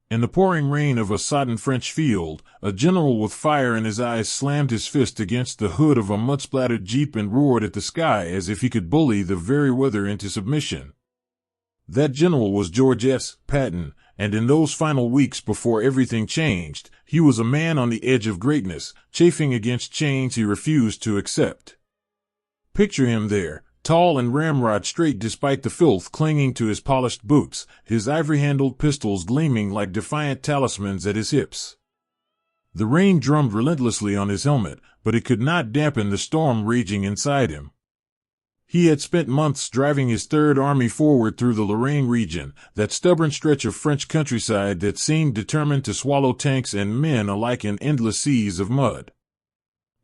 In the pouring rain of a sodden French field, a general with fire in his eyes slammed his fist against the hood of a mud-splattered jeep and roared at the sky as if he could bully the very weather into submission. That general was George S. Patton, and in those final weeks before everything changed, he was a man on the edge of greatness, chafing against chains he refused to accept. Picture him there, tall and ramrod straight despite the filth clinging to his polished boots, his ivory-handled pistols gleaming like defiant talismans at his hips. The rain drummed relentlessly on his helmet, but it could not dampen the storm raging inside him. He had spent months driving his Third Army forward through the Lorraine region, that stubborn stretch of French countryside that seemed determined to swallow tanks and men alike in endless seas of mud.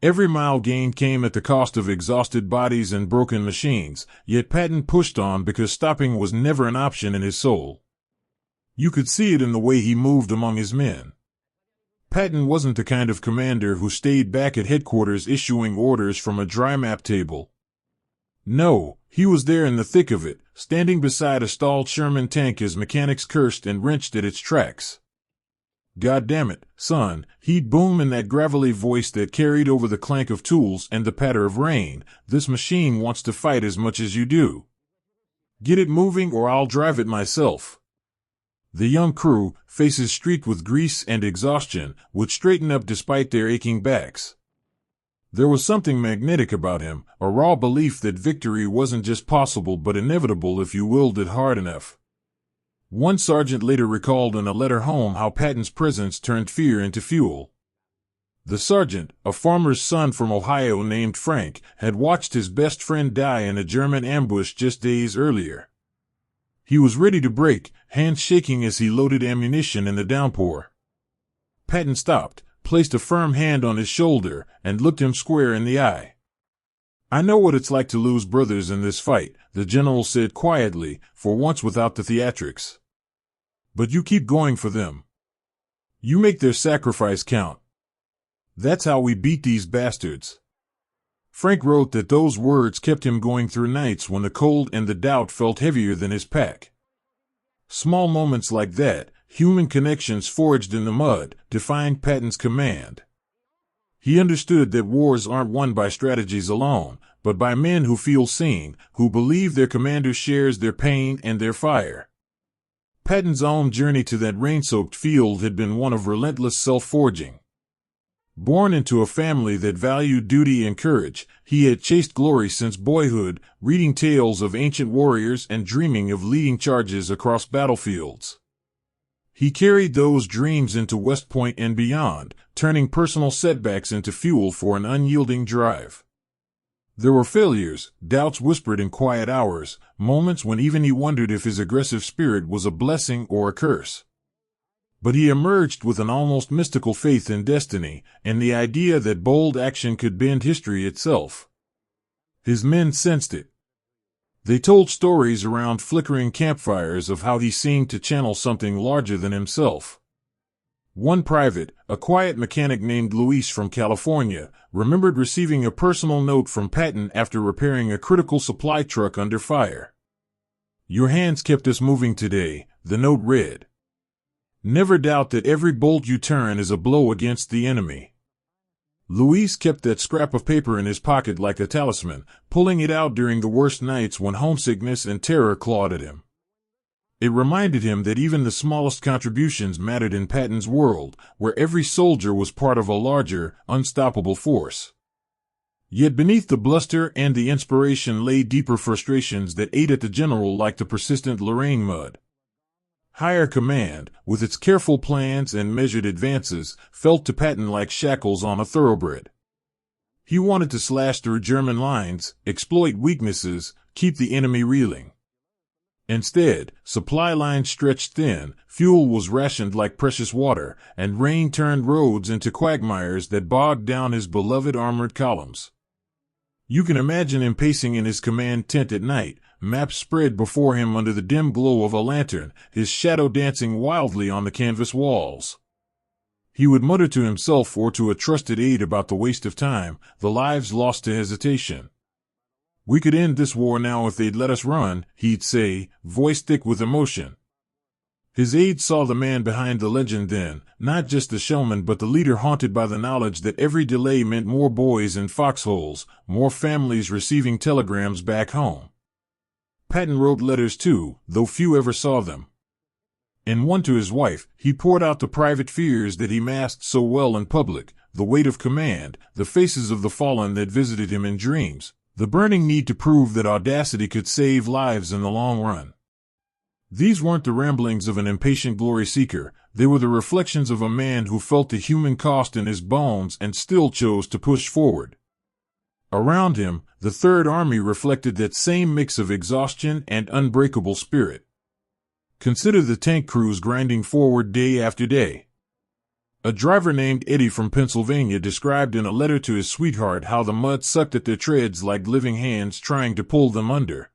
Every mile gained came at the cost of exhausted bodies and broken machines, yet Patton pushed on because stopping was never an option in his soul. You could see it in the way he moved among his men. Patton wasn't the kind of commander who stayed back at headquarters issuing orders from a dry map table. No, he was there in the thick of it, standing beside a stalled Sherman tank as mechanics cursed and wrenched at its tracks. "God damn it, son," he'd boom in that gravelly voice that carried over the clank of tools and the patter of rain, "this machine wants to fight as much as you do. Get it moving or I'll drive it myself." The young crew, faces streaked with grease and exhaustion, would straighten up despite their aching backs. There was something magnetic about him, a raw belief that victory wasn't just possible but inevitable if you willed it hard enough. One sergeant later recalled in a letter home how Patton's presence turned fear into fuel. The sergeant, a farmer's son from Ohio named Frank, had watched his best friend die in a German ambush just days earlier. He was ready to break, hands shaking as he loaded ammunition in the downpour. Patton stopped, placed a firm hand on his shoulder, and looked him square in the eye. "I know what it's like to lose brothers in this fight," the general said quietly, for once without the theatrics. "But you keep going for them. You make their sacrifice count. That's how we beat these bastards." Frank wrote that those words kept him going through nights when the cold and the doubt felt heavier than his pack. Small moments like that, human connections forged in the mud, defined Patton's command. He understood that wars aren't won by strategies alone, but by men who feel seen, who believe their commander shares their pain and their fire. Patton's own journey to that rain-soaked field had been one of relentless self-forging. Born into a family that valued duty and courage, he had chased glory since boyhood, reading tales of ancient warriors and dreaming of leading charges across battlefields. He carried those dreams into West Point and beyond, turning personal setbacks into fuel for an unyielding drive. There were failures, doubts whispered in quiet hours, moments when even he wondered if his aggressive spirit was a blessing or a curse. But he emerged with an almost mystical faith in destiny, and the idea that bold action could bend history itself. His men sensed it. They told stories around flickering campfires of how he seemed to channel something larger than himself. One private, a quiet mechanic named Luis from California, remembered receiving a personal note from Patton after repairing a critical supply truck under fire. "Your hands kept us moving today," the note read. "Never doubt that every bolt you turn is a blow against the enemy." Luis kept that scrap of paper in his pocket like a talisman, pulling it out during the worst nights when homesickness and terror clawed at him. It reminded him that even the smallest contributions mattered in Patton's world, where every soldier was part of a larger, unstoppable force. Yet beneath the bluster and the inspiration lay deeper frustrations that ate at the general like the persistent Lorraine mud. Higher command, with its careful plans and measured advances, felt to Patton like shackles on a thoroughbred. He wanted to slash through German lines, exploit weaknesses, keep the enemy reeling. Instead, supply lines stretched thin, fuel was rationed like precious water, and rain turned roads into quagmires that bogged down his beloved armored columns. You can imagine him pacing in his command tent at night, maps spread before him under the dim glow of a lantern, his shadow dancing wildly on the canvas walls. He would mutter to himself or to a trusted aide about the waste of time, the lives lost to hesitation. "We could end this war now if they'd let us run," he'd say, voice thick with emotion. His aides saw the man behind the legend then, not just the showman but the leader haunted by the knowledge that every delay meant more boys in foxholes, more families receiving telegrams back home. Patton wrote letters too, though few ever saw them. In one to his wife, he poured out the private fears that he masked so well in public, the weight of command, the faces of the fallen that visited him in dreams, the burning need to prove that audacity could save lives in the long run. These weren't the ramblings of an impatient glory seeker, they were the reflections of a man who felt the human cost in his bones and still chose to push forward. Around him, the Third Army reflected that same mix of exhaustion and unbreakable spirit. Consider the tank crews grinding forward day after day. A driver named Eddie from Pennsylvania described in a letter to his sweetheart how the mud sucked at their treads like living hands trying to pull them under.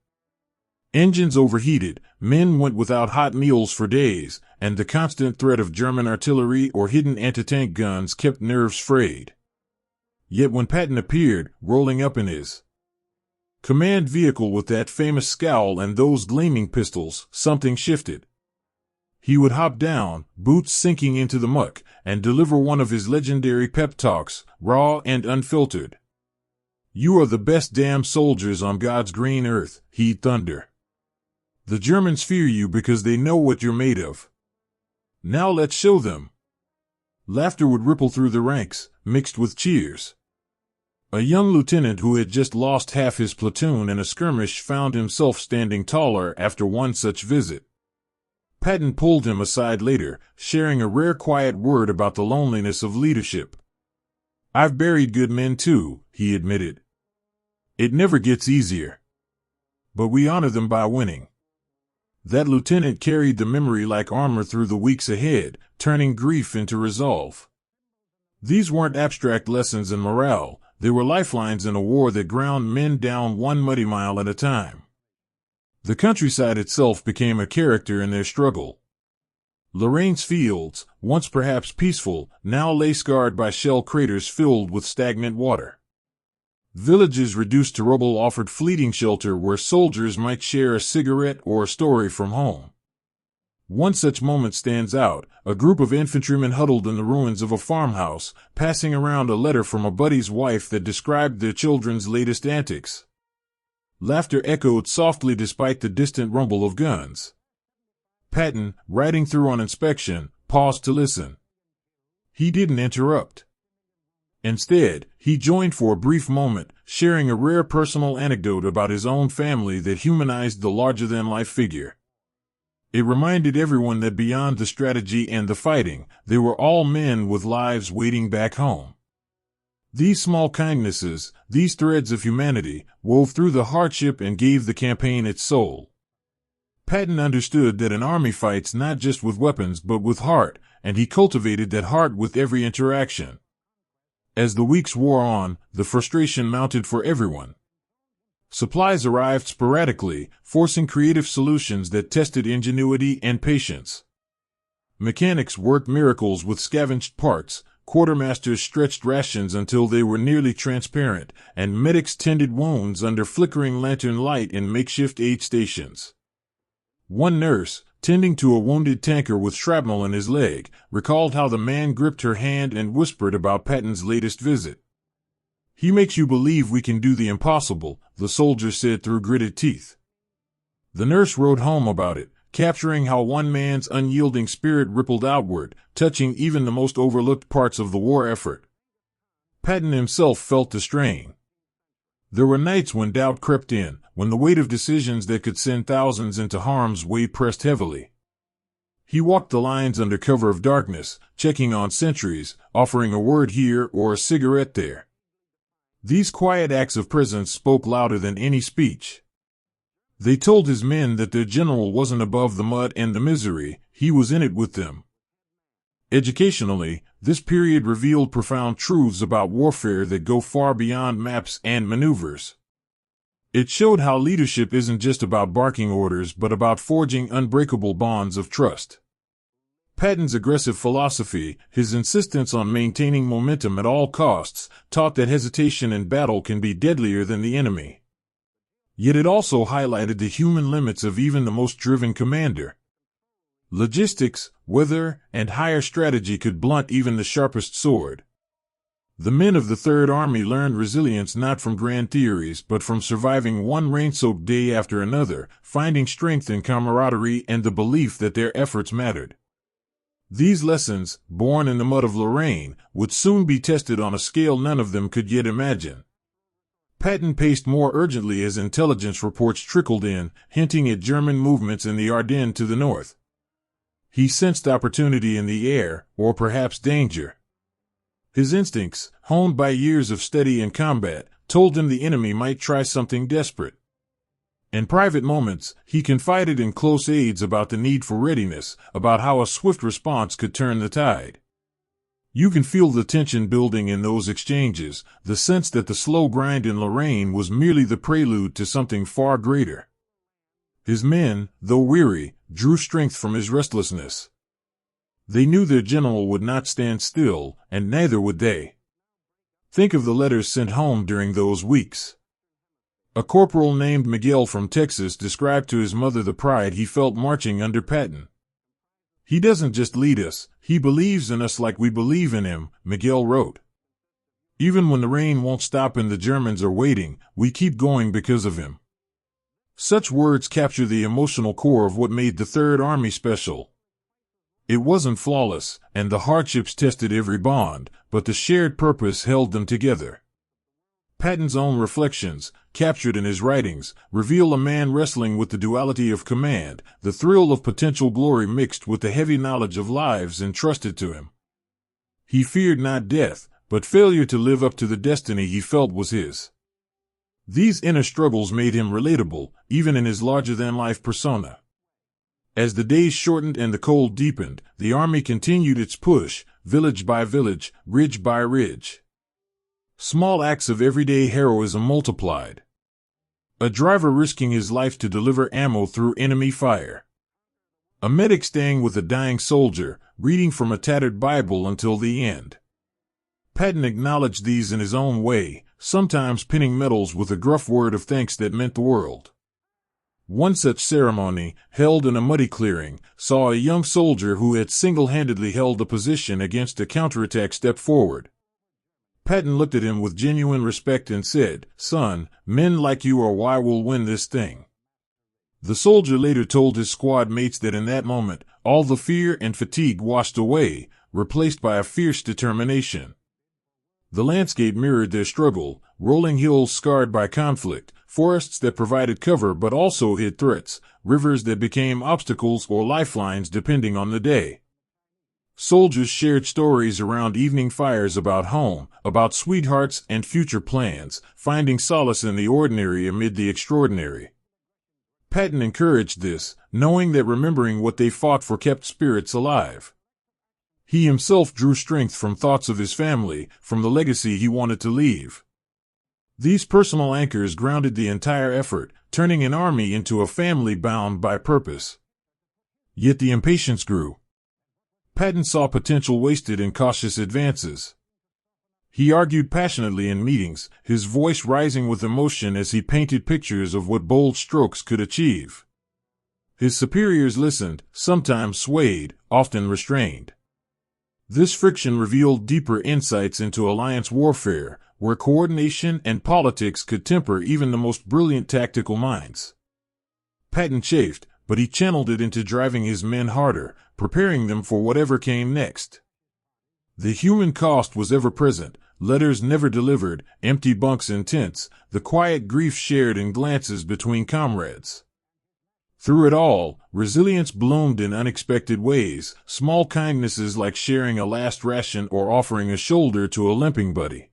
Engines overheated, men went without hot meals for days, and the constant threat of German artillery or hidden anti-tank guns kept nerves frayed. Yet when Patton appeared, rolling up in his command vehicle with that famous scowl and those gleaming pistols, something shifted. He would hop down, boots sinking into the muck, and deliver one of his legendary pep talks, raw and unfiltered. "You are the best damn soldiers on God's green earth," he'd thunder. "The Germans fear you because they know what you're made of. Now let's show them." Laughter would ripple through the ranks, mixed with cheers. A young lieutenant who had just lost half his platoon in a skirmish found himself standing taller after one such visit. Patton pulled him aside later, sharing a rare quiet word about the loneliness of leadership. "I've buried good men too," he admitted. "It never gets easier. But we honor them by winning." That lieutenant carried the memory like armor through the weeks ahead, turning grief into resolve. These weren't abstract lessons in morale, they were lifelines in a war that ground men down one muddy mile at a time. The countryside itself became a character in their struggle. Lorraine's fields, once perhaps peaceful, now lay scarred by shell craters filled with stagnant water. Villages reduced to rubble offered fleeting shelter where soldiers might share a cigarette or a story from home. One such moment stands out, a group of infantrymen huddled in the ruins of a farmhouse, passing around a letter from a buddy's wife that described their children's latest antics. Laughter echoed softly despite the distant rumble of guns. Patton, riding through on inspection, paused to listen. He didn't interrupt. Instead, he joined for a brief moment, sharing a rare personal anecdote about his own family that humanized the larger-than-life figure. It reminded everyone that beyond the strategy and the fighting, they were all men with lives waiting back home. These small kindnesses, these threads of humanity, wove through the hardship and gave the campaign its soul. Patton understood that an army fights not just with weapons but with heart, and he cultivated that heart with every interaction. As the weeks wore on, the frustration mounted for everyone. Supplies arrived sporadically, forcing creative solutions that tested ingenuity and patience. Mechanics worked miracles with scavenged parts, quartermasters stretched rations until they were nearly transparent, and medics tended wounds under flickering lantern light in makeshift aid stations. One nurse, tending to a wounded tanker with shrapnel in his leg, recalled how the man gripped her hand and whispered about Patton's latest visit. "He makes you believe we can do the impossible," the soldier said through gritted teeth. The nurse wrote home about it, capturing how one man's unyielding spirit rippled outward, touching even the most overlooked parts of the war effort. Patton himself felt the strain. There were nights when doubt crept in, when the weight of decisions that could send thousands into harm's way pressed heavily. He walked the lines under cover of darkness, checking on sentries, offering a word here or a cigarette there. These quiet acts of presence spoke louder than any speech. They told his men that their general wasn't above the mud and the misery, he was in it with them. Educationally, this period revealed profound truths about warfare that go far beyond maps and maneuvers. It showed how leadership isn't just about barking orders but about forging unbreakable bonds of trust. Patton's aggressive philosophy, his insistence on maintaining momentum at all costs, taught that hesitation in battle can be deadlier than the enemy. Yet it also highlighted the human limits of even the most driven commander. Logistics, weather, and higher strategy could blunt even the sharpest sword. The men of the Third Army learned resilience not from grand theories but from surviving one rain-soaked day after another, finding strength in camaraderie and the belief that their efforts mattered. These lessons, born in the mud of Lorraine, would soon be tested on a scale none of them could yet imagine. Patton paced more urgently as intelligence reports trickled in, hinting at German movements in the Ardennes to the north. He sensed opportunity in the air, or perhaps danger. His instincts, honed by years of study and combat, told him the enemy might try something desperate. In private moments, he confided in close aides about the need for readiness, about how a swift response could turn the tide. You can feel the tension building in those exchanges, the sense that the slow grind in Lorraine was merely the prelude to something far greater. His men, though weary, drew strength from his restlessness. They knew their general would not stand still, and neither would they. Think of the letters sent home during those weeks. A corporal named Miguel from Texas described to his mother the pride he felt marching under Patton. "He doesn't just lead us, he believes in us like we believe in him," Miguel wrote. "Even when the rain won't stop and the Germans are waiting, we keep going because of him." Such words capture the emotional core of what made the Third Army special. It wasn't flawless, and the hardships tested every bond, but the shared purpose held them together. Patton's own reflections, captured in his writings, reveal a man wrestling with the duality of command, the thrill of potential glory mixed with the heavy knowledge of lives entrusted to him. He feared not death, but failure to live up to the destiny he felt was his. These inner struggles made him relatable, even in his larger-than-life persona. As the days shortened and the cold deepened, the army continued its push, village by village, ridge by ridge. Small acts of everyday heroism multiplied. A driver risking his life to deliver ammo through enemy fire. A medic staying with a dying soldier, reading from a tattered Bible until the end. Patton acknowledged these in his own way, sometimes pinning medals with a gruff word of thanks that meant the world. One such ceremony, held in a muddy clearing, saw a young soldier who had single-handedly held the position against a counterattack step forward. Patton looked at him with genuine respect and said, "Son, men like you are why we'll win this thing." The soldier later told his squad mates that in that moment, all the fear and fatigue washed away, replaced by a fierce determination. The landscape mirrored their struggle, rolling hills scarred by conflict, forests that provided cover but also hid threats, rivers that became obstacles or lifelines depending on the day. Soldiers shared stories around evening fires about home, about sweethearts and future plans, finding solace in the ordinary amid the extraordinary. Patton encouraged this, knowing that remembering what they fought for kept spirits alive. He himself drew strength from thoughts of his family, from the legacy he wanted to leave. These personal anchors grounded the entire effort, turning an army into a family bound by purpose. Yet the impatience grew. Patton saw potential wasted in cautious advances. He argued passionately in meetings, his voice rising with emotion as he painted pictures of what bold strokes could achieve. His superiors listened, sometimes swayed, often restrained. This friction revealed deeper insights into alliance warfare, where coordination and politics could temper even the most brilliant tactical minds. Patton chafed, but he channeled it into driving his men harder, preparing them for whatever came next. The human cost was ever present, letters never delivered, empty bunks in tents, the quiet grief shared in glances between comrades. Through it all, resilience bloomed in unexpected ways, small kindnesses like sharing a last ration or offering a shoulder to a limping buddy.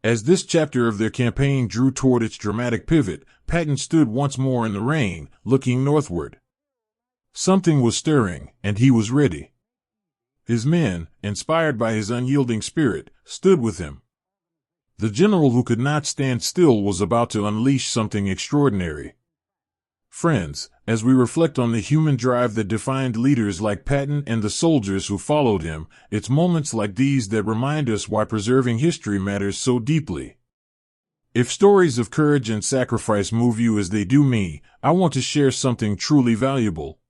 As this chapter of their campaign drew toward its dramatic pivot, Patton stood once more in the rain, looking northward. Something was stirring, and he was ready. His men, inspired by his unyielding spirit, stood with him. The general who could not stand still was about to unleash something extraordinary. Friends, as we reflect on the human drive that defined leaders like Patton and the soldiers who followed him, it's moments like these that remind us why preserving history matters so deeply. If stories of courage and sacrifice move you as they do me, I want to share something truly valuable.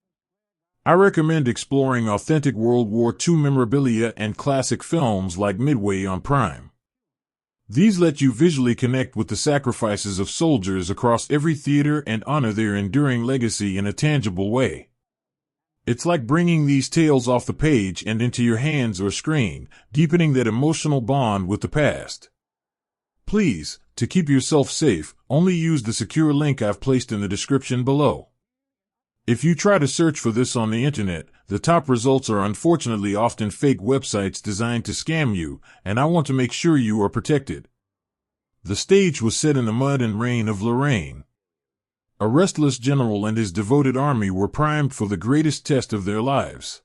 I recommend exploring authentic World War II memorabilia and classic films like Midway on Prime. These let you visually connect with the sacrifices of soldiers across every theater and honor their enduring legacy in a tangible way. It's like bringing these tales off the page and into your hands or screen, deepening that emotional bond with the past. Please, to keep yourself safe, only use the secure link I've placed in the description below. If you try to search for this on the internet, the top results are unfortunately often fake websites designed to scam you, and I want to make sure you are protected. The stage was set in the mud and rain of Lorraine. A restless general and his devoted army were primed for the greatest test of their lives.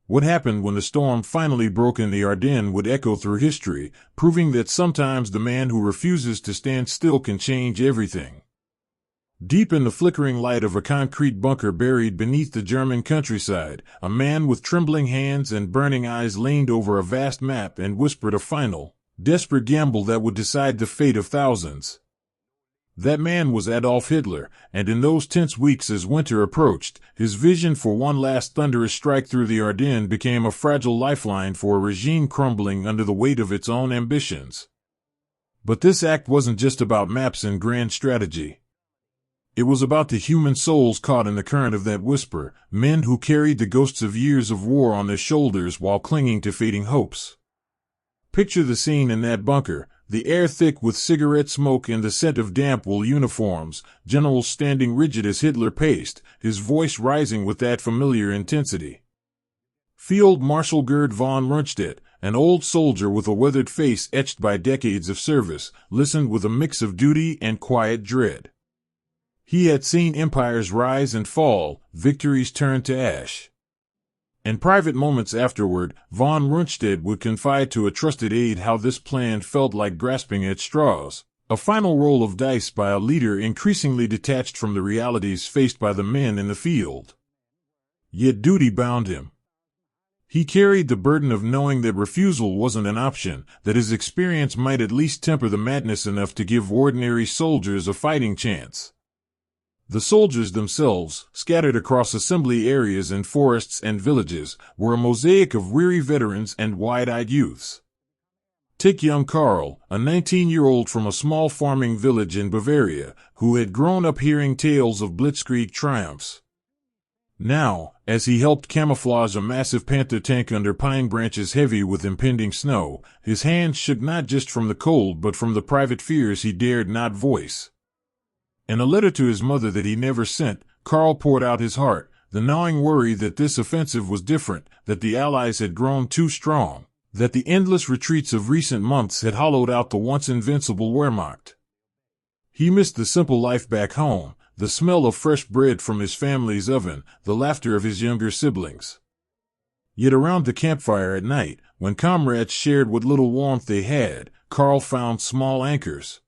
What happened when the storm finally broke in the Ardennes would echo through history, proving that sometimes the man who refuses to stand still can change everything. Deep in the flickering light of a concrete bunker buried beneath the German countryside, a man with trembling hands and burning eyes leaned over a vast map and whispered a final, desperate gamble that would decide the fate of thousands. That man was Adolf Hitler, and in those tense weeks as winter approached, his vision for one last thunderous strike through the Ardennes became a fragile lifeline for a regime crumbling under the weight of its own ambitions. But this act wasn't just about maps and grand strategy. It was about the human souls caught in the current of that whisper, men who carried the ghosts of years of war on their shoulders while clinging to fading hopes. Picture the scene in that bunker, the air thick with cigarette smoke and the scent of damp wool uniforms, generals standing rigid as Hitler paced, his voice rising with that familiar intensity. Field Marshal Gerd von Rundstedt, an old soldier with a weathered face etched by decades of service, listened with a mix of duty and quiet dread. He had seen empires rise and fall, victories turn to ash. In private moments afterward, von Rundstedt would confide to a trusted aide how this plan felt like grasping at straws, a final roll of dice by a leader increasingly detached from the realities faced by the men in the field. Yet duty bound him. He carried the burden of knowing that refusal wasn't an option, that his experience might at least temper the madness enough to give ordinary soldiers a fighting chance. The soldiers themselves, scattered across assembly areas in forests and villages, were a mosaic of weary veterans and wide-eyed youths. Take young Karl, a 19-year-old from a small farming village in Bavaria, who had grown up hearing tales of blitzkrieg triumphs. Now, as he helped camouflage a massive Panther tank under pine branches heavy with impending snow, his hands shook not just from the cold but from the private fears he dared not voice. In a letter to his mother that he never sent, Karl poured out his heart, the gnawing worry that this offensive was different, that the Allies had grown too strong, that the endless retreats of recent months had hollowed out the once invincible Wehrmacht. He missed the simple life back home, the smell of fresh bread from his family's oven, the laughter of his younger siblings. Yet around the campfire at night, when comrades shared what little warmth they had, Karl found small anchors.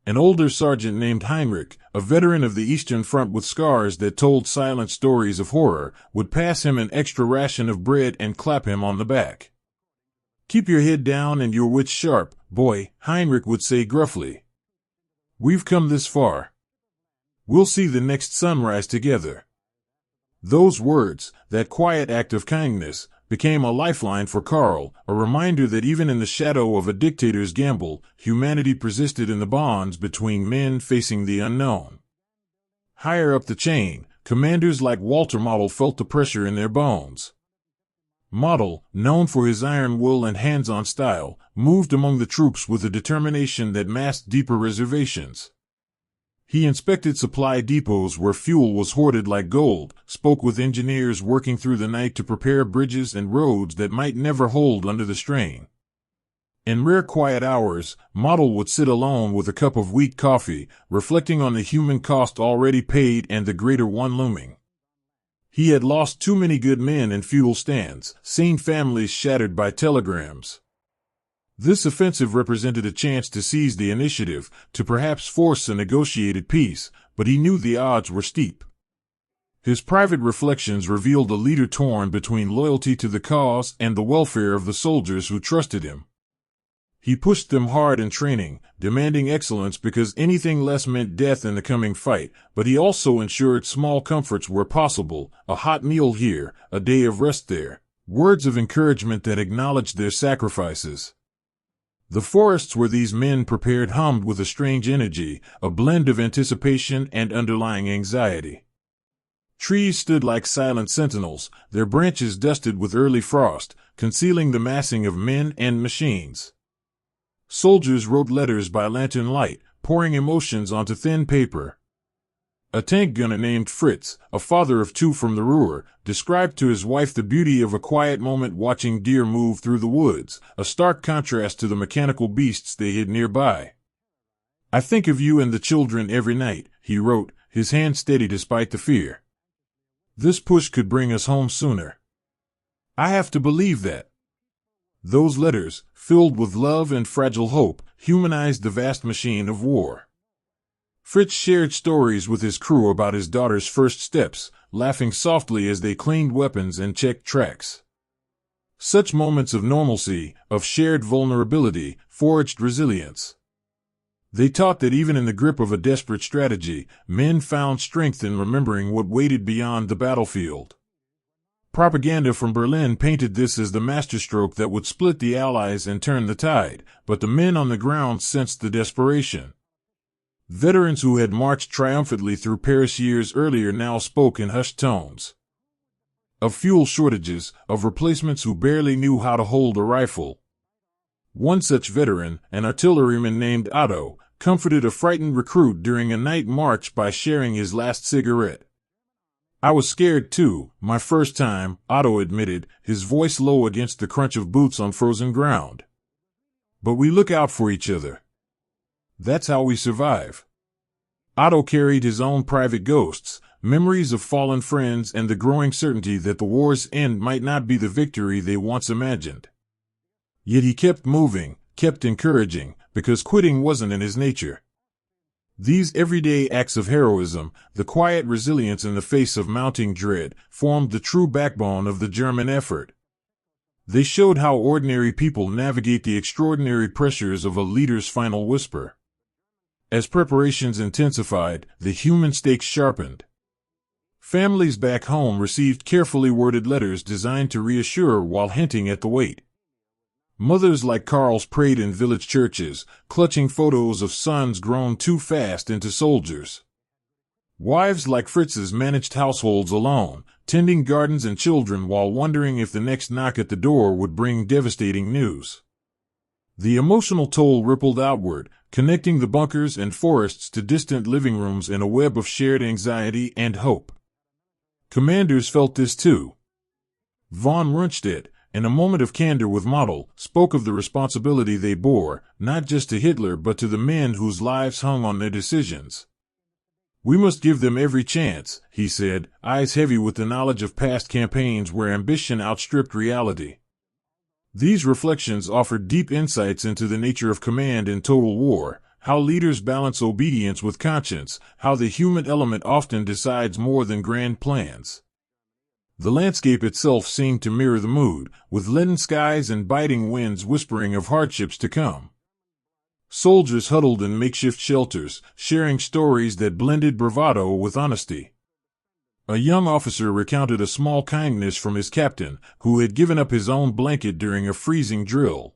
An older sergeant named Heinrich, a veteran of the Eastern Front with scars that told silent stories of horror, would pass him an extra ration of bread and clap him on the back. "Keep your head down and your wits sharp, boy," Heinrich would say gruffly. "We've come this far. We'll see the next sunrise together." Those words, that quiet act of kindness, became a lifeline for Karl, a reminder that even in the shadow of a dictator's gamble, humanity persisted in the bonds between men facing the unknown. Higher up the chain, commanders like Walter Model felt the pressure in their bones. Model, known for his iron will and hands-on style, moved among the troops with a determination that masked deeper reservations. He inspected supply depots where fuel was hoarded like gold, spoke with engineers working through the night to prepare bridges and roads that might never hold under the strain. In rare quiet hours, Model would sit alone with a cup of weak coffee, reflecting on the human cost already paid and the greater one looming. He had lost too many good men in fuel stands, seen families shattered by telegrams. This offensive represented a chance to seize the initiative, to perhaps force a negotiated peace, but he knew the odds were steep. His private reflections revealed a leader torn between loyalty to the cause and the welfare of the soldiers who trusted him. He pushed them hard in training, demanding excellence because anything less meant death in the coming fight, but he also ensured small comforts were possible, a hot meal here, a day of rest there, words of encouragement that acknowledged their sacrifices. The forests where these men prepared hummed with a strange energy, a blend of anticipation and underlying anxiety. Trees stood like silent sentinels, their branches dusted with early frost, concealing the massing of men and machines. Soldiers wrote letters by lantern light, pouring emotions onto thin paper. A tank gunner named Fritz, a father of two from the Ruhr, described to his wife the beauty of a quiet moment watching deer move through the woods, a stark contrast to the mechanical beasts they hid nearby. "I think of you and the children every night," he wrote, his hand steady despite the fear. "This push could bring us home sooner. I have to believe that." Those letters, filled with love and fragile hope, humanized the vast machine of war. Fritz shared stories with his crew about his daughter's first steps, laughing softly as they cleaned weapons and checked tracks. Such moments of normalcy, of shared vulnerability, forged resilience. They taught that even in the grip of a desperate strategy, men found strength in remembering what waited beyond the battlefield. Propaganda from Berlin painted this as the masterstroke that would split the Allies and turn the tide, but the men on the ground sensed the desperation. Veterans who had marched triumphantly through Paris years earlier now spoke in hushed tones. Of fuel shortages, of replacements who barely knew how to hold a rifle. One such veteran, an artilleryman named Otto, comforted a frightened recruit during a night march by sharing his last cigarette. "I was scared too, my first time," Otto admitted, his voice low against the crunch of boots on frozen ground. "But we look out for each other. That's how we survive." Otto carried his own private ghosts, memories of fallen friends and the growing certainty that the war's end might not be the victory they once imagined. Yet he kept moving, kept encouraging, because quitting wasn't in his nature. These everyday acts of heroism, the quiet resilience in the face of mounting dread, formed the true backbone of the German effort. They showed how ordinary people navigate the extraordinary pressures of a leader's final whisper. As preparations intensified, the human stakes sharpened. Families back home received carefully worded letters designed to reassure while hinting at the weight. Mothers like Carl's prayed in village churches, clutching photos of sons grown too fast into soldiers. Wives like Fritz's managed households alone, tending gardens and children while wondering if the next knock at the door would bring devastating news. The emotional toll rippled outward, connecting the bunkers and forests to distant living rooms in a web of shared anxiety and hope. Commanders felt this too. Von Rundstedt, in a moment of candor with Model, spoke of the responsibility they bore, not just to Hitler but to the men whose lives hung on their decisions. "We must give them every chance," he said, eyes heavy with the knowledge of past campaigns where ambition outstripped reality. These reflections offered deep insights into the nature of command in total war, how leaders balance obedience with conscience, how the human element often decides more than grand plans. The landscape itself seemed to mirror the mood, with leaden skies and biting winds whispering of hardships to come. Soldiers huddled in makeshift shelters, sharing stories that blended bravado with honesty. A young officer recounted a small kindness from his captain, who had given up his own blanket during a freezing drill.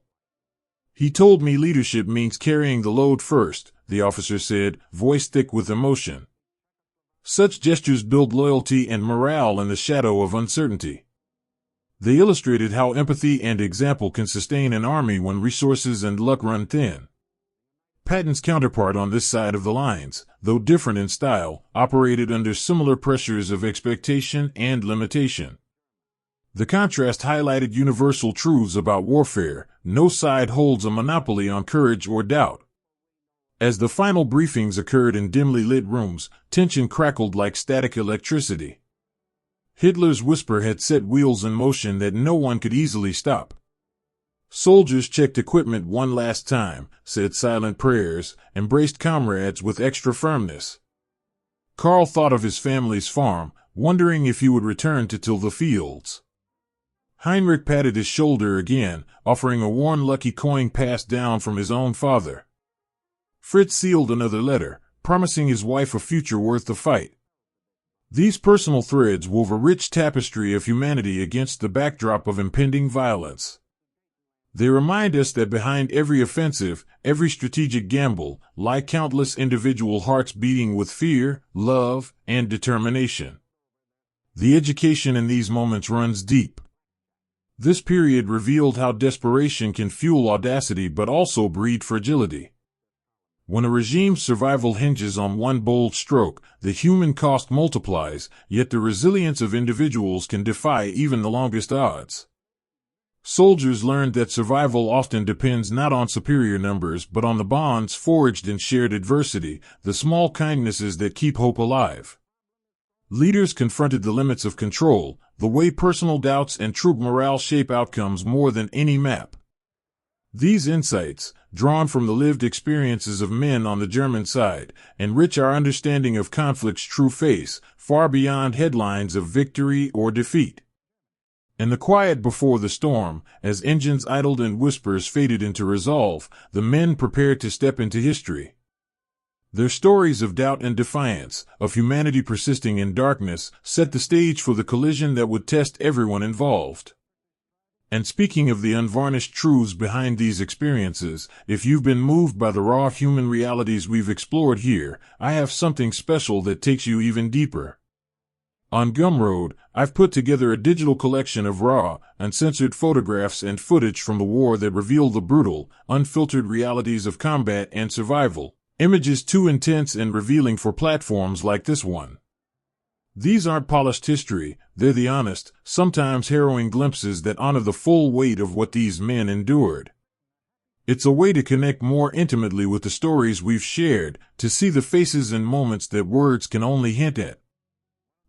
"He told me leadership means carrying the load first," the officer said, voice thick with emotion. Such gestures build loyalty and morale in the shadow of uncertainty. They illustrated how empathy and example can sustain an army when resources and luck run thin. Patton's counterpart on this side of the lines, though different in style, operated under similar pressures of expectation and limitation. The contrast highlighted universal truths about warfare: no side holds a monopoly on courage or doubt. As the final briefings occurred in dimly lit rooms, tension crackled like static electricity. Hitler's whisper had set wheels in motion that no one could easily stop. Soldiers checked equipment one last time, said silent prayers, embraced comrades with extra firmness. Carl thought of his family's farm, wondering if he would return to till the fields. Heinrich patted his shoulder again, offering a worn lucky coin passed down from his own father. Fritz sealed another letter, promising his wife a future worth the fight. These personal threads wove a rich tapestry of humanity against the backdrop of impending violence. They remind us that behind every offensive, every strategic gamble, lie countless individual hearts beating with fear, love, and determination. The education in these moments runs deep. This period revealed how desperation can fuel audacity but also breed fragility. When a regime's survival hinges on one bold stroke, the human cost multiplies, yet the resilience of individuals can defy even the longest odds. Soldiers learned that survival often depends not on superior numbers but on the bonds forged in shared adversity, the small kindnesses that keep hope alive. Leaders confronted the limits of control, the way personal doubts and troop morale shape outcomes more than any map. These insights, drawn from the lived experiences of men on the German side, enrich our understanding of conflict's true face, far beyond headlines of victory or defeat. In the quiet before the storm, as engines idled and whispers faded into resolve, the men prepared to step into history. Their stories of doubt and defiance, of humanity persisting in darkness, set the stage for the collision that would test everyone involved. And speaking of the unvarnished truths behind these experiences, if you've been moved by the raw human realities we've explored here, I have something special that takes you even deeper. On Gumroad, I've put together a digital collection of raw, uncensored photographs and footage from the war that reveal the brutal, unfiltered realities of combat and survival, images too intense and revealing for platforms like this one. These aren't polished history, they're the honest, sometimes harrowing glimpses that honor the full weight of what these men endured. It's a way to connect more intimately with the stories we've shared, to see the faces and moments that words can only hint at.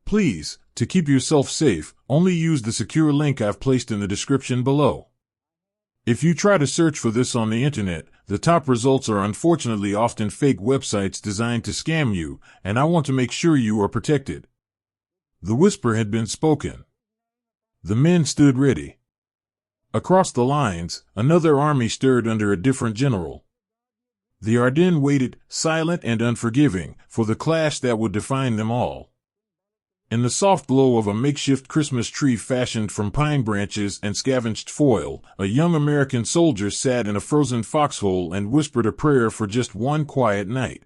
Please, to keep yourself safe, only use the secure link I've placed in the description below. If you try to search for this on the internet, the top results are unfortunately often fake websites designed to scam you, and I want to make sure you are protected. The whisper had been spoken. The men stood ready. Across the lines, another army stirred under a different general. The Ardennes waited, silent and unforgiving, for the clash that would define them all. In the soft glow of a makeshift Christmas tree fashioned from pine branches and scavenged foil, a young American soldier sat in a frozen foxhole and whispered a prayer for just one quiet night.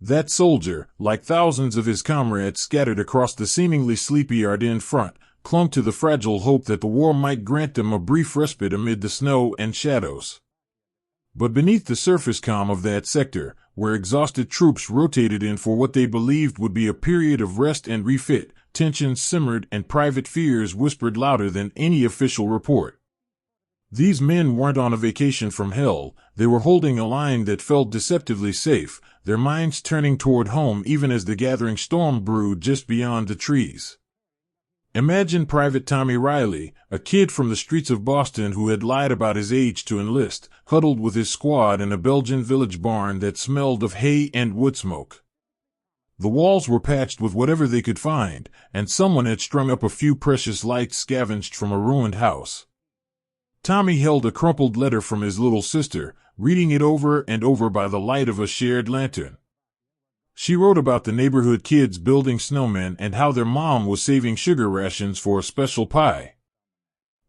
That soldier, like thousands of his comrades scattered across the seemingly sleepy Ardennes front, clung to the fragile hope that the war might grant them a brief respite amid the snow and shadows. But beneath the surface calm of that sector, where exhausted troops rotated in for what they believed would be a period of rest and refit, tensions simmered and private fears whispered louder than any official report. These men weren't on a vacation from hell, they were holding a line that felt deceptively safe, their minds turning toward home even as the gathering storm brewed just beyond the trees. Imagine Private Tommy Riley, a kid from the streets of Boston who had lied about his age to enlist, huddled with his squad in a Belgian village barn that smelled of hay and wood smoke. The walls were patched with whatever they could find, and someone had strung up a few precious lights scavenged from a ruined house. Tommy held a crumpled letter from his little sister, reading it over and over by the light of a shared lantern. She wrote about the neighborhood kids building snowmen and how their mom was saving sugar rations for a special pie.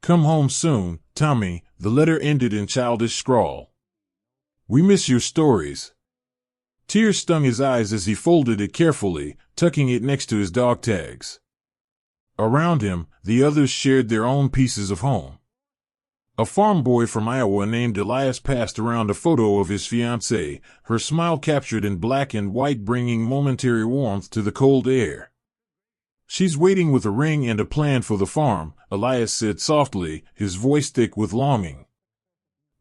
"Come home soon, Tommy," the letter ended in childish scrawl. "We miss your stories." Tears stung his eyes as he folded it carefully, tucking it next to his dog tags. Around him, the others shared their own pieces of home. A farm boy from Iowa named Elias passed around a photo of his fiancée, her smile captured in black and white bringing momentary warmth to the cold air. "She's waiting with a ring and a plan for the farm," Elias said softly, his voice thick with longing.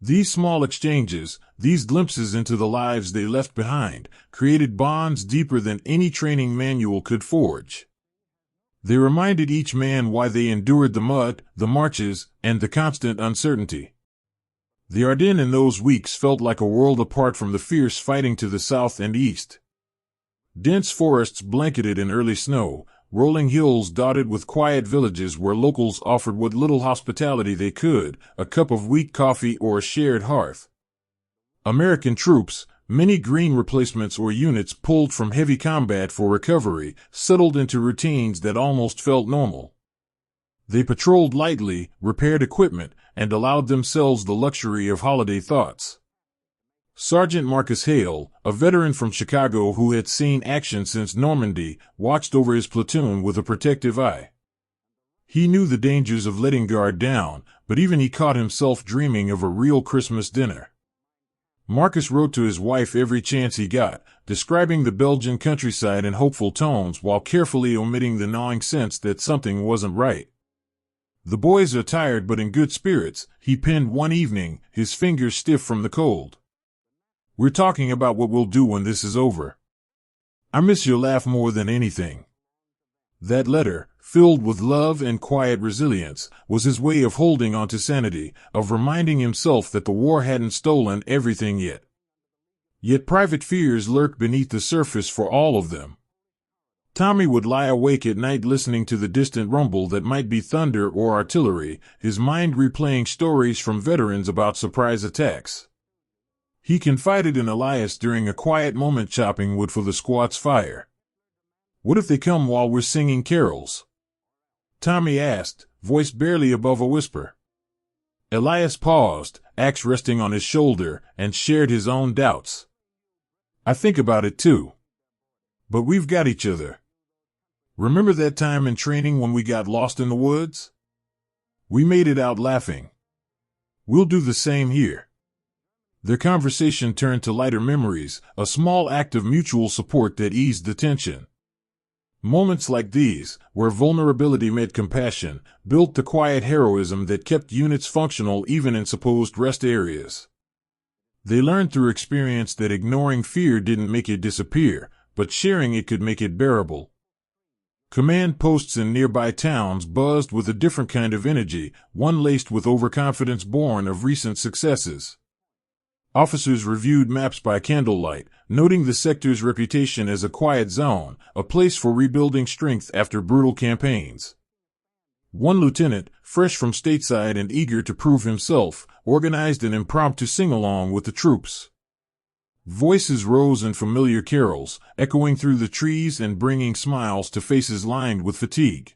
These small exchanges, these glimpses into the lives they left behind, created bonds deeper than any training manual could forge. They reminded each man why they endured the mud, the marches, and the constant uncertainty. The Ardennes in those weeks felt like a world apart from the fierce fighting to the south and east. Dense forests blanketed in early snow, rolling hills dotted with quiet villages where locals offered what little hospitality they could, a cup of weak coffee or a shared hearth. American troops, many green replacements or units pulled from heavy combat for recovery, settled into routines that almost felt normal. They patrolled lightly, repaired equipment, and allowed themselves the luxury of holiday thoughts. Sergeant Marcus Hale, a veteran from Chicago who had seen action since Normandy, watched over his platoon with a protective eye. He knew the dangers of letting guard down, but even he caught himself dreaming of a real Christmas dinner. Marcus wrote to his wife every chance he got, describing the Belgian countryside in hopeful tones while carefully omitting the gnawing sense that something wasn't right. "The boys are tired but in good spirits," he penned one evening, his fingers stiff from the cold. "We're talking about what we'll do when this is over. I miss your laugh more than anything." That letter, filled with love and quiet resilience, was his way of holding on to sanity, of reminding himself that the war hadn't stolen everything yet. Yet private fears lurked beneath the surface for all of them. Tommy would lie awake at night listening to the distant rumble that might be thunder or artillery, his mind replaying stories from veterans about surprise attacks. He confided in Elias during a quiet moment chopping wood for the squad's fire. "What if they come while we're singing carols?" Tommy asked, voice barely above a whisper. Elias paused, axe resting on his shoulder, and shared his own doubts. "I think about it too. But we've got each other. Remember that time in training when we got lost in the woods? We made it out laughing. We'll do the same here." Their conversation turned to lighter memories, a small act of mutual support that eased the tension. Moments like these, where vulnerability met compassion, built the quiet heroism that kept units functional even in supposed rest areas. They learned through experience that ignoring fear didn't make it disappear, but sharing it could make it bearable. Command posts in nearby towns buzzed with a different kind of energy, one laced with overconfidence born of recent successes. Officers reviewed maps by candlelight, noting the sector's reputation as a quiet zone, a place for rebuilding strength after brutal campaigns. One lieutenant, fresh from stateside and eager to prove himself, organized an impromptu sing-along with the troops. Voices rose in familiar carols, echoing through the trees and bringing smiles to faces lined with fatigue.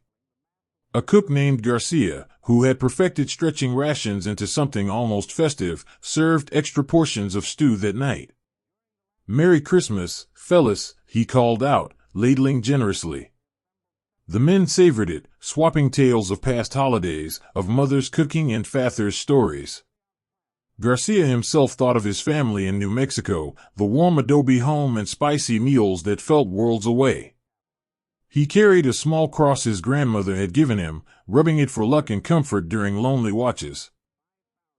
A cook named Garcia, who had perfected stretching rations into something almost festive, served extra portions of stew that night. "Merry Christmas, fellas," he called out, ladling generously. The men savored it, swapping tales of past holidays, of mothers cooking and fathers' stories. Garcia himself thought of his family in New Mexico, the warm adobe home and spicy meals that felt worlds away. He carried a small cross his grandmother had given him, rubbing it for luck and comfort during lonely watches.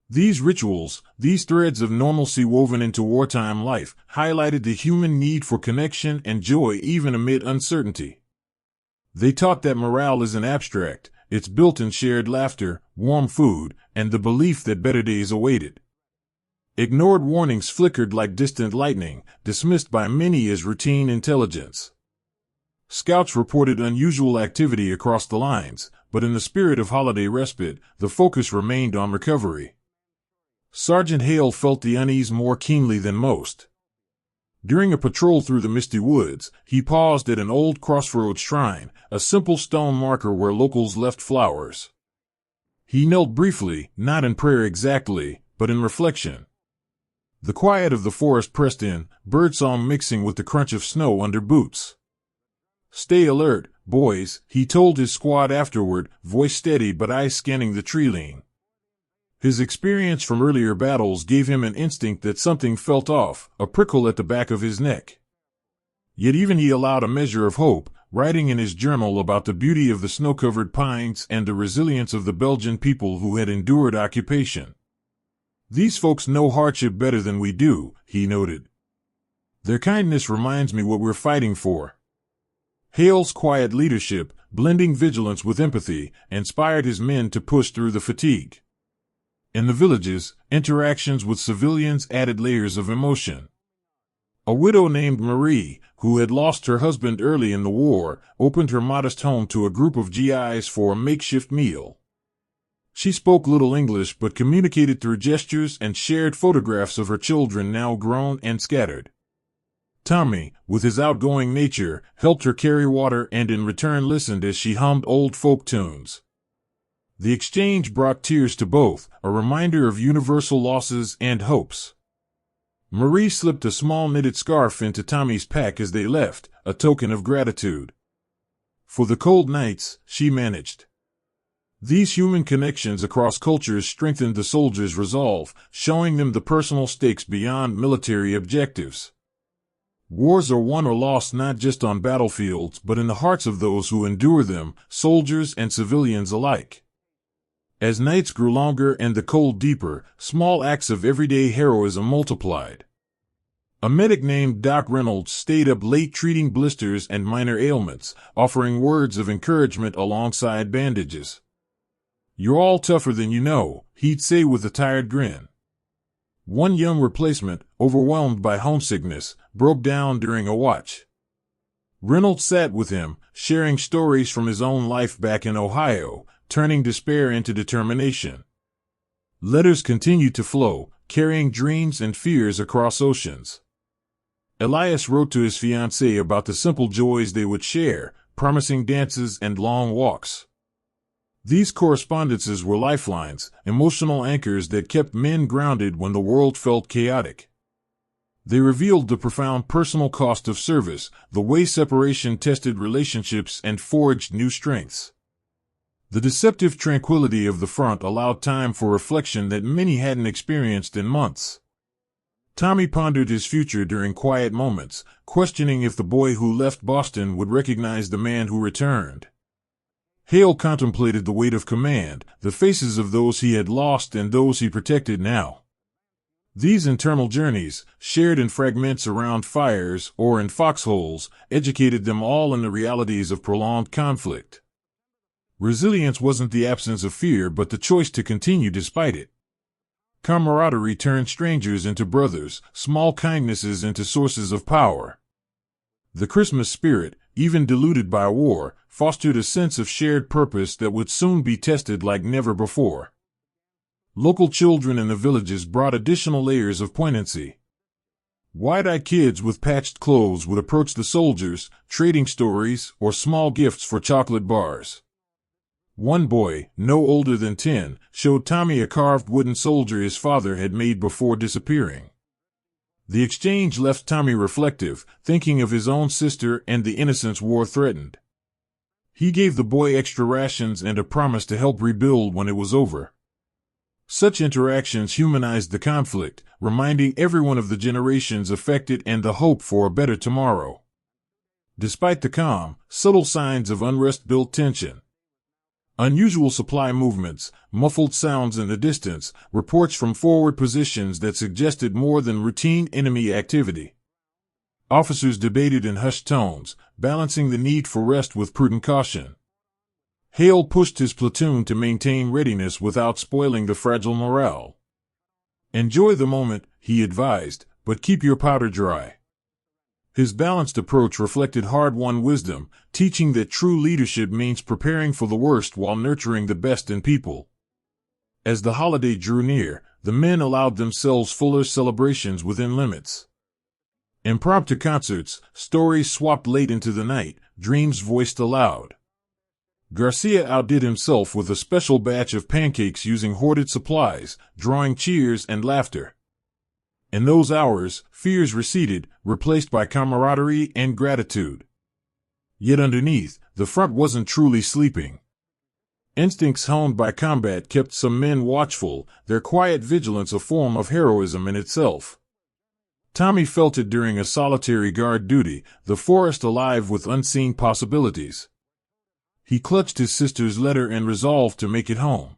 These rituals, these threads of normalcy woven into wartime life, highlighted the human need for connection and joy even amid uncertainty. They taught that morale isn't abstract, it's built in shared laughter, warm food, and the belief that better days awaited. Ignored warnings flickered like distant lightning, dismissed by many as routine intelligence. Scouts reported unusual activity across the lines, but in the spirit of holiday respite, the focus remained on recovery. Sergeant Hale felt the unease more keenly than most. During a patrol through the misty woods, he paused at an old crossroads shrine, a simple stone marker where locals left flowers. He knelt briefly, not in prayer exactly, but in reflection. The quiet of the forest pressed in, birdsong mixing with the crunch of snow under boots. "Stay alert, boys," he told his squad afterward, voice steady but eyes scanning the tree-line. His experience from earlier battles gave him an instinct that something felt off, a prickle at the back of his neck. Yet even he allowed a measure of hope, writing in his journal about the beauty of the snow-covered pines and the resilience of the Belgian people who had endured occupation. "These folks know hardship better than we do," he noted. "Their kindness reminds me what we're fighting for." Hale's quiet leadership, blending vigilance with empathy, inspired his men to push through the fatigue. In the villages, interactions with civilians added layers of emotion. A widow named Marie, who had lost her husband early in the war, opened her modest home to a group of GIs for a makeshift meal. She spoke little English but communicated through gestures and shared photographs of her children now grown and scattered. Tommy, with his outgoing nature, helped her carry water and in return listened as she hummed old folk tunes. The exchange brought tears to both, a reminder of universal losses and hopes. Marie slipped a small knitted scarf into Tommy's pack as they left, a token of gratitude. For the cold nights, she managed. These human connections across cultures strengthened the soldiers' resolve, showing them the personal stakes beyond military objectives. Wars are won or lost not just on battlefields but in the hearts of those who endure them, soldiers and civilians alike. As nights grew longer and the cold deeper, small acts of everyday heroism multiplied. A medic named Doc Reynolds stayed up late treating blisters and minor ailments, offering words of encouragement alongside bandages. "You're all tougher than you know," he'd say with a tired grin. One young replacement, overwhelmed by homesickness, broke down during a watch. Reynolds sat with him, sharing stories from his own life back in Ohio, turning despair into determination. Letters continued to flow, carrying dreams and fears across oceans. Elias wrote to his fiancée about the simple joys they would share, promising dances and long walks. These correspondences were lifelines, emotional anchors that kept men grounded when the world felt chaotic. They revealed the profound personal cost of service, the way separation tested relationships and forged new strengths. The deceptive tranquility of the front allowed time for reflection that many hadn't experienced in months. Tommy pondered his future during quiet moments, questioning if the boy who left Boston would recognize the man who returned. Hale contemplated the weight of command, the faces of those he had lost and those he protected now. These internal journeys, shared in fragments around fires or in foxholes, educated them all in the realities of prolonged conflict. Resilience wasn't the absence of fear but the choice to continue despite it. Camaraderie turned strangers into brothers, small kindnesses into sources of power. The Christmas spirit, even diluted by war, fostered a sense of shared purpose that would soon be tested like never before. Local children in the villages brought additional layers of poignancy. Wide-eyed kids with patched clothes would approach the soldiers, trading stories or small gifts for chocolate bars. One boy, no older than 10, showed Tommy a carved wooden soldier his father had made before disappearing. The exchange left Tommy reflective, thinking of his own sister and the innocence war threatened. He gave the boy extra rations and a promise to help rebuild when it was over. Such interactions humanized the conflict, reminding everyone of the generations affected and the hope for a better tomorrow. Despite the calm, subtle signs of unrest built tension. Unusual supply movements, muffled sounds in the distance, reports from forward positions that suggested more than routine enemy activity. Officers debated in hushed tones, balancing the need for rest with prudent caution. Hale pushed his platoon to maintain readiness without spoiling the fragile morale. "Enjoy the moment," he advised, "but keep your powder dry." His balanced approach reflected hard-won wisdom, teaching that true leadership means preparing for the worst while nurturing the best in people. As the holiday drew near, the men allowed themselves fuller celebrations within limits. Impromptu concerts, stories swapped late into the night, dreams voiced aloud. Garcia outdid himself with a special batch of pancakes using hoarded supplies, drawing cheers and laughter. In those hours, fears receded, replaced by camaraderie and gratitude. Yet underneath, the front wasn't truly sleeping. Instincts honed by combat kept some men watchful, their quiet vigilance a form of heroism in itself. Tommy felt it during a solitary guard duty, the forest alive with unseen possibilities. He clutched his sister's letter and resolved to make it home.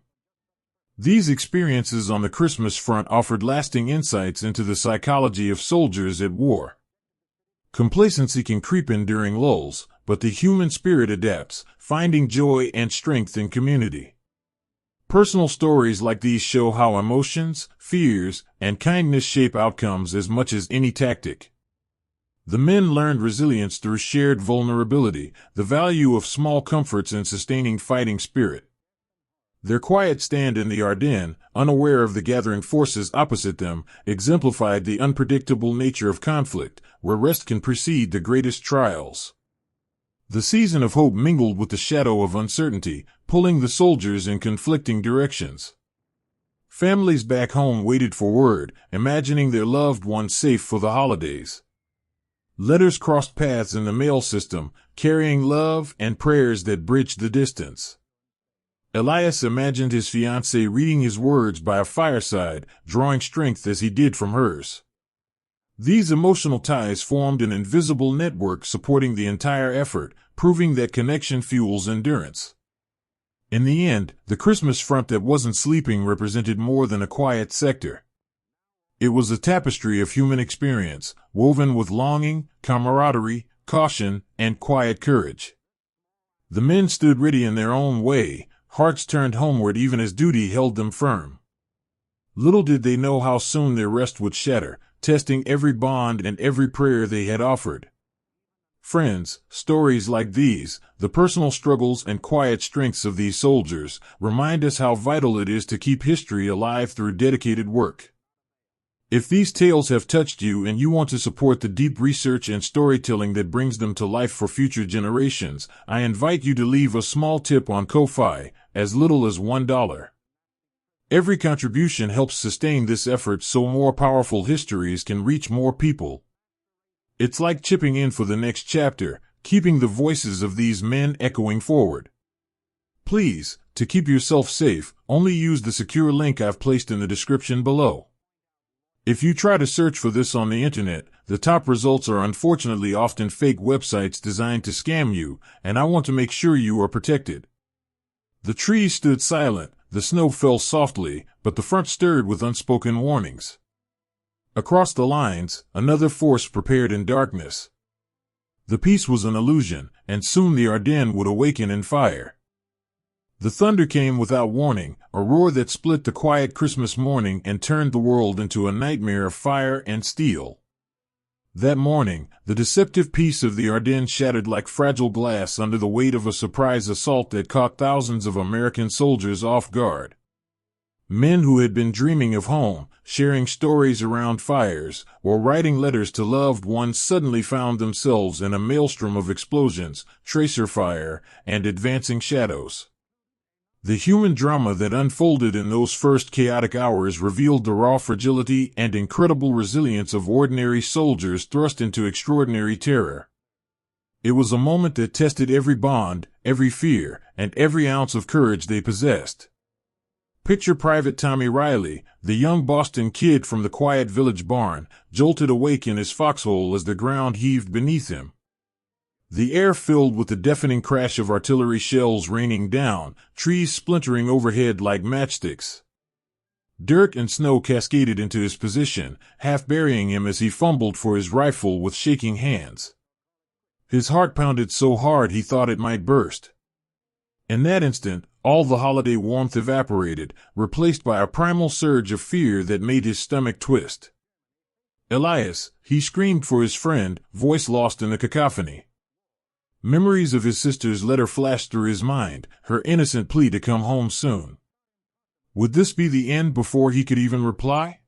These experiences on the Christmas front offered lasting insights into the psychology of soldiers at war. Complacency can creep in during lulls, but the human spirit adapts, finding joy and strength in community. Personal stories like these show how emotions, fears, and kindness shape outcomes as much as any tactic. The men learned resilience through shared vulnerability, the value of small comforts and sustaining fighting spirit. Their quiet stand in the Ardennes, unaware of the gathering forces opposite them, exemplified the unpredictable nature of conflict, where rest can precede the greatest trials. The season of hope mingled with the shadow of uncertainty, pulling the soldiers in conflicting directions. Families back home waited for word, imagining their loved ones safe for the holidays. Letters crossed paths in the mail system, carrying love and prayers that bridged the distance. Elias imagined his fiancée reading his words by a fireside, drawing strength as he did from hers. These emotional ties formed an invisible network supporting the entire effort, proving that connection fuels endurance. In the end, the Christmas front that wasn't sleeping represented more than a quiet sector. It was a tapestry of human experience, woven with longing, camaraderie, caution, and quiet courage. The men stood ready in their own way, hearts turned homeward even as duty held them firm. Little did they know how soon their rest would shatter, testing every bond and every prayer they had offered. Friends, stories like these, the personal struggles and quiet strengths of these soldiers, remind us how vital it is to keep history alive through dedicated work. If these tales have touched you and you want to support the deep research and storytelling that brings them to life for future generations, I invite you to leave a small tip on Ko-Fi, as little as $1. Every contribution helps sustain this effort so more powerful histories can reach more people. It's like chipping in for the next chapter, keeping the voices of these men echoing forward. Please, to keep yourself safe, only use the secure link I've placed in the description below. If you try to search for this on the internet, the top results are unfortunately often fake websites designed to scam you, and I want to make sure you are protected. The trees stood silent, the snow fell softly, but the front stirred with unspoken warnings. Across the lines, another force prepared in darkness. The peace was an illusion, and soon the Ardennes would awaken in fire. The thunder came without warning, a roar that split the quiet Christmas morning and turned the world into a nightmare of fire and steel. That morning, the deceptive peace of the Ardennes shattered like fragile glass under the weight of a surprise assault that caught thousands of American soldiers off guard. Men who had been dreaming of home, sharing stories around fires, or writing letters to loved ones suddenly found themselves in a maelstrom of explosions, tracer fire, and advancing shadows. The human drama that unfolded in those first chaotic hours revealed the raw fragility and incredible resilience of ordinary soldiers thrust into extraordinary terror. It was a moment that tested every bond, every fear, and every ounce of courage they possessed. Picture Private Tommy Riley, the young Boston kid from the quiet village barn, jolted awake in his foxhole as the ground heaved beneath him. The air filled with the deafening crash of artillery shells raining down, trees splintering overhead like matchsticks. Dirt and snow cascaded into his position, half burying him as he fumbled for his rifle with shaking hands. His heart pounded so hard he thought it might burst. In that instant, all the holiday warmth evaporated, replaced by a primal surge of fear that made his stomach twist. Elias, he screamed for his friend, voice lost in the cacophony. Memories of his sister's letter flashed through his mind, her innocent plea to come home soon. Would this be the end before he could even reply?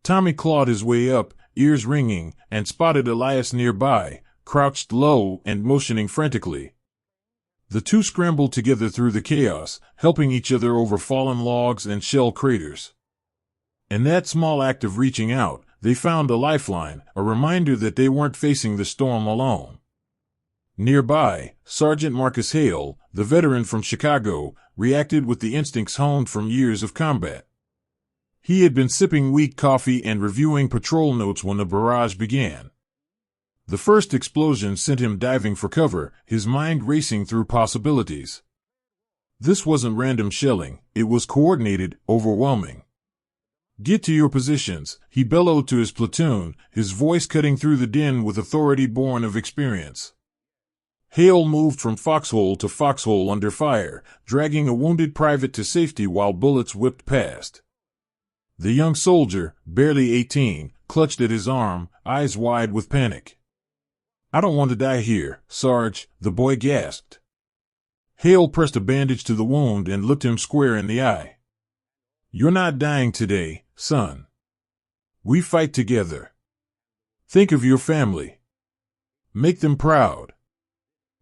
Tommy clawed his way up, ears ringing, and spotted Elias nearby, crouched low and motioning frantically. The two scrambled together through the chaos, helping each other over fallen logs and shell craters. In that small act of reaching out, they found a lifeline, a reminder that they weren't facing the storm alone. Nearby, Sergeant Marcus Hale, the veteran from Chicago, reacted with the instincts honed from years of combat. He had been sipping weak coffee and reviewing patrol notes when the barrage began. The first explosion sent him diving for cover, his mind racing through possibilities. This wasn't random shelling, it was coordinated, overwhelming. "Get to your positions," he bellowed to his platoon, his voice cutting through the din with authority born of experience. Hale moved from foxhole to foxhole under fire, dragging a wounded private to safety while bullets whipped past. The young soldier, barely 18, clutched at his arm, eyes wide with panic. I don't want to die here, Sarge, the boy gasped. Hale pressed a bandage to the wound and looked him square in the eye. You're not dying today, son. We fight together. Think of your family. Make them proud.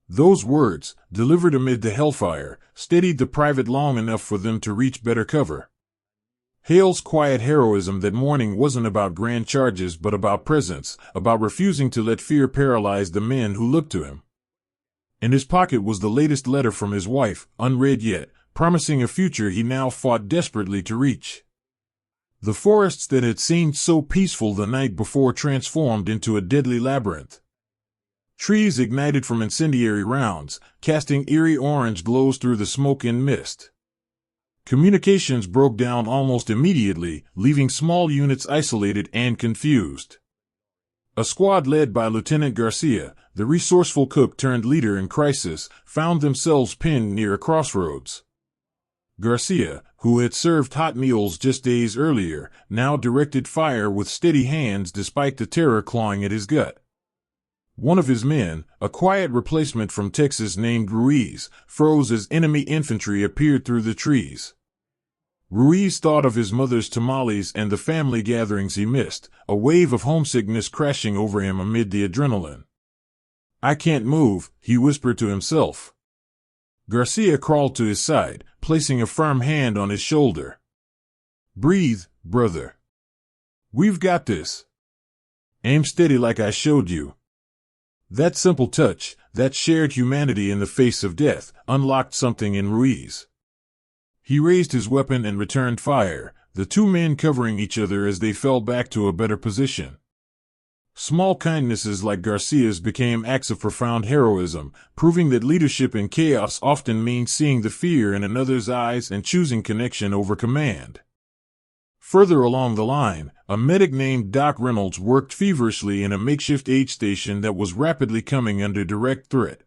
Those words, delivered amid the hellfire, steadied the private long enough for them to reach better cover. Hale's quiet heroism that morning wasn't about grand charges but about presence, about refusing to let fear paralyze the men who looked to him. In his pocket was the latest letter from his wife, unread yet, promising a future he now fought desperately to reach. The forests that had seemed so peaceful the night before transformed into a deadly labyrinth. Trees ignited from incendiary rounds, casting eerie orange glows through the smoke and mist. Communications broke down almost immediately, leaving small units isolated and confused. A squad led by Lieutenant Garcia, the resourceful cook turned leader in crisis, found themselves pinned near a crossroads. Garcia, who had served hot meals just days earlier, now directed fire with steady hands despite the terror clawing at his gut. One of his men, a quiet replacement from Texas named Ruiz, froze as enemy infantry appeared through the trees. Ruiz thought of his mother's tamales and the family gatherings he missed, a wave of homesickness crashing over him amid the adrenaline. I can't move, he whispered to himself. Garcia crawled to his side, placing a firm hand on his shoulder. Breathe, brother. We've got this. Aim steady like I showed you. That simple touch, that shared humanity in the face of death, unlocked something in Ruiz. He raised his weapon and returned fire, the two men covering each other as they fell back to a better position. Small kindnesses like Garcia's became acts of profound heroism, proving that leadership in chaos often means seeing the fear in another's eyes and choosing connection over command. Further along the line, a medic named Doc Reynolds worked feverishly in a makeshift aid station that was rapidly coming under direct threat.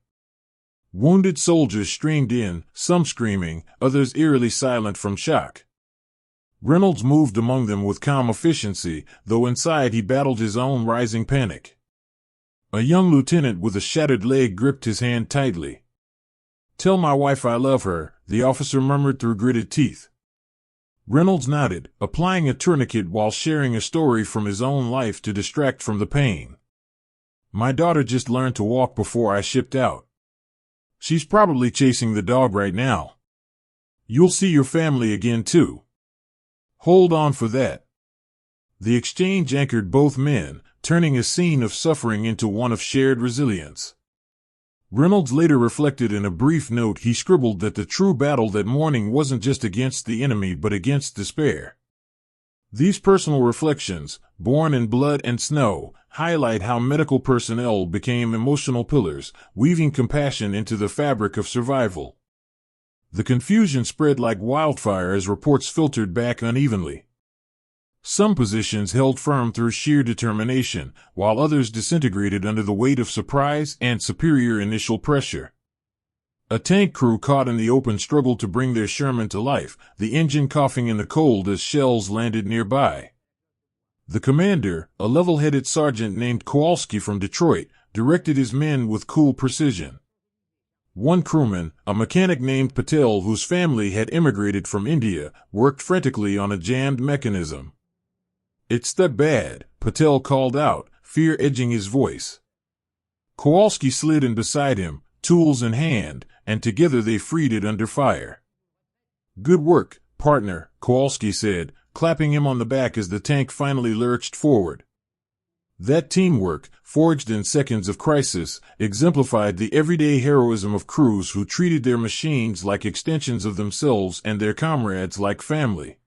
Wounded soldiers streamed in, some screaming, others eerily silent from shock. Reynolds moved among them with calm efficiency, though inside he battled his own rising panic. A young lieutenant with a shattered leg gripped his hand tightly. Tell my wife I love her, the officer murmured through gritted teeth. Reynolds nodded, applying a tourniquet while sharing a story from his own life to distract from the pain. My daughter just learned to walk before I shipped out. She's probably chasing the dog right now. You'll see your family again too. Hold on for that. The exchange anchored both men, turning a scene of suffering into one of shared resilience. Reynolds later reflected in a brief note he scribbled that the true battle that morning wasn't just against the enemy but against despair. These personal reflections, born in blood and snow, highlight how medical personnel became emotional pillars, weaving compassion into the fabric of survival. The confusion spread like wildfire as reports filtered back unevenly. Some positions held firm through sheer determination, while others disintegrated under the weight of surprise and superior initial pressure. A tank crew caught in the open struggled to bring their Sherman to life, the engine coughing in the cold as shells landed nearby. The commander, a level-headed sergeant named Kowalski from Detroit, directed his men with cool precision. One crewman, a mechanic named Patel whose family had immigrated from India, worked frantically on a jammed mechanism. It's that bad, Patel called out, fear edging his voice. Kowalski slid in beside him, tools in hand, and together they freed it under fire. Good work, partner, Kowalski said, clapping him on the back as the tank finally lurched forward. That teamwork, forged in seconds of crisis, exemplified the everyday heroism of crews who treated their machines like extensions of themselves and their comrades like family.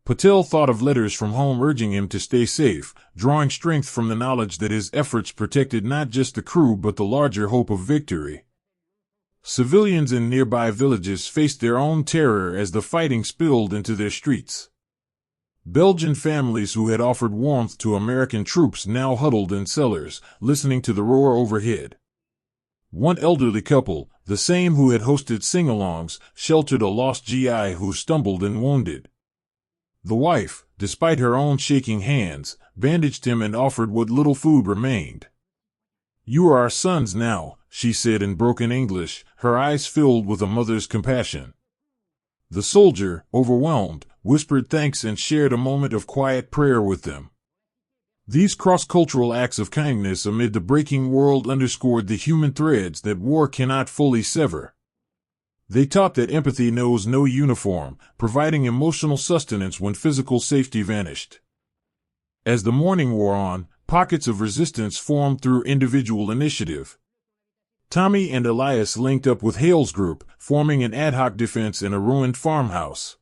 Patel thought of letters from home urging him to stay safe, drawing strength from the knowledge that his efforts protected not just the crew but the larger hope of victory. Civilians in nearby villages faced their own terror as the fighting spilled into their streets. Belgian families who had offered warmth to American troops now huddled in cellars, listening to the roar overhead. One elderly couple, the same who had hosted sing-alongs, sheltered a lost GI who stumbled and wounded. The wife, despite her own shaking hands, bandaged him and offered what little food remained. "You are our sons now," she said in broken English, her eyes filled with a mother's compassion. The soldier, overwhelmed, whispered thanks and shared a moment of quiet prayer with them. These cross-cultural acts of kindness amid the breaking world underscored the human threads that war cannot fully sever. They taught that empathy knows no uniform, providing emotional sustenance when physical safety vanished. As the morning wore on, pockets of resistance formed through individual initiative. Tommy and Elias linked up with Hale's group, forming an ad hoc defense in a ruined farmhouse.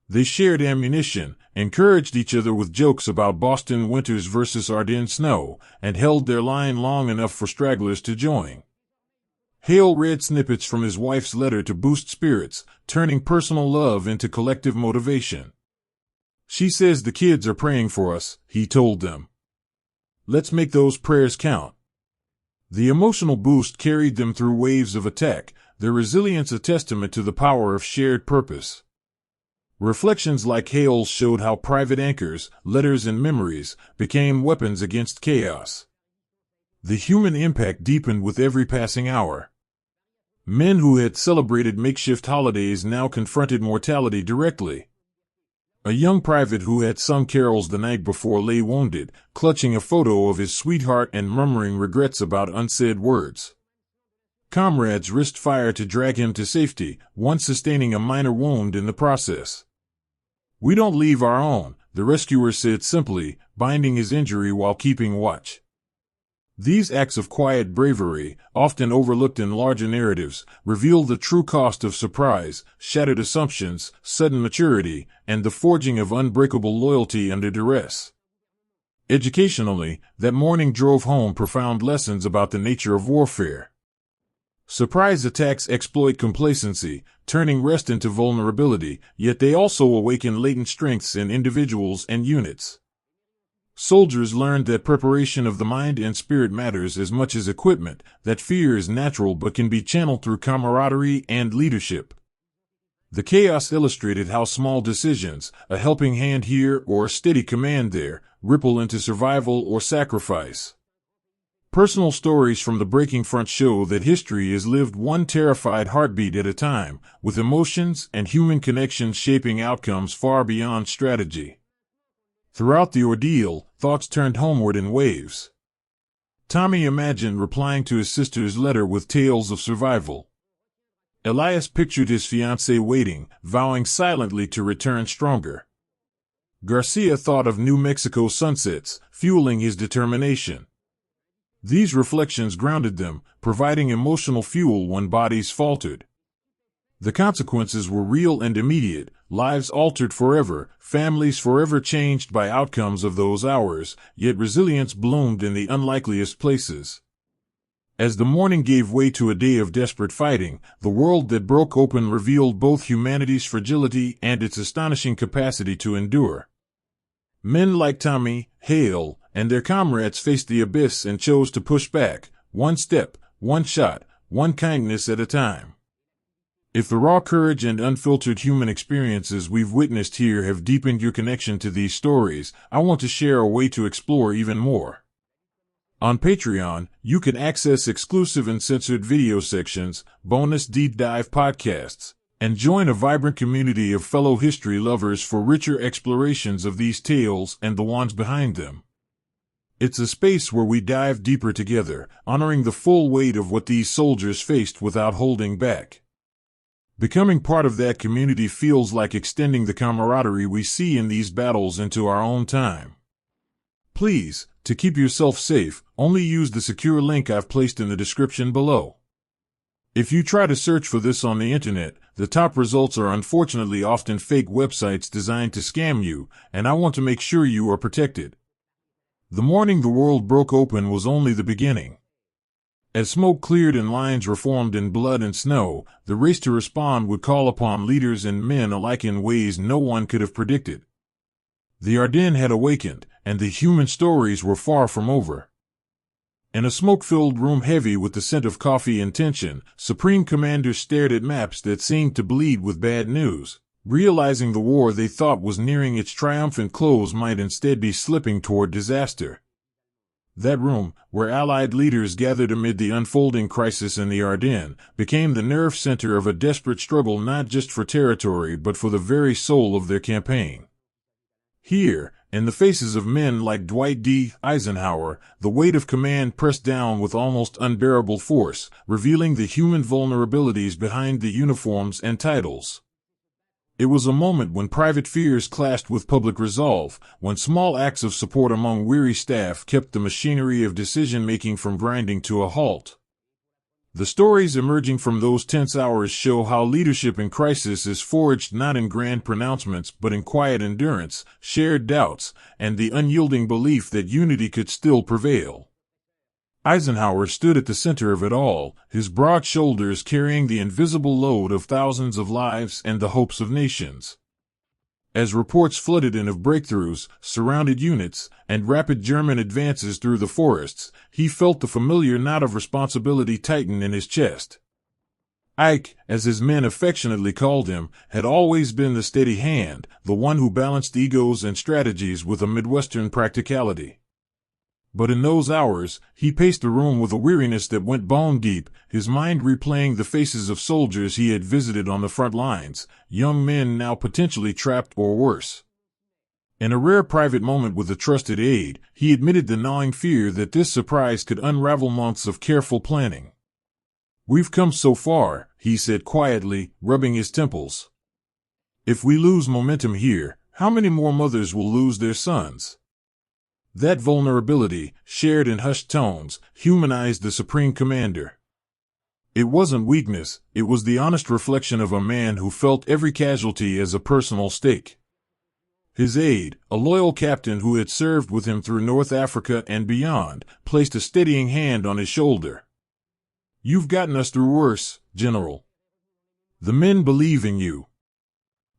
They shared ammunition, encouraged each other with jokes about Boston winters versus Ardennes snow, and held their line long enough for stragglers to join. Hale read snippets from his wife's letter to boost spirits, turning personal love into collective motivation. "She says the kids are praying for us," he told them. "Let's make those prayers count." The emotional boost carried them through waves of attack, their resilience a testament to the power of shared purpose. Reflections like Hale's showed how private anchors, letters and memories, became weapons against chaos. The human impact deepened with every passing hour. Men who had celebrated makeshift holidays now confronted mortality directly. A young private who had sung carols the night before lay wounded, clutching a photo of his sweetheart and murmuring regrets about unsaid words. Comrades risked fire to drag him to safety, one sustaining a minor wound in the process. "We don't leave our own," the rescuer said simply, binding his injury while keeping watch. These acts of quiet bravery, often overlooked in larger narratives, reveal the true cost of surprise, shattered assumptions, sudden maturity, and the forging of unbreakable loyalty under duress. Educationally, that morning drove home profound lessons about the nature of warfare. Surprise attacks exploit complacency, turning rest into vulnerability, yet they also awaken latent strengths in individuals and units. Soldiers learned that preparation of the mind and spirit matters as much as equipment, that fear is natural but can be channeled through camaraderie and leadership. The chaos illustrated how small decisions, a helping hand here or a steady command there, ripple into survival or sacrifice. Personal stories from the breaking front show that history is lived one terrified heartbeat at a time, with emotions and human connections shaping outcomes far beyond strategy. Throughout the ordeal, thoughts turned homeward in waves. Tommy imagined replying to his sister's letter with tales of survival. Elias pictured his fiancée waiting, vowing silently to return stronger. Garcia thought of New Mexico sunsets, fueling his determination. These reflections grounded them, providing emotional fuel when bodies faltered. The consequences were real and immediate, lives altered forever, families forever changed by outcomes of those hours, yet resilience bloomed in the unlikeliest places. As the morning gave way to a day of desperate fighting, the world that broke open revealed both humanity's fragility and its astonishing capacity to endure. Men like Tommy, Hale, and their comrades faced the abyss and chose to push back, one step, one shot, one kindness at a time. If the raw courage and unfiltered human experiences we've witnessed here have deepened your connection to these stories, I want to share a way to explore even more. On Patreon, you can access exclusive and censored video sections, bonus deep dive podcasts, and join a vibrant community of fellow history lovers for richer explorations of these tales and the ones behind them. It's a space where we dive deeper together, honoring the full weight of what these soldiers faced without holding back. Becoming part of that community feels like extending the camaraderie we see in these battles into our own time. Please, to keep yourself safe, only use the secure link I've placed in the description below. If you try to search for this on the internet, the top results are unfortunately often fake websites designed to scam you, and I want to make sure you are protected. The morning the world broke open was only the beginning. As smoke cleared and lines reformed in blood and snow, the race to respond would call upon leaders and men alike in ways no one could have predicted. The Ardennes had awakened, and the human stories were far from over. In a smoke-filled room heavy with the scent of coffee and tension, Supreme Commanders stared at maps that seemed to bleed with bad news, realizing the war they thought was nearing its triumphant close might instead be slipping toward disaster. That room, where Allied leaders gathered amid the unfolding crisis in the Ardennes, became the nerve center of a desperate struggle not just for territory but for the very soul of their campaign. Here, in the faces of men like Dwight D. Eisenhower, the weight of command pressed down with almost unbearable force, revealing the human vulnerabilities behind the uniforms and titles. It was a moment when private fears clashed with public resolve, when small acts of support among weary staff kept the machinery of decision-making from grinding to a halt. The stories emerging from those tense hours show how leadership in crisis is forged not in grand pronouncements but in quiet endurance, shared doubts, and the unyielding belief that unity could still prevail. Eisenhower stood at the center of it all, his broad shoulders carrying the invisible load of thousands of lives and the hopes of nations. As reports flooded in of breakthroughs, surrounded units, and rapid German advances through the forests, he felt the familiar knot of responsibility tighten in his chest. Ike, as his men affectionately called him, had always been the steady hand, the one who balanced egos and strategies with a Midwestern practicality. But in those hours, he paced the room with a weariness that went bone deep, his mind replaying the faces of soldiers he had visited on the front lines, young men now potentially trapped or worse. In a rare private moment with a trusted aide, he admitted the gnawing fear that this surprise could unravel months of careful planning. "We've come so far," he said quietly, rubbing his temples. "If we lose momentum here, how many more mothers will lose their sons?" That vulnerability, shared in hushed tones, humanized the Supreme Commander. It wasn't weakness, it was the honest reflection of a man who felt every casualty as a personal stake. His aide, a loyal captain who had served with him through North Africa and beyond, placed a steadying hand on his shoulder. "You've gotten us through worse, General. The men believe in you."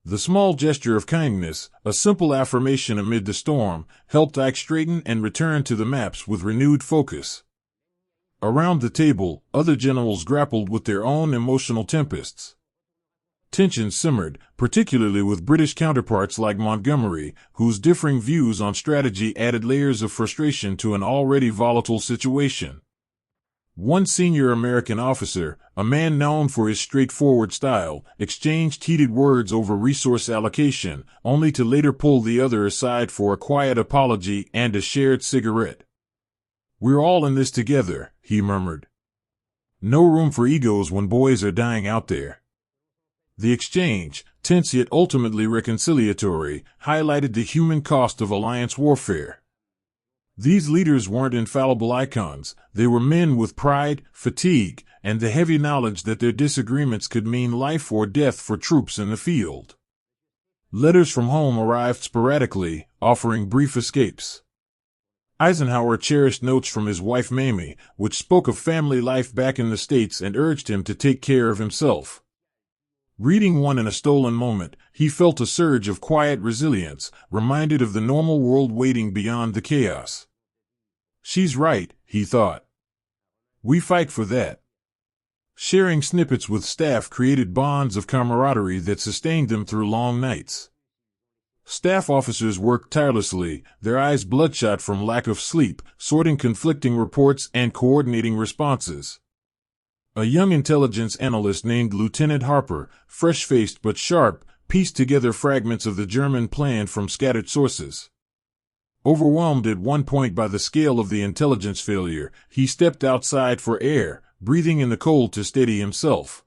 The small gesture of kindness, a simple affirmation amid the storm, helped Ike straighten and return to the maps with renewed focus. Around the table, other generals grappled with their own emotional tempests. Tension simmered, particularly with British counterparts like Montgomery, whose differing views on strategy added layers of frustration to an already volatile situation. One senior American officer, a man known for his straightforward style, exchanged heated words over resource allocation, only to later pull the other aside for a quiet apology and a shared cigarette. "We're all in this together," he murmured. "No room for egos when boys are dying out there." The exchange, tense yet ultimately reconciliatory, highlighted the human cost of alliance warfare. These leaders weren't infallible icons, they were men with pride, fatigue, and the heavy knowledge that their disagreements could mean life or death for troops in the field. Letters from home arrived sporadically, offering brief escapes. Eisenhower cherished notes from his wife Mamie, which spoke of family life back in the States and urged him to take care of himself. Reading one in a stolen moment, he felt a surge of quiet resilience, reminded of the normal world waiting beyond the chaos. "She's right," he thought. "We fight for that." Sharing snippets with staff created bonds of camaraderie that sustained them through long nights. Staff officers worked tirelessly, their eyes bloodshot from lack of sleep, sorting conflicting reports and coordinating responses. A young intelligence analyst named Lieutenant Harper, fresh-faced but sharp, pieced together fragments of the German plan from scattered sources. Overwhelmed at one point by the scale of the intelligence failure, he stepped outside for air, breathing in the cold to steady himself.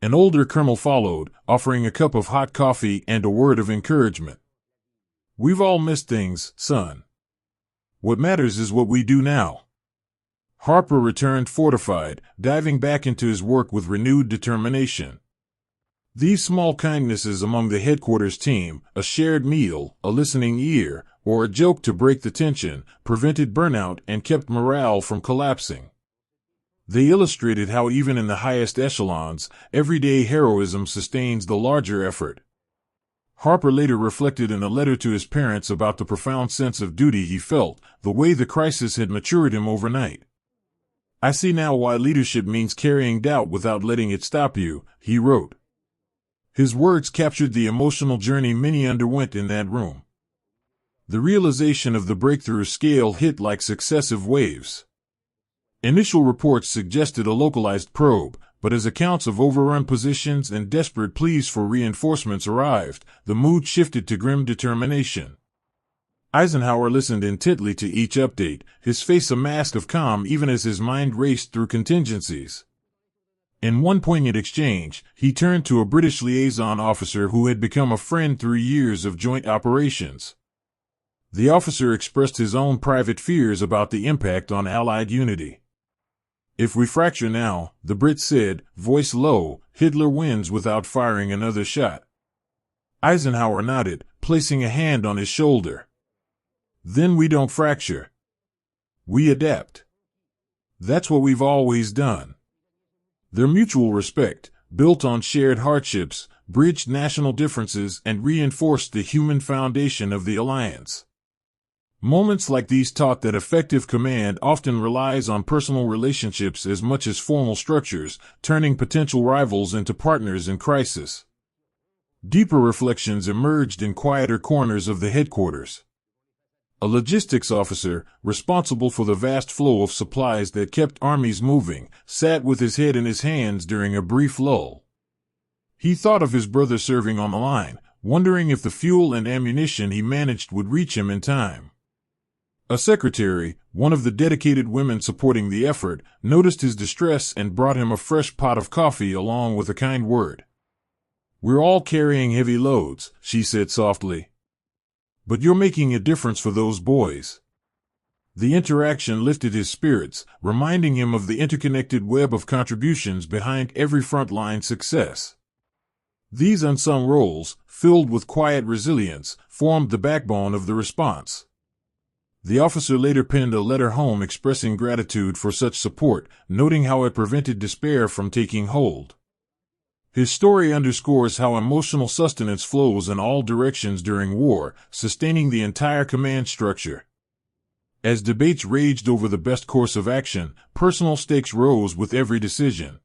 An older colonel followed, offering a cup of hot coffee and a word of encouragement. "We've all missed things, son. What matters is what we do now." Harper returned fortified, diving back into his work with renewed determination. These small kindnesses among the headquarters team, a shared meal, a listening ear, or a joke to break the tension, prevented burnout and kept morale from collapsing. They illustrated how even in the highest echelons, everyday heroism sustains the larger effort. Harper later reflected in a letter to his parents about the profound sense of duty he felt, the way the crisis had matured him overnight. "I see now why leadership means carrying doubt without letting it stop you," he wrote. His words captured the emotional journey many underwent in that room. The realization of the breakthrough scale hit like successive waves. Initial reports suggested a localized probe, but as accounts of overrun positions and desperate pleas for reinforcements arrived, the mood shifted to grim determination. Eisenhower listened intently to each update, his face a mask of calm even as his mind raced through contingencies. In one poignant exchange, he turned to a British liaison officer who had become a friend through years of joint operations. The officer expressed his own private fears about the impact on Allied unity. "If we fracture now," the Brit said, voice low, "Hitler wins without firing another shot." Eisenhower nodded, placing a hand on his shoulder. "Then we don't fracture. We adapt. That's what we've always done." Their mutual respect, built on shared hardships, bridged national differences and reinforced the human foundation of the alliance. Moments like these taught that effective command often relies on personal relationships as much as formal structures, turning potential rivals into partners in crisis. Deeper reflections emerged in quieter corners of the headquarters. A logistics officer, responsible for the vast flow of supplies that kept armies moving, sat with his head in his hands during a brief lull. He thought of his brother serving on the line, wondering if the fuel and ammunition he managed would reach him in time. A secretary, one of the dedicated women supporting the effort, noticed his distress and brought him a fresh pot of coffee along with a kind word. "We're all carrying heavy loads," she said softly. "But you're making a difference for those boys." The interaction lifted his spirits, reminding him of the interconnected web of contributions behind every frontline success. These unsung roles, filled with quiet resilience, formed the backbone of the response. The officer later penned a letter home expressing gratitude for such support, noting how it prevented despair from taking hold. His story underscores how emotional sustenance flows in all directions during war, sustaining the entire command structure. As debates raged over the best course of action, personal stakes rose with every decision.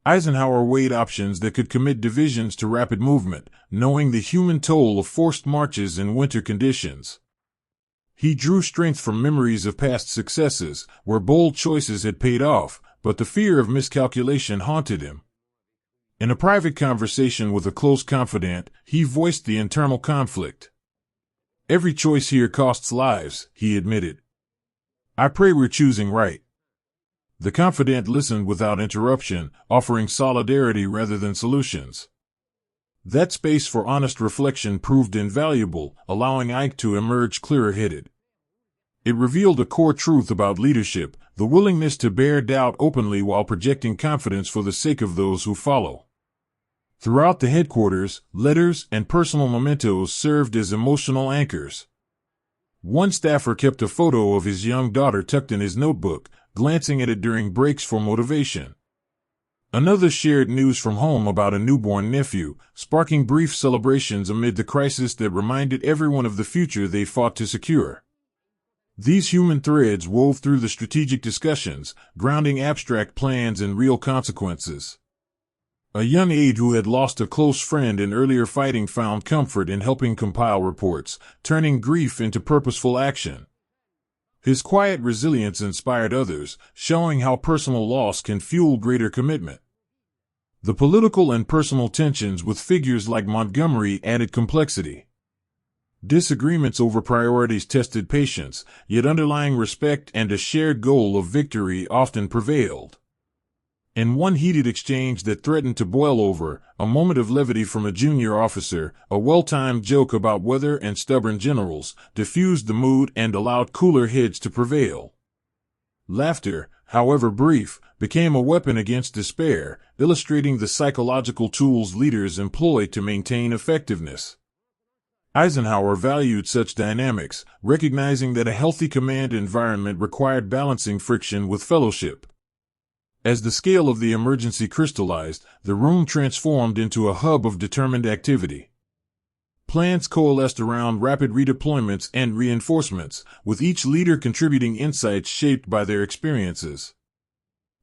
Eisenhower weighed options that could commit divisions to rapid movement, knowing the human toll of forced marches in winter conditions. He drew strength from memories of past successes, where bold choices had paid off, but the fear of miscalculation haunted him. In a private conversation with a close confidant, he voiced the internal conflict. "Every choice here costs lives," he admitted. "I pray we're choosing right." The confidant listened without interruption, offering solidarity rather than solutions. That space for honest reflection proved invaluable, allowing Ike to emerge clearer-headed. It revealed a core truth about leadership, the willingness to bear doubt openly while projecting confidence for the sake of those who follow. Throughout the headquarters, letters and personal mementos served as emotional anchors. One staffer kept a photo of his young daughter tucked in his notebook, glancing at it during breaks for motivation. Another shared news from home about a newborn nephew, sparking brief celebrations amid the crisis that reminded everyone of the future they fought to secure. These human threads wove through the strategic discussions, grounding abstract plans in real consequences. A young aide who had lost a close friend in earlier fighting found comfort in helping compile reports, turning grief into purposeful action. His quiet resilience inspired others, showing how personal loss can fuel greater commitment. The political and personal tensions with figures like Montgomery added complexity. Disagreements over priorities tested patience, yet underlying respect and a shared goal of victory often prevailed. In one heated exchange that threatened to boil over, a moment of levity from a junior officer, a well-timed joke about weather and stubborn generals, diffused the mood and allowed cooler heads to prevail. Laughter, however brief, became a weapon against despair, illustrating the psychological tools leaders employ to maintain effectiveness. Eisenhower valued such dynamics, recognizing that a healthy command environment required balancing friction with fellowship. As the scale of the emergency crystallized, the room transformed into a hub of determined activity. Plans coalesced around rapid redeployments and reinforcements, with each leader contributing insights shaped by their experiences.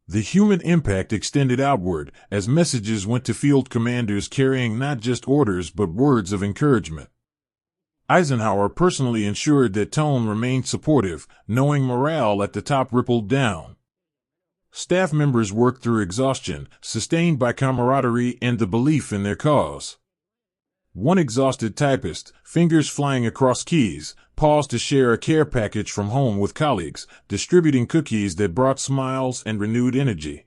The human impact extended outward, as messages went to field commanders carrying not just orders but words of encouragement. Eisenhower personally ensured that tone remained supportive, knowing morale at the top rippled down. Staff members worked through exhaustion, sustained by camaraderie and the belief in their cause. One exhausted typist, fingers flying across keys, paused to share a care package from home with colleagues, distributing cookies that brought smiles and renewed energy.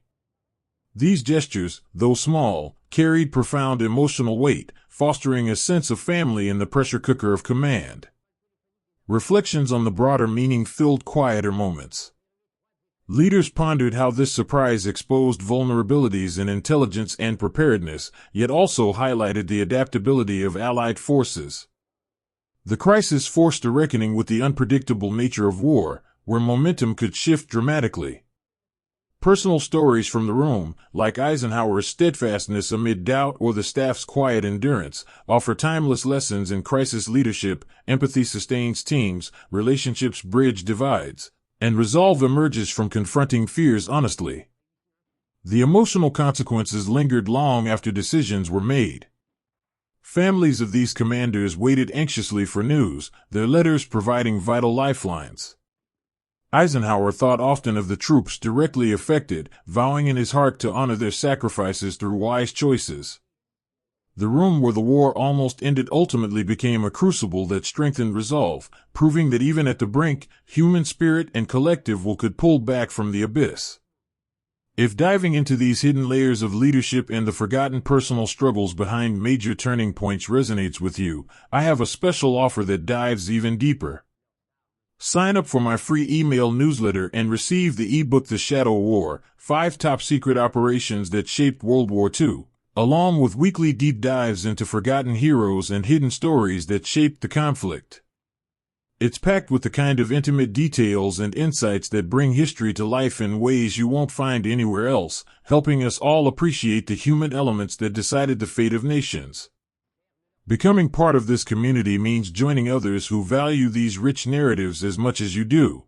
These gestures, though small, carried profound emotional weight, fostering a sense of family in the pressure cooker of command. Reflections on the broader meaning filled quieter moments. Leaders pondered how this surprise exposed vulnerabilities in intelligence and preparedness, yet also highlighted the adaptability of Allied forces. The crisis forced a reckoning with the unpredictable nature of war, where momentum could shift dramatically. Personal stories from the room, like Eisenhower's steadfastness amid doubt or the staff's quiet endurance, offer timeless lessons in crisis leadership. Empathy sustains teams, relationships bridge divides, and resolve emerges from confronting fears honestly. The emotional consequences lingered long after decisions were made. Families of these commanders waited anxiously for news, their letters providing vital lifelines. Eisenhower thought often of the troops directly affected, vowing in his heart to honor their sacrifices through wise choices. The room where the war almost ended ultimately became a crucible that strengthened resolve, proving that even at the brink, human spirit and collective will could pull back from the abyss. If diving into these hidden layers of leadership and the forgotten personal struggles behind major turning points resonates with you, I have a special offer that dives even deeper. Sign up for my free email newsletter and receive the ebook The Shadow War, 5 Top Secret Operations That Shaped World War II, along with weekly deep dives into forgotten heroes and hidden stories that shaped the conflict. It's packed with the kind of intimate details and insights that bring history to life in ways you won't find anywhere else, helping us all appreciate the human elements that decided the fate of nations. Becoming part of this community means joining others who value these rich narratives as much as you do.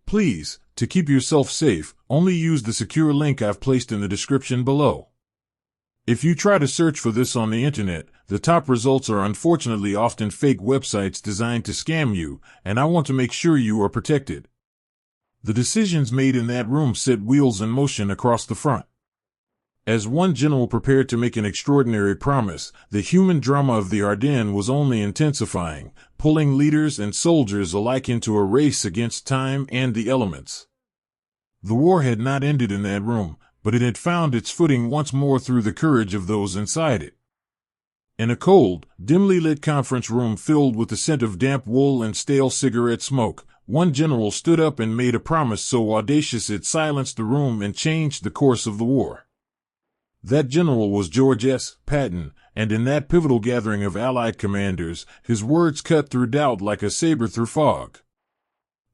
Please, to keep yourself safe, only use the secure link I've placed in the description below. If you try to search for this on the internet, the top results are unfortunately often fake websites designed to scam you, and I want to make sure you are protected. The decisions made in that room set wheels in motion across the front. As one general prepared to make an extraordinary promise, the human drama of the Ardennes was only intensifying, pulling leaders and soldiers alike into a race against time and the elements. The war had not ended in that room, but it had found its footing once more through the courage of those inside it. In a cold, dimly lit conference room filled with the scent of damp wool and stale cigarette smoke, one general stood up and made a promise so audacious it silenced the room and changed the course of the war. That general was George S. Patton, and in that pivotal gathering of Allied commanders, his words cut through doubt like a saber through fog.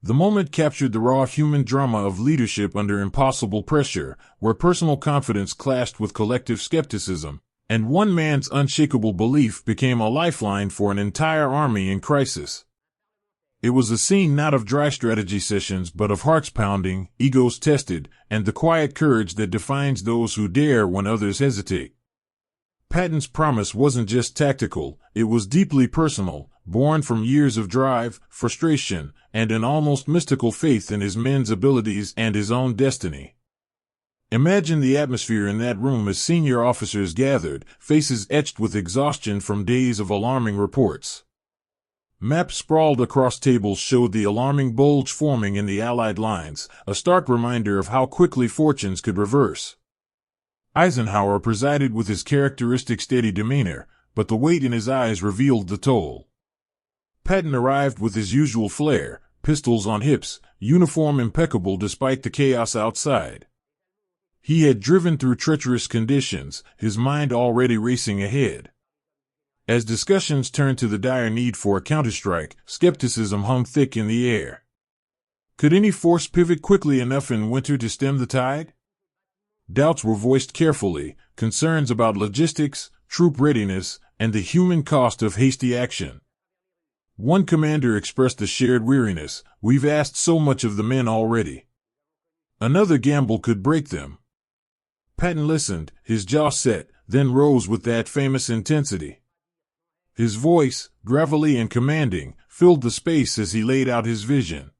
The moment captured the raw human drama of leadership under impossible pressure, where personal confidence clashed with collective skepticism, and one man's unshakable belief became a lifeline for an entire army in crisis. It was a scene not of dry strategy sessions but of hearts pounding, egos tested, and the quiet courage that defines those who dare when others hesitate. Patton's promise wasn't just tactical, it was deeply personal, born from years of drive, frustration, and an almost mystical faith in his men's abilities and his own destiny. Imagine the atmosphere in that room as senior officers gathered, faces etched with exhaustion from days of alarming reports. Maps sprawled across tables showed the alarming bulge forming in the Allied lines, a stark reminder of how quickly fortunes could reverse. Eisenhower presided with his characteristic steady demeanor, but the weight in his eyes revealed the toll. Patton arrived with his usual flair, pistols on hips, uniform impeccable despite the chaos outside. He had driven through treacherous conditions, his mind already racing ahead. As discussions turned to the dire need for a counterstrike, skepticism hung thick in the air. Could any force pivot quickly enough in winter to stem the tide? Doubts were voiced carefully, concerns about logistics, troop readiness, and the human cost of hasty action. One commander expressed a shared weariness, "We've asked so much of the men already." Another gamble could break them. Patton listened, his jaw set, then rose with that famous intensity. His voice, gravelly and commanding, filled the space as he laid out his vision.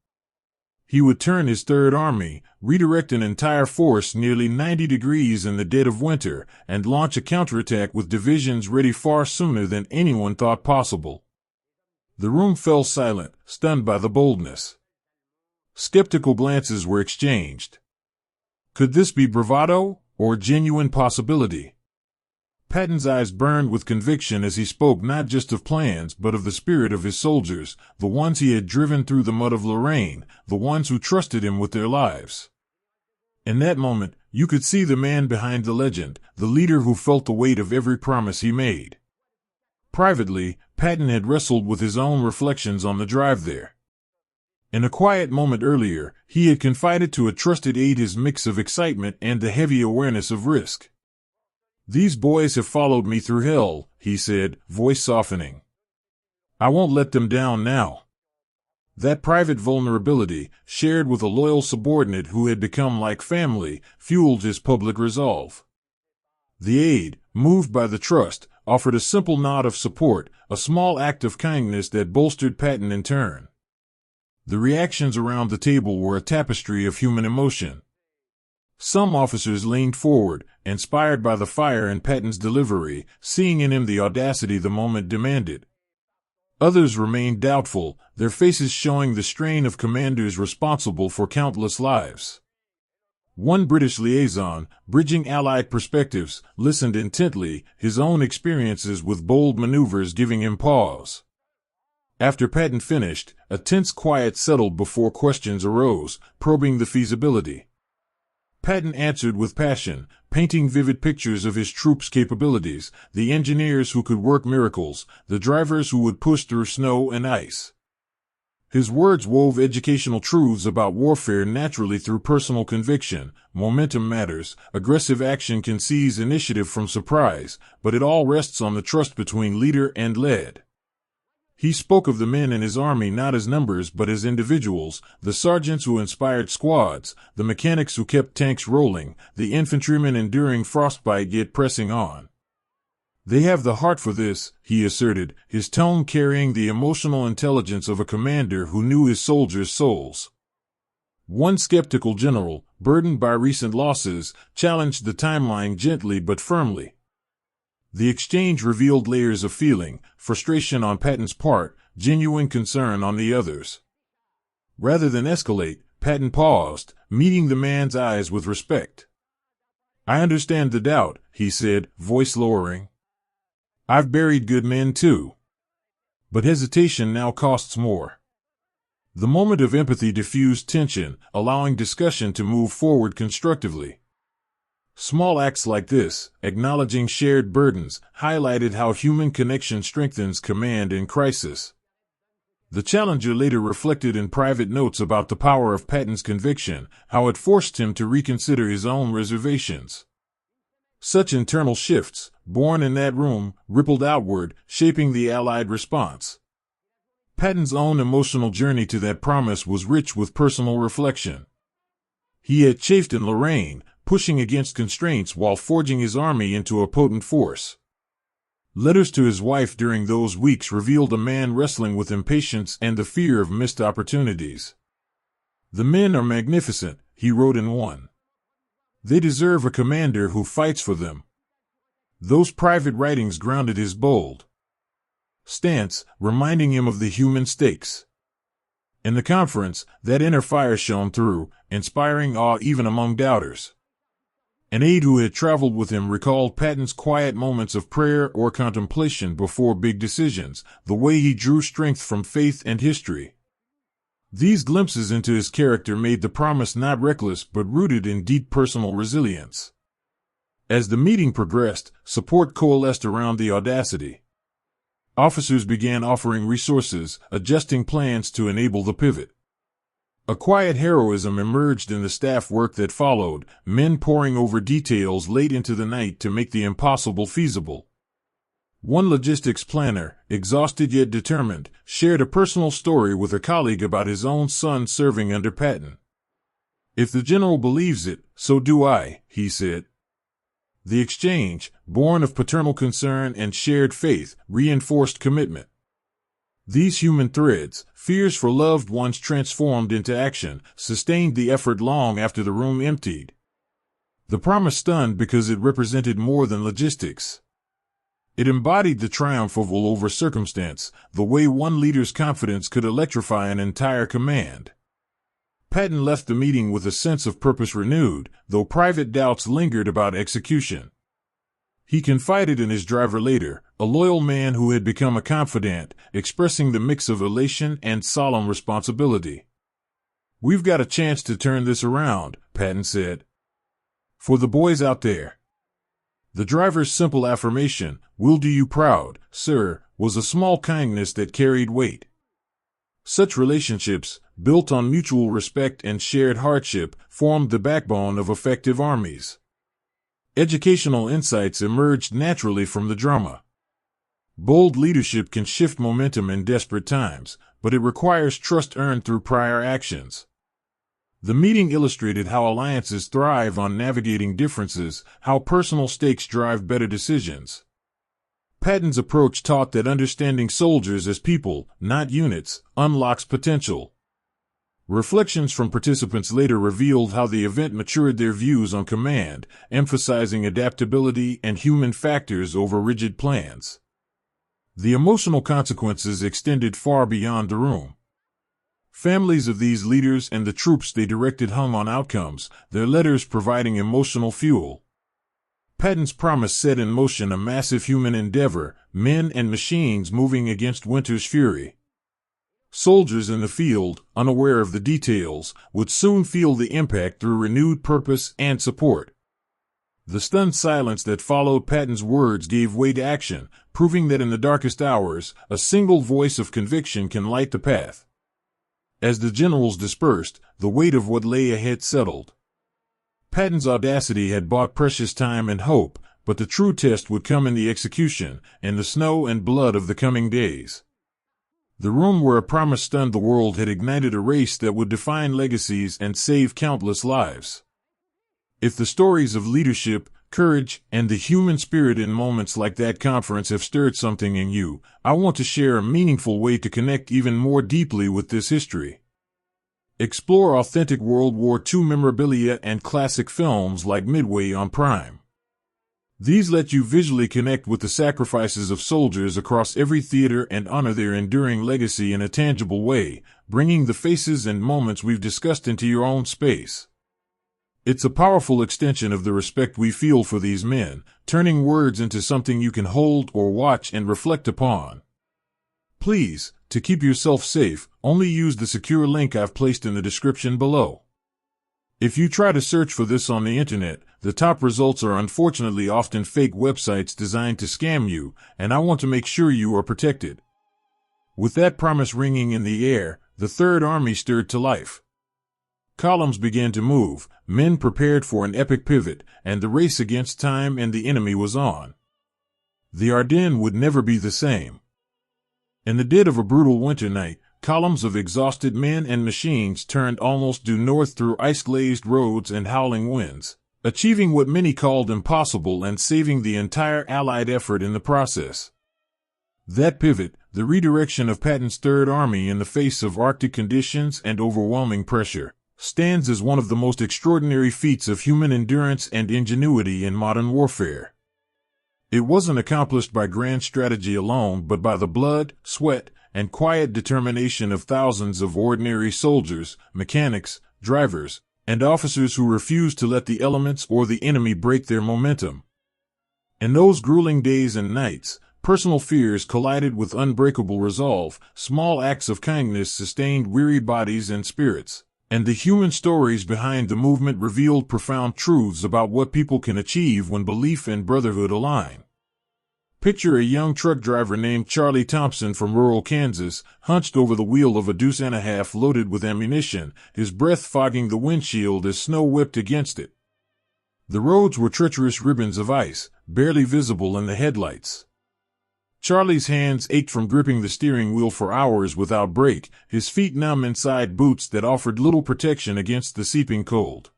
He would turn his Third Army, redirect an entire force nearly 90 degrees in the dead of winter, and launch a counterattack with divisions ready far sooner than anyone thought possible. The room fell silent, stunned by the boldness. Skeptical glances were exchanged. Could this be bravado, or genuine possibility? Patton's eyes burned with conviction as he spoke not just of plans but of the spirit of his soldiers, the ones he had driven through the mud of Lorraine, the ones who trusted him with their lives. In that moment, you could see the man behind the legend, the leader who felt the weight of every promise he made. Privately, Patton had wrestled with his own reflections on the drive there. In a quiet moment earlier, he had confided to a trusted aide his mix of excitement and the heavy awareness of risk. "These boys have followed me through hell," he said, voice softening. "I won't let them down now." That private vulnerability, shared with a loyal subordinate who had become like family, fueled his public resolve. The aide, moved by the trust, offered a simple nod of support, a small act of kindness that bolstered Patton in turn. The reactions around the table were a tapestry of human emotion. Some officers leaned forward, inspired by the fire in Patton's delivery, seeing in him the audacity the moment demanded. Others remained doubtful, their faces showing the strain of commanders responsible for countless lives. One British liaison, bridging Allied perspectives, listened intently, his own experiences with bold maneuvers giving him pause. After Patton finished, a tense quiet settled before questions arose, probing the feasibility. Patton answered with passion, painting vivid pictures of his troops' capabilities, the engineers who could work miracles, the drivers who would push through snow and ice. His words wove educational truths about warfare naturally through personal conviction. Momentum matters, aggressive action can seize initiative from surprise, but it all rests on the trust between leader and led. He spoke of the men in his army not as numbers but as individuals, the sergeants who inspired squads, the mechanics who kept tanks rolling, the infantrymen enduring frostbite yet pressing on. "They have the heart for this," he asserted, his tone carrying the emotional intelligence of a commander who knew his soldiers' souls. One skeptical general, burdened by recent losses, challenged the timeline gently but firmly. The exchange revealed layers of feeling, frustration on Patton's part, genuine concern on the others. Rather than escalate, Patton paused, meeting the man's eyes with respect. "I understand the doubt," he said, voice lowering. "I've buried good men too. But hesitation now costs more." The moment of empathy diffused tension, allowing discussion to move forward constructively. Small acts like this, acknowledging shared burdens, highlighted how human connection strengthens command in crisis. The challenger later reflected in private notes about the power of Patton's conviction, how it forced him to reconsider his own reservations. Such internal shifts, born in that room, rippled outward, shaping the Allied response. Patton's own emotional journey to that promise was rich with personal reflection. He had chafed in Lorraine, pushing against constraints while forging his army into a potent force. Letters to his wife during those weeks revealed a man wrestling with impatience and the fear of missed opportunities. "The men are magnificent," he wrote in one. "They deserve a commander who fights for them." Those private writings grounded his bold stance, reminding him of the human stakes. In the conference, that inner fire shone through, inspiring awe even among doubters. An aide who had traveled with him recalled Patton's quiet moments of prayer or contemplation before big decisions, the way he drew strength from faith and history. These glimpses into his character made the promise not reckless but rooted in deep personal resilience. As the meeting progressed, support coalesced around the audacity. Officers began offering resources, adjusting plans to enable the pivot. A quiet heroism emerged in the staff work that followed, men poring over details late into the night to make the impossible feasible. One logistics planner, exhausted yet determined, shared a personal story with a colleague about his own son serving under Patton. "If the general believes it, so do I," he said. The exchange, born of paternal concern and shared faith, reinforced commitment. These human threads, fears for loved ones transformed into action, sustained the effort long after the room emptied. The promise stunned because it represented more than logistics. It embodied the triumph of will over circumstance, the way one leader's confidence could electrify an entire command. Patton left the meeting with a sense of purpose renewed, though private doubts lingered about execution. He confided in his driver later, a loyal man who had become a confidant, expressing the mix of elation and solemn responsibility. "We've got a chance to turn this around," Patton said. "For the boys out there." The driver's simple affirmation, "We'll do you proud, sir," was a small kindness that carried weight. Such relationships, built on mutual respect and shared hardship, formed the backbone of effective armies. Educational insights emerged naturally from the drama. Bold leadership can shift momentum in desperate times, but it requires trust earned through prior actions. The meeting illustrated how alliances thrive on navigating differences, how personal stakes drive better decisions. Patton's approach taught that understanding soldiers as people, not units, unlocks potential. Reflections from participants later revealed how the event matured their views on command, emphasizing adaptability and human factors over rigid plans. The emotional consequences extended far beyond the room. Families of these leaders and the troops they directed hung on outcomes, their letters providing emotional fuel. Patton's promise set in motion a massive human endeavor, men and machines moving against winter's fury. Soldiers in the field, unaware of the details, would soon feel the impact through renewed purpose and support. The stunned silence that followed Patton's words gave way to action, proving that in the darkest hours, a single voice of conviction can light the path. As the generals dispersed, the weight of what lay ahead settled. Patton's audacity had bought precious time and hope, but the true test would come in the execution, in the snow and blood of the coming days. The room where a promise stunned the world had ignited a race that would define legacies and save countless lives. If the stories of leadership, courage, and the human spirit in moments like that conference have stirred something in you, I want to share a meaningful way to connect even more deeply with this history. Explore authentic World War II memorabilia and classic films like Midway on Prime. These let you visually connect with the sacrifices of soldiers across every theater and honor their enduring legacy in a tangible way, bringing the faces and moments we've discussed into your own space. It's a powerful extension of the respect we feel for these men, turning words into something you can hold or watch and reflect upon. Please, to keep yourself safe, only use the secure link I've placed in the description below. If you try to search for this on the internet, the top results are unfortunately often fake websites designed to scam you, and I want to make sure you are protected. With that promise ringing in the air, the Third Army stirred to life. Columns began to move, men prepared for an epic pivot, and the race against time and the enemy was on. The Ardennes would never be the same. In the dead of a brutal winter night, columns of exhausted men and machines turned almost due north through ice-glazed roads and howling winds, achieving what many called impossible and saving the entire Allied effort in the process. That pivot, the redirection of Patton's Third Army in the face of Arctic conditions and overwhelming pressure, stands as one of the most extraordinary feats of human endurance and ingenuity in modern warfare. It wasn't accomplished by grand strategy alone, but by the blood, sweat, and quiet determination of thousands of ordinary soldiers, mechanics, drivers, and officers who refused to let the elements or the enemy break their momentum. In those grueling days and nights, personal fears collided with unbreakable resolve, small acts of kindness sustained wearied bodies and spirits, and the human stories behind the movement revealed profound truths about what people can achieve when belief and brotherhood align. Picture a young truck driver named Charlie Thompson from rural Kansas, hunched over the wheel of a deuce-and-a-half loaded with ammunition, his breath fogging the windshield as snow whipped against it. The roads were treacherous ribbons of ice, barely visible in the headlights. Charlie's hands ached from gripping the steering wheel for hours without break, his feet numb inside boots that offered little protection against the seeping cold.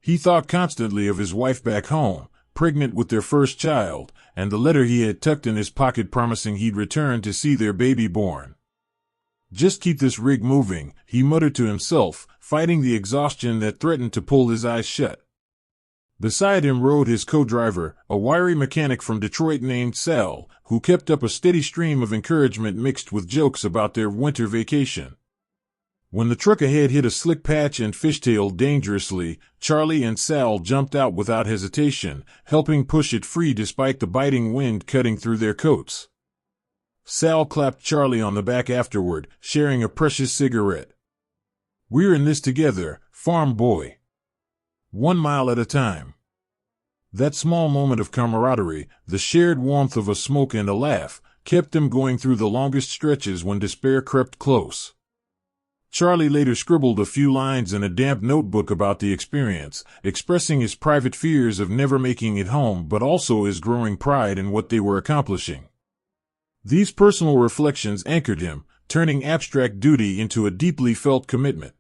He thought constantly of his wife back home, pregnant with their first child, and the letter he had tucked in his pocket promising he'd return to see their baby born. "Just keep this rig moving," he muttered to himself, fighting the exhaustion that threatened to pull his eyes shut. Beside him rode his co-driver, a wiry mechanic from Detroit named Sal, who kept up a steady stream of encouragement mixed with jokes about their winter vacation. When the truck ahead hit a slick patch and fishtailed dangerously, Charlie and Sal jumped out without hesitation, helping push it free despite the biting wind cutting through their coats. Sal clapped Charlie on the back afterward, sharing a precious cigarette. "We're in this together, farm boy. 1 mile at a time." That small moment of camaraderie, the shared warmth of a smoke and a laugh, kept them going through the longest stretches when despair crept close. Charlie later scribbled a few lines in a damp notebook about the experience, expressing his private fears of never making it home but also his growing pride in what they were accomplishing. These personal reflections anchored him, turning abstract duty into a deeply felt commitment.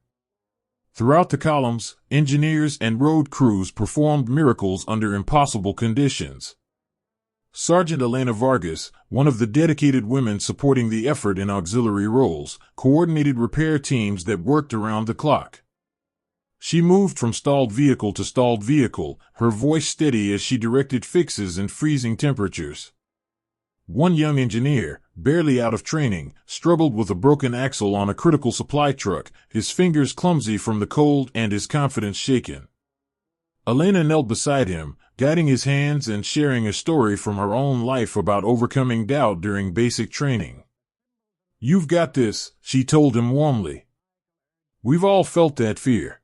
Throughout the columns, engineers and road crews performed miracles under impossible conditions. Sergeant Elena Vargas, one of the dedicated women supporting the effort in auxiliary roles, coordinated repair teams that worked around the clock. She moved from stalled vehicle to stalled vehicle, her voice steady as she directed fixes in freezing temperatures. One young engineer, barely out of training, struggled with a broken axle on a critical supply truck, his fingers clumsy from the cold and his confidence shaken. Elena knelt beside him, guiding his hands and sharing a story from her own life about overcoming doubt during basic training. "You've got this," she told him warmly. "We've all felt that fear.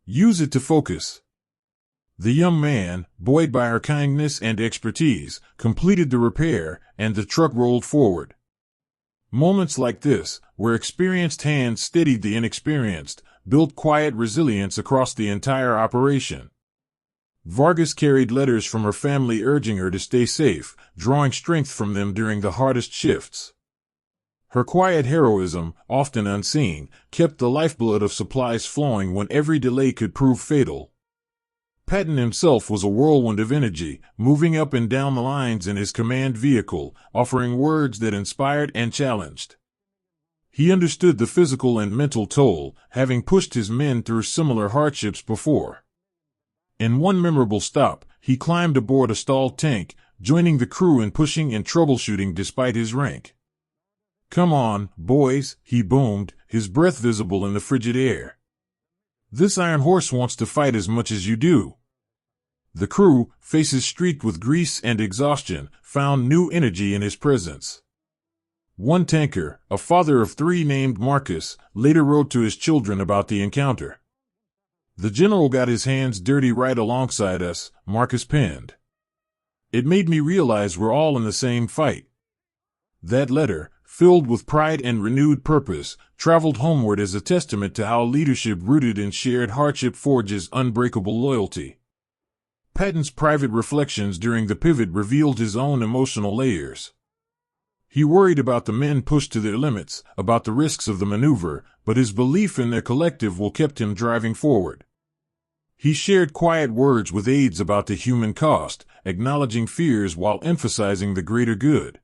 Use it to focus." The young man, buoyed by her kindness and expertise, completed the repair, and the truck rolled forward. Moments like this, where experienced hands steadied the inexperienced, built quiet resilience across the entire operation. Vargas carried letters from her family urging her to stay safe, drawing strength from them during the hardest shifts. Her quiet heroism, often unseen, kept the lifeblood of supplies flowing when every delay could prove fatal. Patton himself was a whirlwind of energy, moving up and down the lines in his command vehicle, offering words that inspired and challenged. He understood the physical and mental toll, having pushed his men through similar hardships before. In one memorable stop, he climbed aboard a stalled tank, joining the crew in pushing and troubleshooting despite his rank. "Come on, boys," he boomed, his breath visible in the frigid air. "This iron horse wants to fight as much as you do." The crew, faces streaked with grease and exhaustion, found new energy in his presence. One tanker, a father of 3 named Marcus, later wrote to his children about the encounter. "The general got his hands dirty right alongside us," Marcus penned. "It made me realize we're all in the same fight." That letter, filled with pride and renewed purpose, traveled homeward as a testament to how leadership rooted in shared hardship forges unbreakable loyalty. Patton's private reflections during the pivot revealed his own emotional layers. He worried about the men pushed to their limits, about the risks of the maneuver, but his belief in their collective will kept him driving forward. He shared quiet words with aides about the human cost, acknowledging fears while emphasizing the greater good.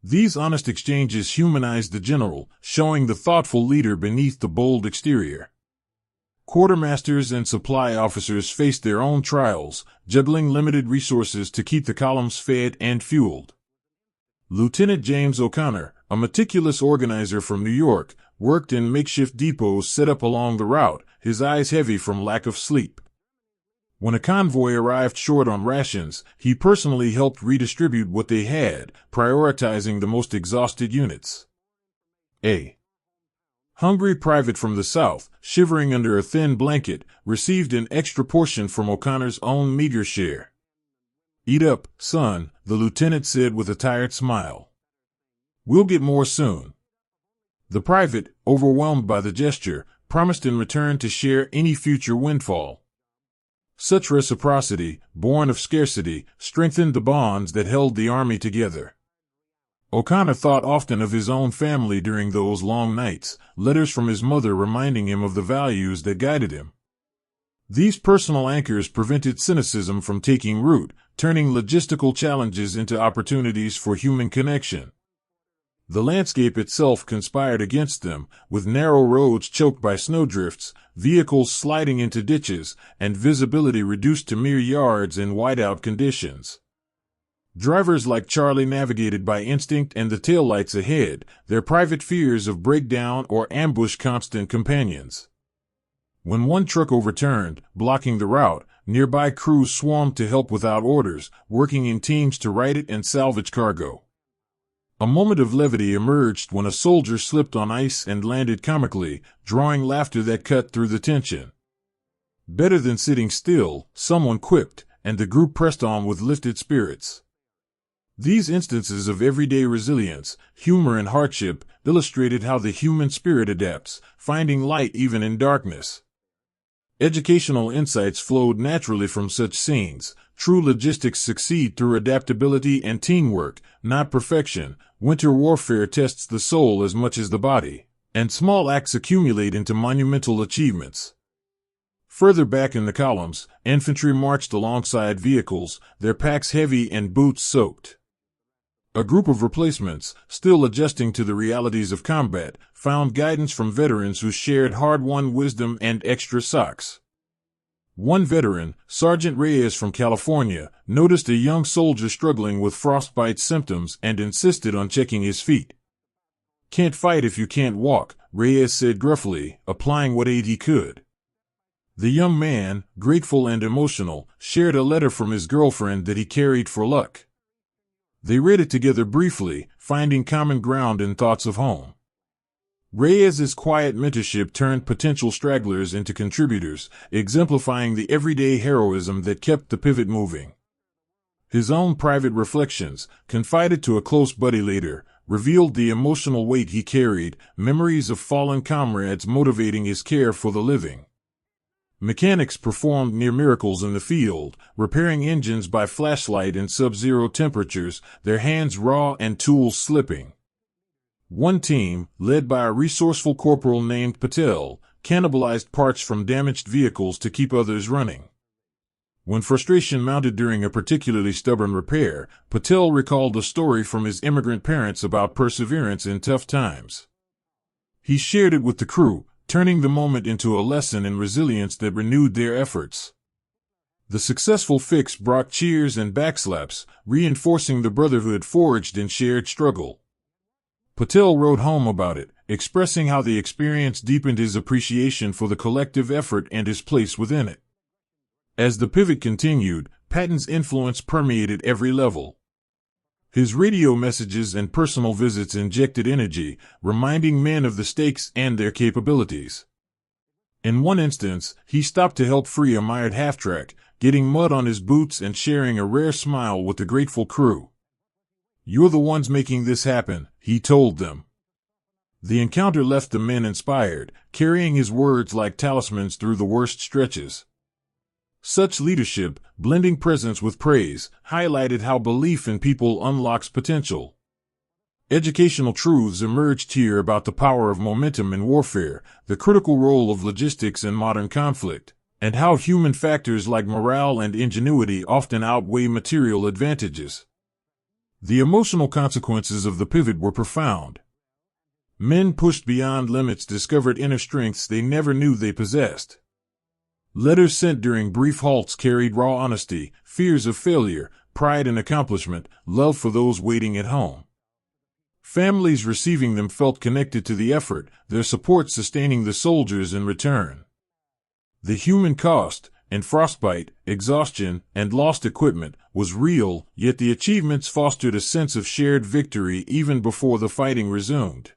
These honest exchanges humanized the general, showing the thoughtful leader beneath the bold exterior. Quartermasters and supply officers faced their own trials, juggling limited resources to keep the columns fed and fueled. Lieutenant James O'Connor, a meticulous organizer from New York, worked in makeshift depots set up along the route, his eyes heavy from lack of sleep. When a convoy arrived short on rations, he personally helped redistribute what they had, prioritizing the most exhausted units. A hungry private from the south, shivering under a thin blanket, received an extra portion from O'Connor's own meager share. "Eat up, son," the lieutenant said with a tired smile. "We'll get more soon." The private, overwhelmed by the gesture, promised in return to share any future windfall. Such reciprocity, born of scarcity, strengthened the bonds that held the army together. O'Connor thought often of his own family during those long nights, letters from his mother reminding him of the values that guided him. These personal anchors prevented cynicism from taking root, turning logistical challenges into opportunities for human connection. The landscape itself conspired against them, with narrow roads choked by snowdrifts, vehicles sliding into ditches, and visibility reduced to mere yards in whiteout conditions. Drivers like Charlie navigated by instinct and the taillights ahead, their private fears of breakdown or ambush constant companions. When one truck overturned, blocking the route, nearby crews swarmed to help without orders, working in teams to right it and salvage cargo. A moment of levity emerged when a soldier slipped on ice and landed comically, drawing laughter that cut through the tension. Better than sitting still, someone quipped, and the group pressed on with lifted spirits. These instances of everyday resilience, humor and hardship illustrated how the human spirit adapts, finding light even in darkness. Educational insights flowed naturally from such scenes. True logistics succeed through adaptability and teamwork, not perfection. Winter warfare tests the soul as much as the body, and small acts accumulate into monumental achievements. Further back in the columns, infantry marched alongside vehicles, their packs heavy and boots soaked. A group of replacements, still adjusting to the realities of combat, found guidance from veterans who shared hard-won wisdom and extra socks. One veteran, Sergeant Reyes from California, noticed a young soldier struggling with frostbite symptoms and insisted on checking his feet. "Can't fight if you can't walk," Reyes said gruffly, applying what aid he could. The young man, grateful and emotional, shared a letter from his girlfriend that he carried for luck. They read it together briefly, finding common ground in thoughts of home. Reyes's quiet mentorship turned potential stragglers into contributors, exemplifying the everyday heroism that kept the pivot moving. His own private reflections, confided to a close buddy later, revealed the emotional weight he carried, memories of fallen comrades motivating his care for the living. Mechanics performed near miracles in the field, repairing engines by flashlight in sub-zero temperatures, their hands raw and tools slipping. One team, led by a resourceful corporal named Patel, cannibalized parts from damaged vehicles to keep others running. When frustration mounted during a particularly stubborn repair, Patel recalled a story from his immigrant parents about perseverance in tough times. He shared it with the crew, turning the moment into a lesson in resilience that renewed their efforts. The successful fix brought cheers and backslaps, reinforcing the brotherhood forged in shared struggle. Patel wrote home about it, expressing how the experience deepened his appreciation for the collective effort and his place within it. As the pivot continued, Patton's influence permeated every level. His radio messages and personal visits injected energy, reminding men of the stakes and their capabilities. In one instance, he stopped to help free a mired half-track, getting mud on his boots and sharing a rare smile with the grateful crew. "You're the ones making this happen," he told them. The encounter left the men inspired, carrying his words like talismans through the worst stretches. Such leadership, blending presence with praise, highlighted how belief in people unlocks potential. Educational truths emerged here about the power of momentum in warfare, the critical role of logistics in modern conflict, and how human factors like morale and ingenuity often outweigh material advantages. The emotional consequences of the pivot were profound. Men pushed beyond limits discovered inner strengths they never knew they possessed. Letters sent during brief halts carried raw honesty, fears of failure, pride in accomplishment, love for those waiting at home. Families receiving them felt connected to the effort, their support sustaining the soldiers in return. The human cost, and frostbite, exhaustion, and lost equipment, was real, yet the achievements fostered a sense of shared victory even before the fighting resumed.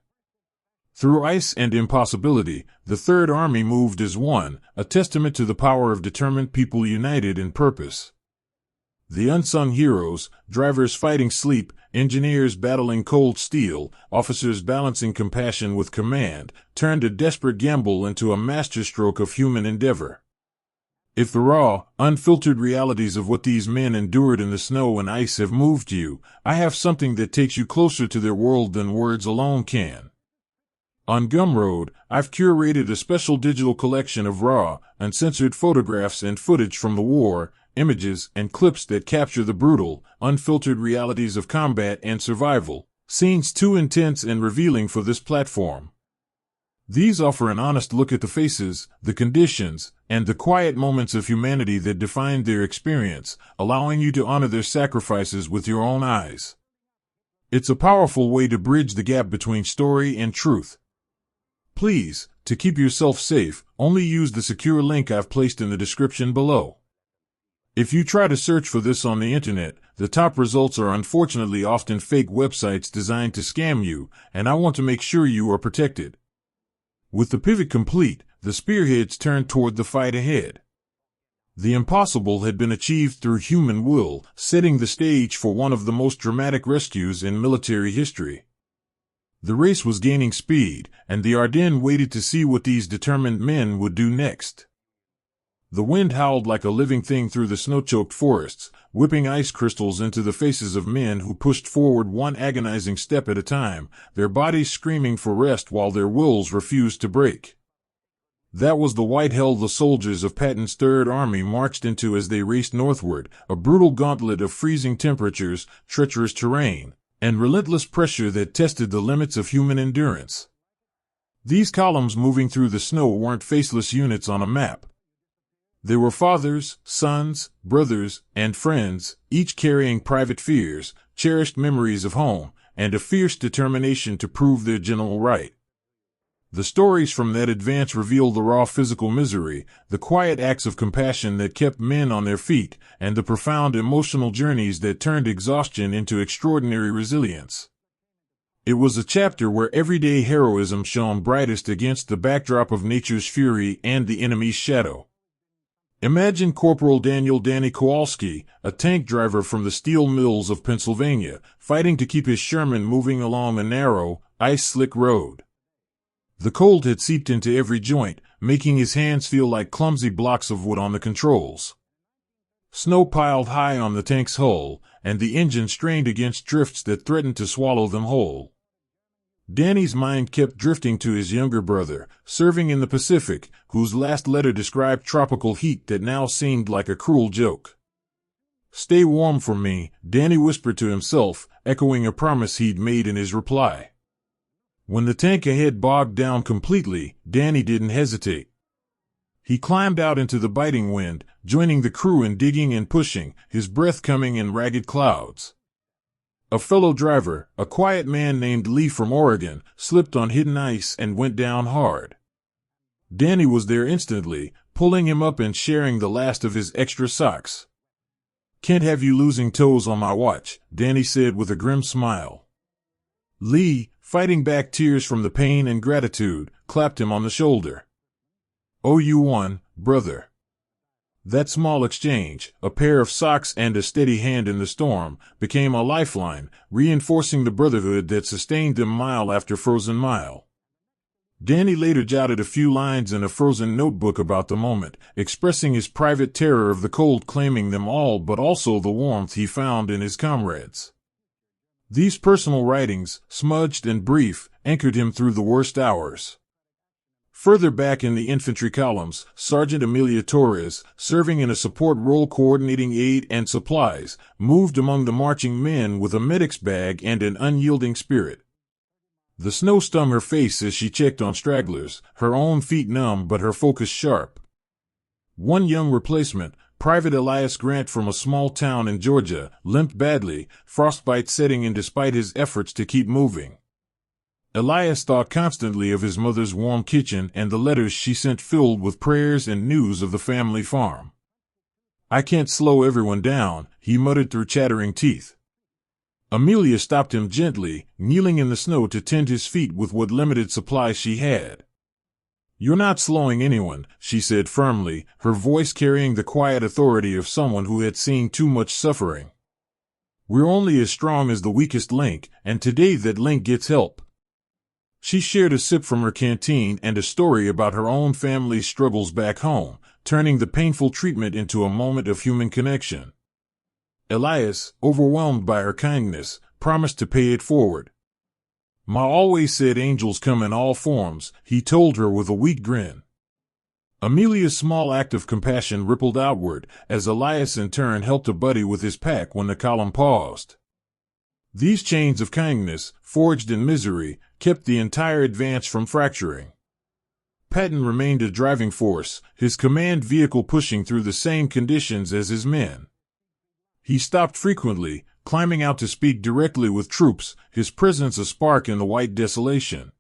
Through ice and impossibility, the Third Army moved as one, a testament to the power of determined people united in purpose. The unsung heroes, drivers fighting sleep, engineers battling cold steel, officers balancing compassion with command, turned a desperate gamble into a masterstroke of human endeavor. If the raw, unfiltered realities of what these men endured in the snow and ice have moved you, I have something that takes you closer to their world than words alone can. On Gumroad, I've curated a special digital collection of raw, uncensored photographs and footage from the war, images and clips that capture the brutal, unfiltered realities of combat and survival, scenes too intense and revealing for this platform. These offer an honest look at the faces, the conditions, and the quiet moments of humanity that defined their experience, allowing you to honor their sacrifices with your own eyes. It's a powerful way to bridge the gap between story and truth. Please, to keep yourself safe, only use the secure link I've placed in the description below. If you try to search for this on the internet, the top results are unfortunately often fake websites designed to scam you, and I want to make sure you are protected. With the pivot complete, the spearheads turned toward the fight ahead. The impossible had been achieved through human will, setting the stage for one of the most dramatic rescues in military history. The race was gaining speed, and the Ardennes waited to see what these determined men would do next. The wind howled like a living thing through the snow-choked forests, whipping ice crystals into the faces of men who pushed forward one agonizing step at a time, their bodies screaming for rest while their wills refused to break. That was the white hell the soldiers of Patton's Third Army marched into as they raced northward, a brutal gauntlet of freezing temperatures, treacherous terrain, and relentless pressure that tested the limits of human endurance. These columns moving through the snow weren't faceless units on a map. They were fathers, sons, brothers, and friends, each carrying private fears, cherished memories of home, and a fierce determination to prove their general right. The stories from that advance reveal the raw physical misery, the quiet acts of compassion that kept men on their feet, and the profound emotional journeys that turned exhaustion into extraordinary resilience. It was a chapter where everyday heroism shone brightest against the backdrop of nature's fury and the enemy's shadow. Imagine Corporal Daniel "Danny" Kowalski, a tank driver from the steel mills of Pennsylvania, fighting to keep his Sherman moving along a narrow, ice-slick road. The cold had seeped into every joint, making his hands feel like clumsy blocks of wood on the controls. Snow piled high on the tank's hull, and the engine strained against drifts that threatened to swallow them whole. Danny's mind kept drifting to his younger brother, serving in the Pacific, whose last letter described tropical heat that now seemed like a cruel joke. "Stay warm for me," Danny whispered to himself, echoing a promise he'd made in his reply. When the tank ahead bogged down completely, Danny didn't hesitate. He climbed out into the biting wind, joining the crew in digging and pushing, his breath coming in ragged clouds. A fellow driver, a quiet man named Lee from Oregon, slipped on hidden ice and went down hard. Danny was there instantly, pulling him up and sharing the last of his extra socks. "Can't have you losing toes on my watch," Danny said with a grim smile. Lee, fighting back tears from the pain and gratitude, clapped him on the shoulder. "Oh, you won, brother." That small exchange, a pair of socks and a steady hand in the storm, became a lifeline, reinforcing the brotherhood that sustained them mile after frozen mile. Danny later jotted a few lines in a frozen notebook about the moment, expressing his private terror of the cold claiming them all but also the warmth he found in his comrades. These personal writings, smudged and brief, anchored him through the worst hours. Further back in the infantry columns, Sergeant Amelia Torres, serving in a support role coordinating aid and supplies, moved among the marching men with a medic's bag and an unyielding spirit. The snow stung her face as she checked on stragglers, her own feet numb but her focus sharp. One young replacement, Private Elias Grant from a small town in Georgia, limped badly, frostbite setting in despite his efforts to keep moving. Elias thought constantly of his mother's warm kitchen and the letters she sent filled with prayers and news of the family farm. "I can't slow everyone down," he muttered through chattering teeth. Amelia stopped him gently, kneeling in the snow to tend his feet with what limited supplies she had. "You're not slowing anyone," she said firmly, her voice carrying the quiet authority of someone who had seen too much suffering. "We're only as strong as the weakest link, and today that link gets help." She shared a sip from her canteen and a story about her own family's struggles back home, turning the painful treatment into a moment of human connection. Elias, overwhelmed by her kindness, promised to pay it forward. Ma always said angels come in all forms, he told her with a weak grin. Amelia's small act of compassion rippled outward, as Elias in turn helped a buddy with his pack when the column paused. These chains of kindness, forged in misery, kept the entire advance from fracturing. Patton remained a driving force, his command vehicle pushing through the same conditions as his men. He stopped frequently, climbing out to speak directly with troops, his presence a spark in the white desolation.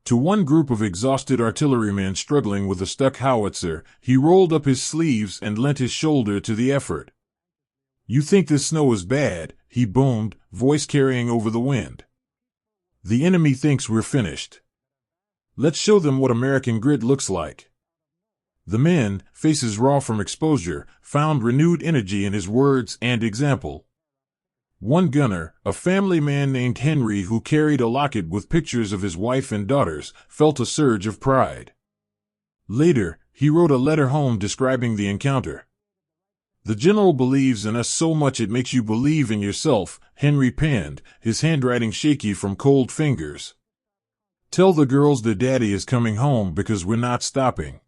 To one group of exhausted artillerymen struggling with a stuck howitzer, he rolled up his sleeves and lent his shoulder to the effort. "You think this snow is bad," he boomed, voice carrying over the wind. "The enemy thinks we're finished. Let's show them what American grit looks like." The men, faces raw from exposure, found renewed energy in his words and example. One gunner, a family man named Henry who carried a locket with pictures of his wife and daughters, felt a surge of pride. Later, he wrote a letter home describing the encounter. "The general believes in us so much it makes you believe in yourself," Henry penned, his handwriting shaky from cold fingers. "Tell the girls their daddy is coming home because we're not stopping."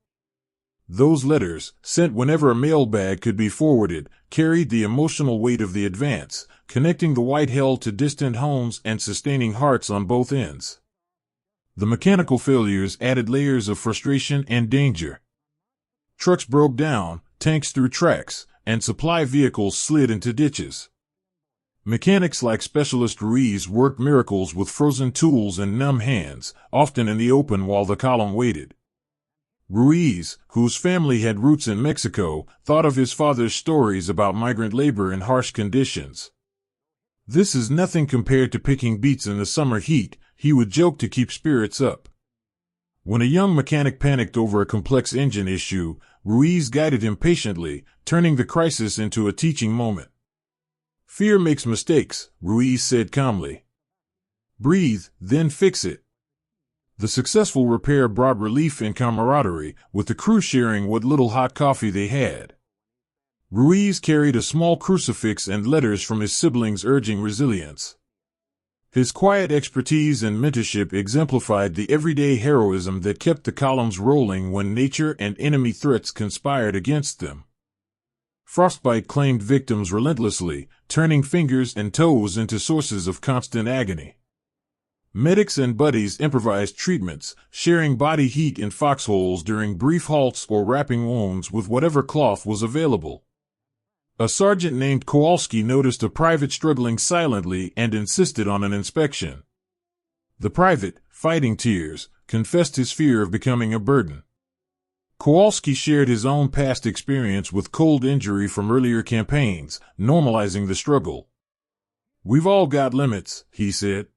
Those letters, sent whenever a mailbag could be forwarded, carried the emotional weight of the advance, connecting the white hell to distant homes and sustaining hearts on both ends. The mechanical failures added layers of frustration and danger. Trucks broke down, tanks threw tracks, and supply vehicles slid into ditches. Mechanics like Specialist Ruiz worked miracles with frozen tools and numb hands, often in the open while the column waited. Ruiz, whose family had roots in Mexico, thought of his father's stories about migrant labor in harsh conditions. "This is nothing compared to picking beets in the summer heat," he would joke to keep spirits up. When a young mechanic panicked over a complex engine issue, Ruiz guided him patiently, turning the crisis into a teaching moment. "Fear makes mistakes," Ruiz said calmly. "Breathe, then fix it." The successful repair brought relief and camaraderie, with the crew sharing what little hot coffee they had. Ruiz carried a small crucifix and letters from his siblings urging resilience. His quiet expertise and mentorship exemplified the everyday heroism that kept the columns rolling when nature and enemy threats conspired against them. Frostbite claimed victims relentlessly, turning fingers and toes into sources of constant agony. Medics and buddies improvised treatments, sharing body heat in foxholes during brief halts or wrapping wounds with whatever cloth was available. A sergeant named Kowalski noticed a private struggling silently and insisted on an inspection. The private, fighting tears, confessed his fear of becoming a burden. Kowalski shared his own past experience with cold injury from earlier campaigns, normalizing the struggle. "We've all got limits," he said.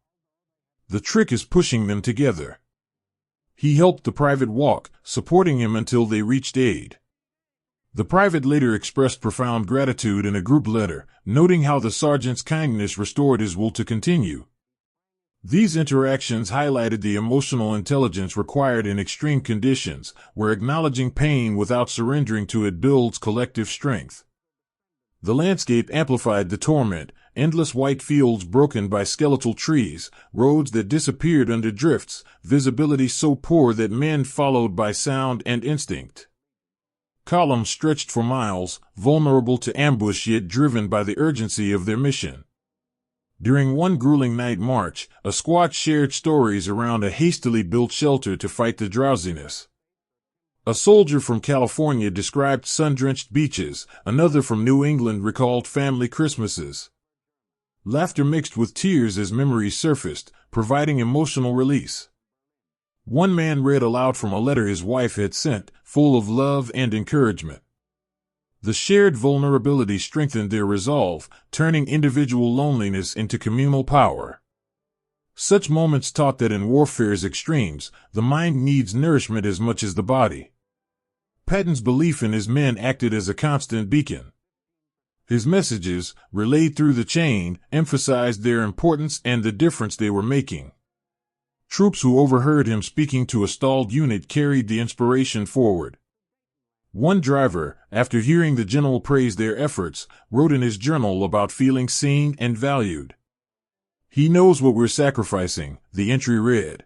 "The trick is pushing them together." He helped the private walk, supporting him until they reached aid. The private later expressed profound gratitude in a group letter, noting how the sergeant's kindness restored his will to continue. These interactions highlighted the emotional intelligence required in extreme conditions, where acknowledging pain without surrendering to it builds collective strength. The landscape amplified the torment, endless white fields broken by skeletal trees, roads that disappeared under drifts, visibility so poor that men followed by sound and instinct. Columns stretched for miles, vulnerable to ambush yet driven by the urgency of their mission. During one grueling night march, a squad shared stories around a hastily built shelter to fight the drowsiness. A soldier from California described sun-drenched beaches, another from New England recalled family Christmases. Laughter mixed with tears as memories surfaced, providing emotional release. One man read aloud from a letter his wife had sent, full of love and encouragement. The shared vulnerability strengthened their resolve, turning individual loneliness into communal power. Such moments taught that in warfare's extremes, the mind needs nourishment as much as the body. Patton's belief in his men acted as a constant beacon. His messages, relayed through the chain, emphasized their importance and the difference they were making. Troops who overheard him speaking to a stalled unit carried the inspiration forward. One driver, after hearing the general praise their efforts, wrote in his journal about feeling seen and valued. He knows what we're sacrificing, the entry read.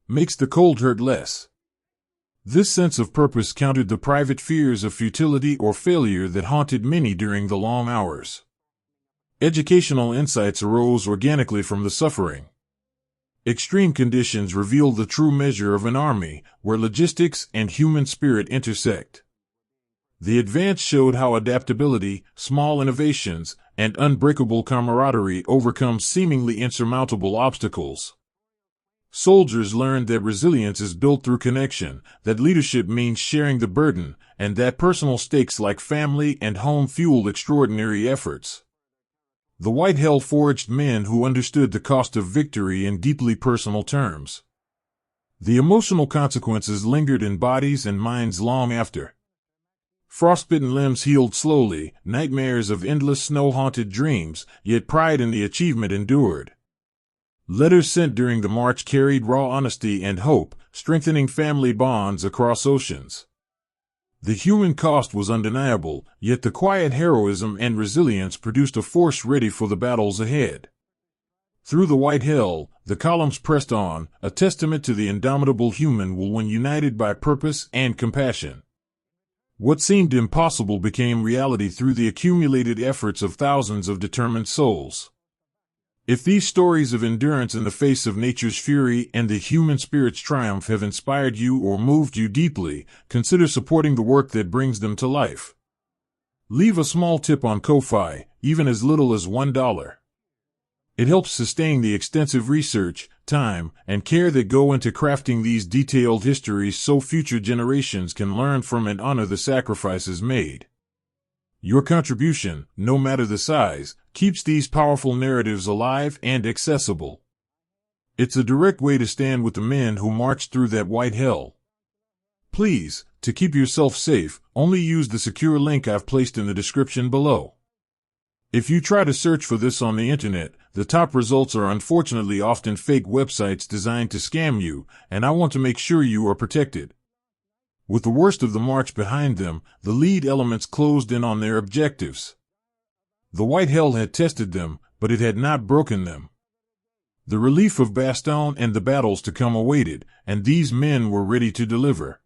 Makes the cold hurt less. This sense of purpose countered the private fears of futility or failure that haunted many during the long hours. Educational insights arose organically from the suffering. Extreme conditions revealed the true measure of an army, where logistics and human spirit intersect. The advance showed how adaptability, small innovations, and unbreakable camaraderie overcome seemingly insurmountable obstacles. Soldiers learned that resilience is built through connection, that leadership means sharing the burden, and that personal stakes like family and home fueled extraordinary efforts. The White Hell forged men who understood the cost of victory in deeply personal terms. The emotional consequences lingered in bodies and minds long after. Frostbitten limbs healed slowly, nightmares of endless snow-haunted dreams, yet pride in the achievement endured. Letters sent during the march carried raw honesty and hope, strengthening family bonds across oceans. The human cost was undeniable, yet the quiet heroism and resilience produced a force ready for the battles ahead. Through the White Hell, the columns pressed on, a testament to the indomitable human will when united by purpose and compassion. What seemed impossible became reality through the accumulated efforts of thousands of determined souls. If these stories of endurance in the face of nature's fury and the human spirit's triumph have inspired you or moved you deeply, consider supporting the work that brings them to life. Leave a small tip on Ko-Fi, even as little as $1. It helps sustain the extensive research, time, and care that go into crafting these detailed histories so future generations can learn from and honor the sacrifices made. Your contribution, no matter the size, keeps these powerful narratives alive and accessible. It's a direct way to stand with the men who marched through that white hell. Please, to keep yourself safe, only use the secure link I've placed in the description below. If you try to search for this on the internet, the top results are unfortunately often fake websites designed to scam you, and I want to make sure you are protected. With the worst of the march behind them, the lead elements closed in on their objectives. The White Hell had tested them, but it had not broken them. The relief of Bastogne and the battles to come awaited, and these men were ready to deliver.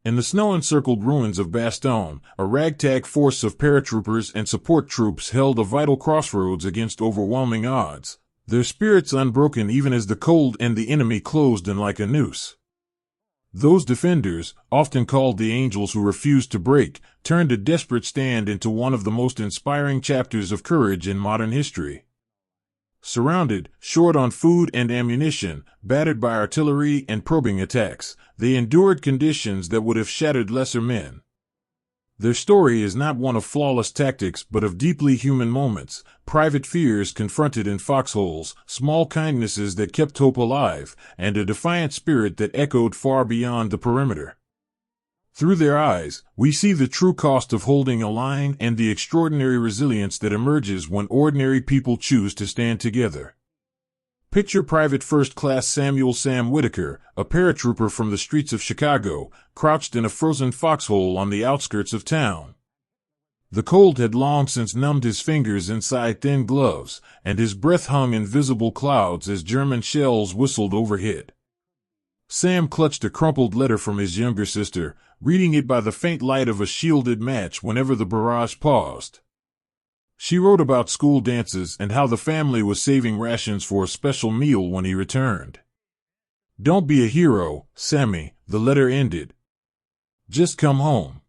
In the snow-encircled ruins of Bastogne, a ragtag force of paratroopers and support troops held a vital crossroads against overwhelming odds, their spirits unbroken even as the cold and the enemy closed in like a noose. Those defenders, often called the angels who refused to break, turned a desperate stand into one of the most inspiring chapters of courage in modern history. Surrounded, short on food and ammunition, battered by artillery and probing attacks, they endured conditions that would have shattered lesser men. Their story is not one of flawless tactics but of deeply human moments, private fears confronted in foxholes, small kindnesses that kept hope alive, and a defiant spirit that echoed far beyond the perimeter. Through their eyes, we see the true cost of holding a line and the extraordinary resilience that emerges when ordinary people choose to stand together. Picture Private First Class Samuel Sam Whitaker, a paratrooper from the streets of Chicago, crouched in a frozen foxhole on the outskirts of town. The cold had long since numbed his fingers inside thin gloves, and his breath hung in visible clouds as German shells whistled overhead. Sam clutched a crumpled letter from his younger sister, reading it by the faint light of a shielded match whenever the barrage paused. She wrote about school dances and how the family was saving rations for a special meal when he returned. "Don't be a hero, Sammy," the letter ended. "Just come home."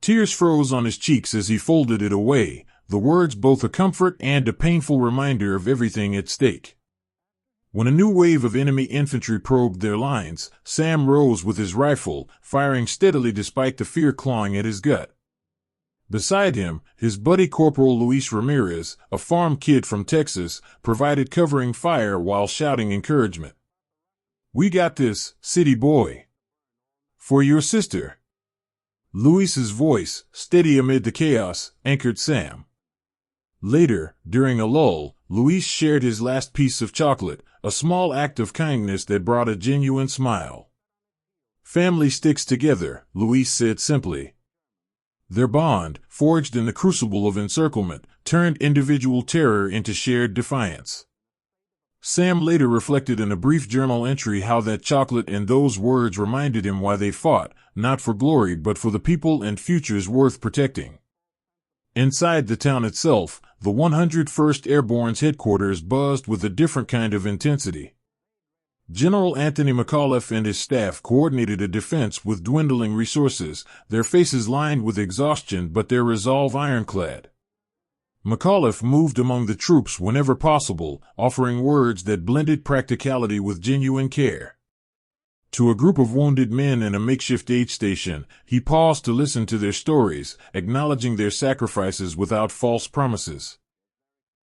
Tears froze on his cheeks as he folded it away, the words both a comfort and a painful reminder of everything at stake. When a new wave of enemy infantry probed their lines, Sam rose with his rifle, firing steadily despite the fear clawing at his gut. Beside him, his buddy Corporal Luis Ramirez, a farm kid from Texas, provided covering fire while shouting encouragement. "We got this, city boy. For your sister." Luis's voice, steady amid the chaos, anchored Sam. Later, during a lull, Luis shared his last piece of chocolate, a small act of kindness that brought a genuine smile. "Family sticks together," Luis said simply. Their bond, forged in the crucible of encirclement, turned individual terror into shared defiance. Sam later reflected in a brief journal entry how that chocolate and those words reminded him why they fought, not for glory but for the people and futures worth protecting. Inside the town itself, the 101st Airborne's headquarters buzzed with a different kind of intensity. General Anthony McAuliffe and his staff coordinated a defense with dwindling resources, their faces lined with exhaustion but their resolve ironclad. McAuliffe moved among the troops whenever possible, offering words that blended practicality with genuine care. To a group of wounded men in a makeshift aid station, he paused to listen to their stories, acknowledging their sacrifices without false promises.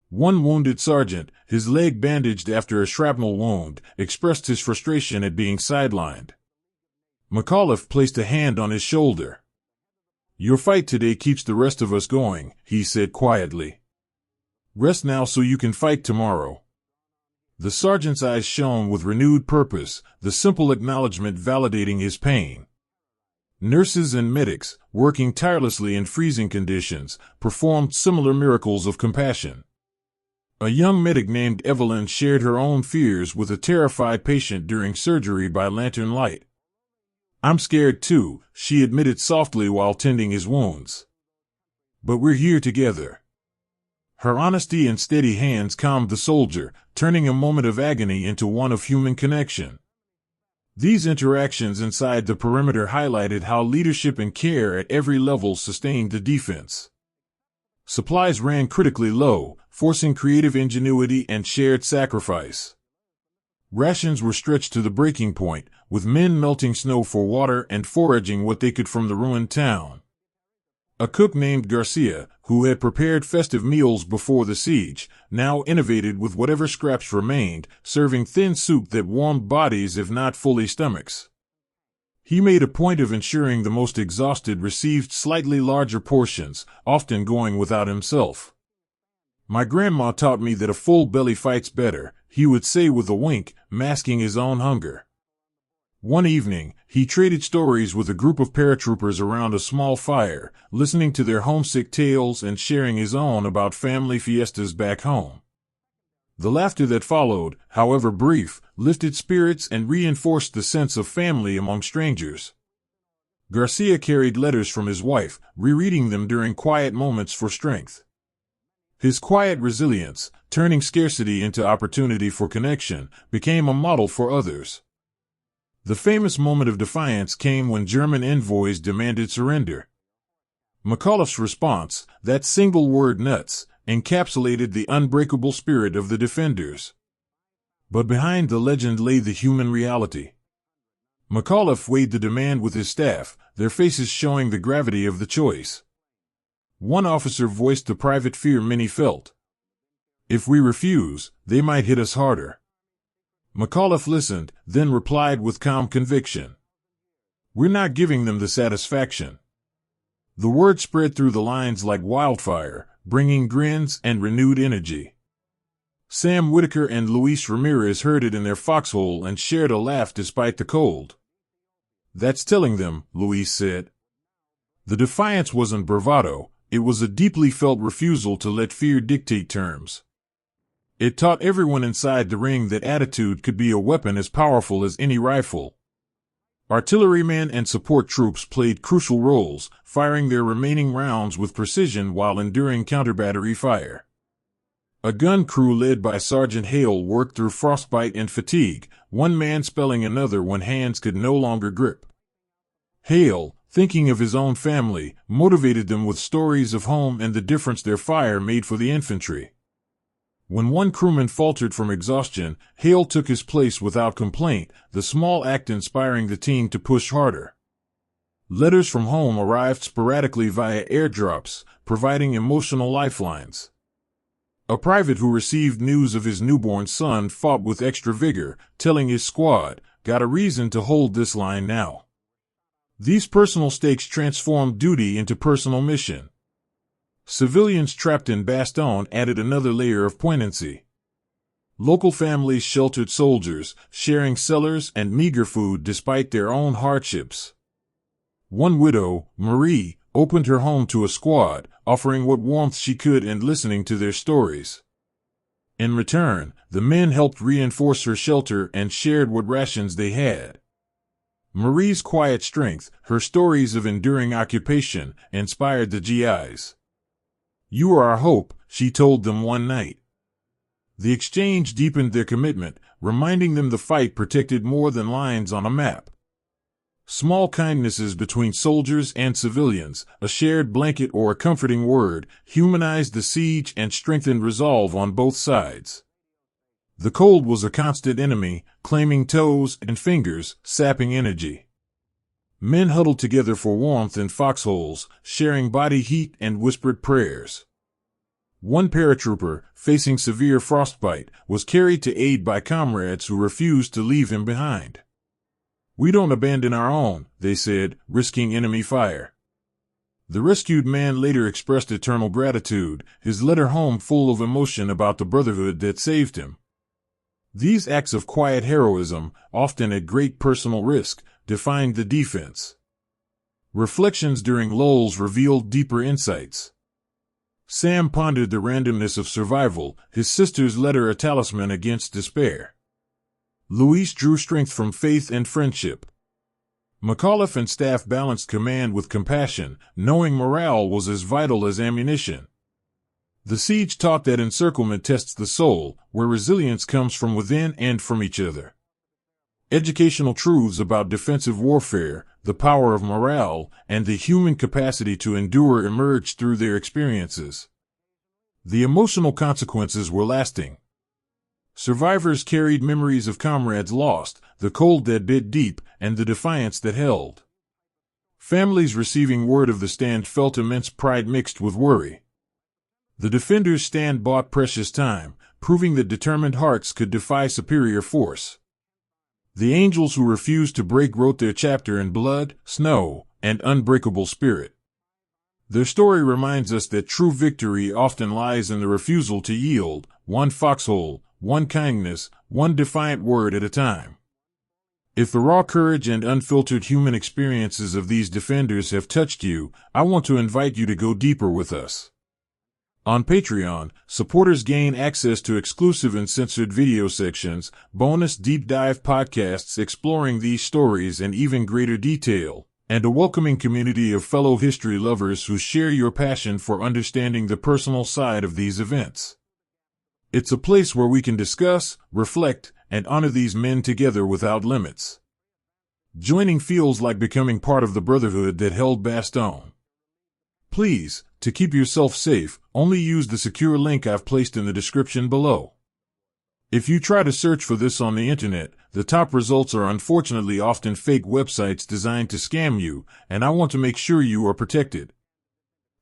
One wounded sergeant, his leg bandaged after a shrapnel wound, expressed his frustration at being sidelined. McAuliffe placed a hand on his shoulder. "Your fight today keeps the rest of us going," he said quietly. "Rest now so you can fight tomorrow." The sergeant's eyes shone with renewed purpose, the simple acknowledgement validating his pain. Nurses and medics, working tirelessly in freezing conditions, performed similar miracles of compassion. A young medic named Evelyn shared her own fears with a terrified patient during surgery by lantern light. "I'm scared too," she admitted softly while tending his wounds. "But we're here together." Her honesty and steady hands calmed the soldier, turning a moment of agony into one of human connection. These interactions inside the perimeter highlighted how leadership and care at every level sustained the defense. Supplies ran critically low, forcing creative ingenuity and shared sacrifice. Rations were stretched to the breaking point, with men melting snow for water and foraging what they could from the ruined town. A cook named Garcia, who had prepared festive meals before the siege, now innovated with whatever scraps remained, serving thin soup that warmed bodies if not fully stomachs. He made a point of ensuring the most exhausted received slightly larger portions, often going without himself. "My grandma taught me that a full belly fights better," he would say with a wink, masking his own hunger. One evening, he traded stories with a group of paratroopers around a small fire, listening to their homesick tales and sharing his own about family fiestas back home. The laughter that followed, however brief, lifted spirits and reinforced the sense of family among strangers. Garcia carried letters from his wife, rereading them during quiet moments for strength. His quiet resilience, turning scarcity into opportunity for connection, became a model for others. The famous moment of defiance came when German envoys demanded surrender. McAuliffe's response, that single word "nuts," encapsulated the unbreakable spirit of the defenders. But behind the legend lay the human reality. McAuliffe weighed the demand with his staff, their faces showing the gravity of the choice. One officer voiced the private fear many felt. "If we refuse, they might hit us harder." McAuliffe listened, then replied with calm conviction. "We're not giving them the satisfaction." The word spread through the lines like wildfire, bringing grins and renewed energy. Sam Whitaker and Luis Ramirez heard it in their foxhole and shared a laugh despite the cold. "That's telling them," Luis said. The defiance wasn't bravado, it was a deeply felt refusal to let fear dictate terms. It taught everyone inside the ring that attitude could be a weapon as powerful as any rifle. Artillerymen and support troops played crucial roles, firing their remaining rounds with precision while enduring counter-battery fire. A gun crew led by Sergeant Hale worked through frostbite and fatigue, one man spelling another when hands could no longer grip. Hale, thinking of his own family, motivated them with stories of home and the difference their fire made for the infantry. When one crewman faltered from exhaustion, Hale took his place without complaint, the small act inspiring the team to push harder. Letters from home arrived sporadically via airdrops, providing emotional lifelines. A private who received news of his newborn son fought with extra vigor, telling his squad, "Got a reason to hold this line now." These personal stakes transformed duty into personal mission. Civilians trapped in Bastogne added another layer of poignancy. Local families sheltered soldiers, sharing cellars and meager food despite their own hardships. One widow, Marie, opened her home to a squad, offering what warmth she could and listening to their stories. In return, the men helped reinforce her shelter and shared what rations they had. Marie's quiet strength, her stories of enduring occupation, inspired the GIs. "You are our hope," she told them one night. The exchange deepened their commitment, reminding them the fight protected more than lines on a map. Small kindnesses between soldiers and civilians, a shared blanket or a comforting word, humanized the siege and strengthened resolve on both sides. The cold was a constant enemy, claiming toes and fingers, sapping energy. Men huddled together for warmth in foxholes, sharing body heat and whispered prayers. One paratrooper, facing severe frostbite, was carried to aid by comrades who refused to leave him behind. "We don't abandon our own," they said, risking enemy fire. The rescued man later expressed eternal gratitude, his letter home full of emotion about the brotherhood that saved him. These acts of quiet heroism, often at great personal risk, defined the defense. Reflections during lulls revealed deeper insights. Sam pondered the randomness of survival, his sister's letter a talisman against despair. Luis drew strength from faith and friendship. McAuliffe and staff balanced command with compassion, knowing morale was as vital as ammunition. The siege taught that encirclement tests the soul, where resilience comes from within and from each other. Educational truths about defensive warfare, the power of morale, and the human capacity to endure emerged through their experiences. The emotional consequences were lasting. Survivors carried memories of comrades lost, the cold that bit deep, and the defiance that held. Families receiving word of the stand felt immense pride mixed with worry. The defenders' stand bought precious time, proving that determined hearts could defy superior force. The angels who refused to break wrote their chapter in blood, snow, and unbreakable spirit. Their story reminds us that true victory often lies in the refusal to yield, one foxhole, one kindness, one defiant word at a time. If the raw courage and unfiltered human experiences of these defenders have touched you, I want to invite you to go deeper with us. On Patreon, supporters gain access to exclusive and censored video sections, bonus deep dive podcasts exploring these stories in even greater detail, and a welcoming community of fellow history lovers who share your passion for understanding the personal side of these events. It's a place where we can discuss, reflect, and honor these men together without limits. Joining feels like becoming part of the brotherhood that held Bastogne. Please, to keep yourself safe, only use the secure link I've placed in the description below. If you try to search for this on the internet, the top results are unfortunately often fake websites designed to scam you, and I want to make sure you are protected.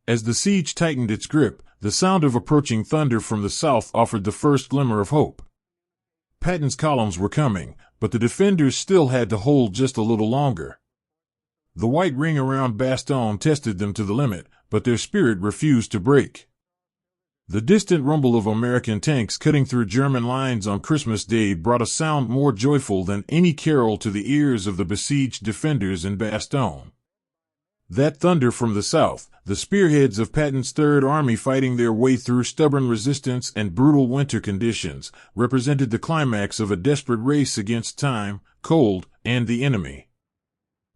As the siege tightened its grip, the sound of approaching thunder from the south offered the first glimmer of hope. Patton's columns were coming, but the defenders still had to hold just a little longer. The white ring around Bastogne tested them to the limit, but their spirit refused to break. The distant rumble of American tanks cutting through German lines on Christmas Day brought a sound more joyful than any carol to the ears of the besieged defenders in Bastogne. That thunder from the south, the spearheads of Patton's Third Army fighting their way through stubborn resistance and brutal winter conditions, represented the climax of a desperate race against time, cold, and the enemy.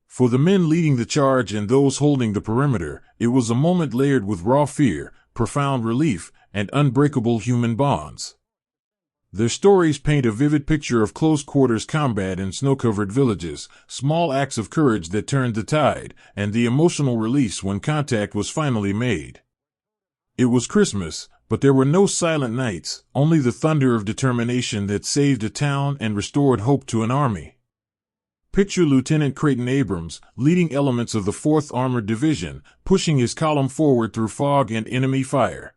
For the men leading the charge and those holding the perimeter, it was a moment layered with raw fear, profound relief, and unbreakable human bonds. Their stories paint a vivid picture of close-quarters combat in snow-covered villages, small acts of courage that turned the tide, and the emotional release when contact was finally made. It was Christmas, but there were no silent nights, only the thunder of determination that saved a town and restored hope to an army. Picture Lieutenant Creighton Abrams, leading elements of the 4th Armored Division, pushing his column forward through fog and enemy fire.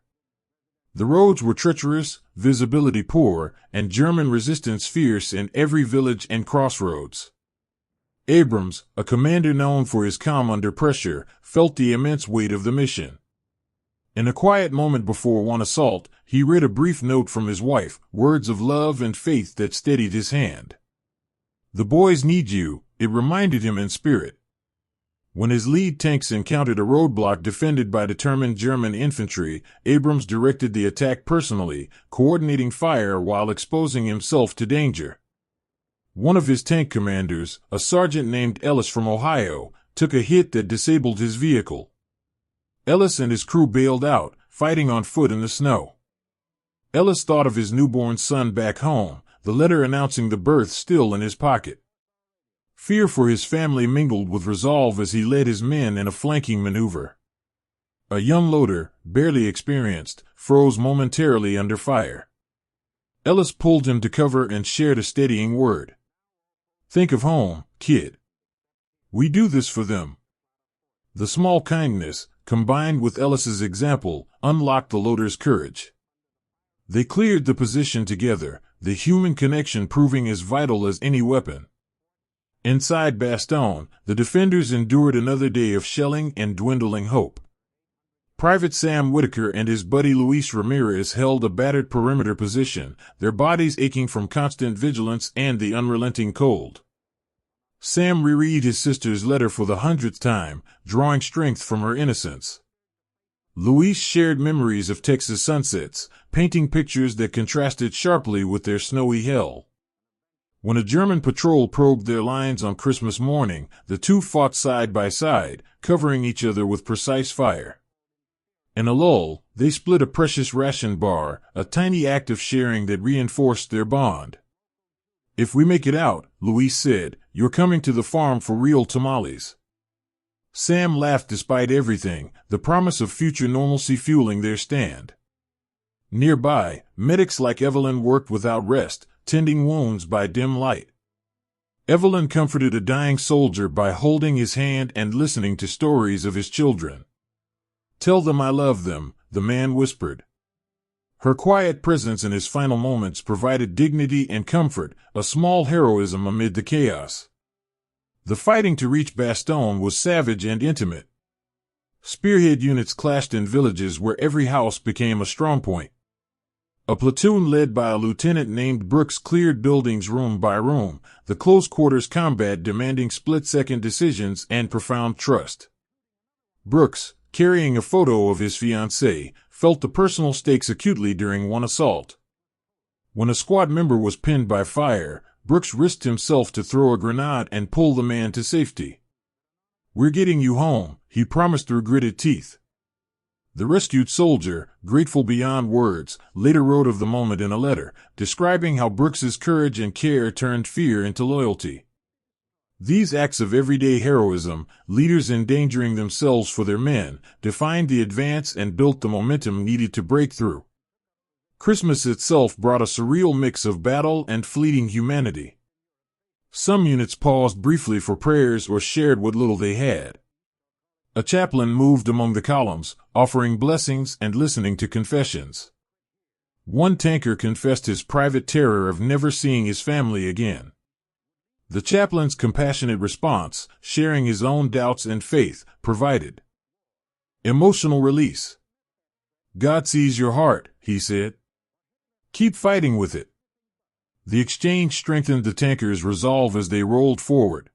The roads were treacherous, visibility poor, and German resistance fierce in every village and crossroads. Abrams, a commander known for his calm under pressure, felt the immense weight of the mission. In a quiet moment before one assault, he read a brief note from his wife, words of love and faith that steadied his hand. "The boys need you," it reminded him in spirit. When his lead tanks encountered a roadblock defended by determined German infantry, Abrams directed the attack personally, coordinating fire while exposing himself to danger. One of his tank commanders, a sergeant named Ellis from Ohio, took a hit that disabled his vehicle. Ellis and his crew bailed out, fighting on foot in the snow. Ellis thought of his newborn son back home, the letter announcing the birth still in his pocket. Fear for his family mingled with resolve as he led his men in a flanking maneuver. A young loader, barely experienced, froze momentarily under fire. Ellis pulled him to cover and shared a steadying word. "Think of home, kid. We do this for them." The small kindness, combined with Ellis's example, unlocked the loader's courage. They cleared the position together, the human connection proving as vital as any weapon. Inside Bastogne, the defenders endured another day of shelling and dwindling hope. Private Sam Whitaker and his buddy Luis Ramirez held a battered perimeter position, their bodies aching from constant vigilance and the unrelenting cold. Sam reread his sister's letter for the 100th time, drawing strength from her innocence. Luis shared memories of Texas sunsets, painting pictures that contrasted sharply with their snowy hell. When a German patrol probed their lines on Christmas morning, the two fought side by side, covering each other with precise fire. In a lull, they split a precious ration bar, a tiny act of sharing that reinforced their bond. "If we make it out," Luis said, "you're coming to the farm for real tamales." Sam laughed despite everything, the promise of future normalcy fueling their stand. Nearby, medics like Evelyn worked without rest, tending wounds by dim light. Evelyn comforted a dying soldier by holding his hand and listening to stories of his children. "Tell them I love them," the man whispered. Her quiet presence in his final moments provided dignity and comfort, a small heroism amid the chaos. The fighting to reach Bastogne was savage and intimate. Spearhead units clashed in villages where every house became a strongpoint. A platoon led by a lieutenant named Brooks cleared buildings room by room, the close-quarters combat demanding split-second decisions and profound trust. Brooks, carrying a photo of his fiancée, felt the personal stakes acutely during one assault. When a squad member was pinned by fire, Brooks risked himself to throw a grenade and pull the man to safety. "We're getting you home," he promised through gritted teeth. The rescued soldier, grateful beyond words, later wrote of the moment in a letter, describing how Brooks's courage and care turned fear into loyalty. These acts of everyday heroism, leaders endangering themselves for their men, defined the advance and built the momentum needed to break through. Christmas itself brought a surreal mix of battle and fleeting humanity. Some units paused briefly for prayers or shared what little they had. A chaplain moved among the columns, offering blessings and listening to confessions. One tanker confessed his private terror of never seeing his family again. The chaplain's compassionate response, sharing his own doubts and faith, provided emotional release. "God sees your heart," he said. "Keep fighting with it." The exchange strengthened the tankers' resolve as they rolled forward.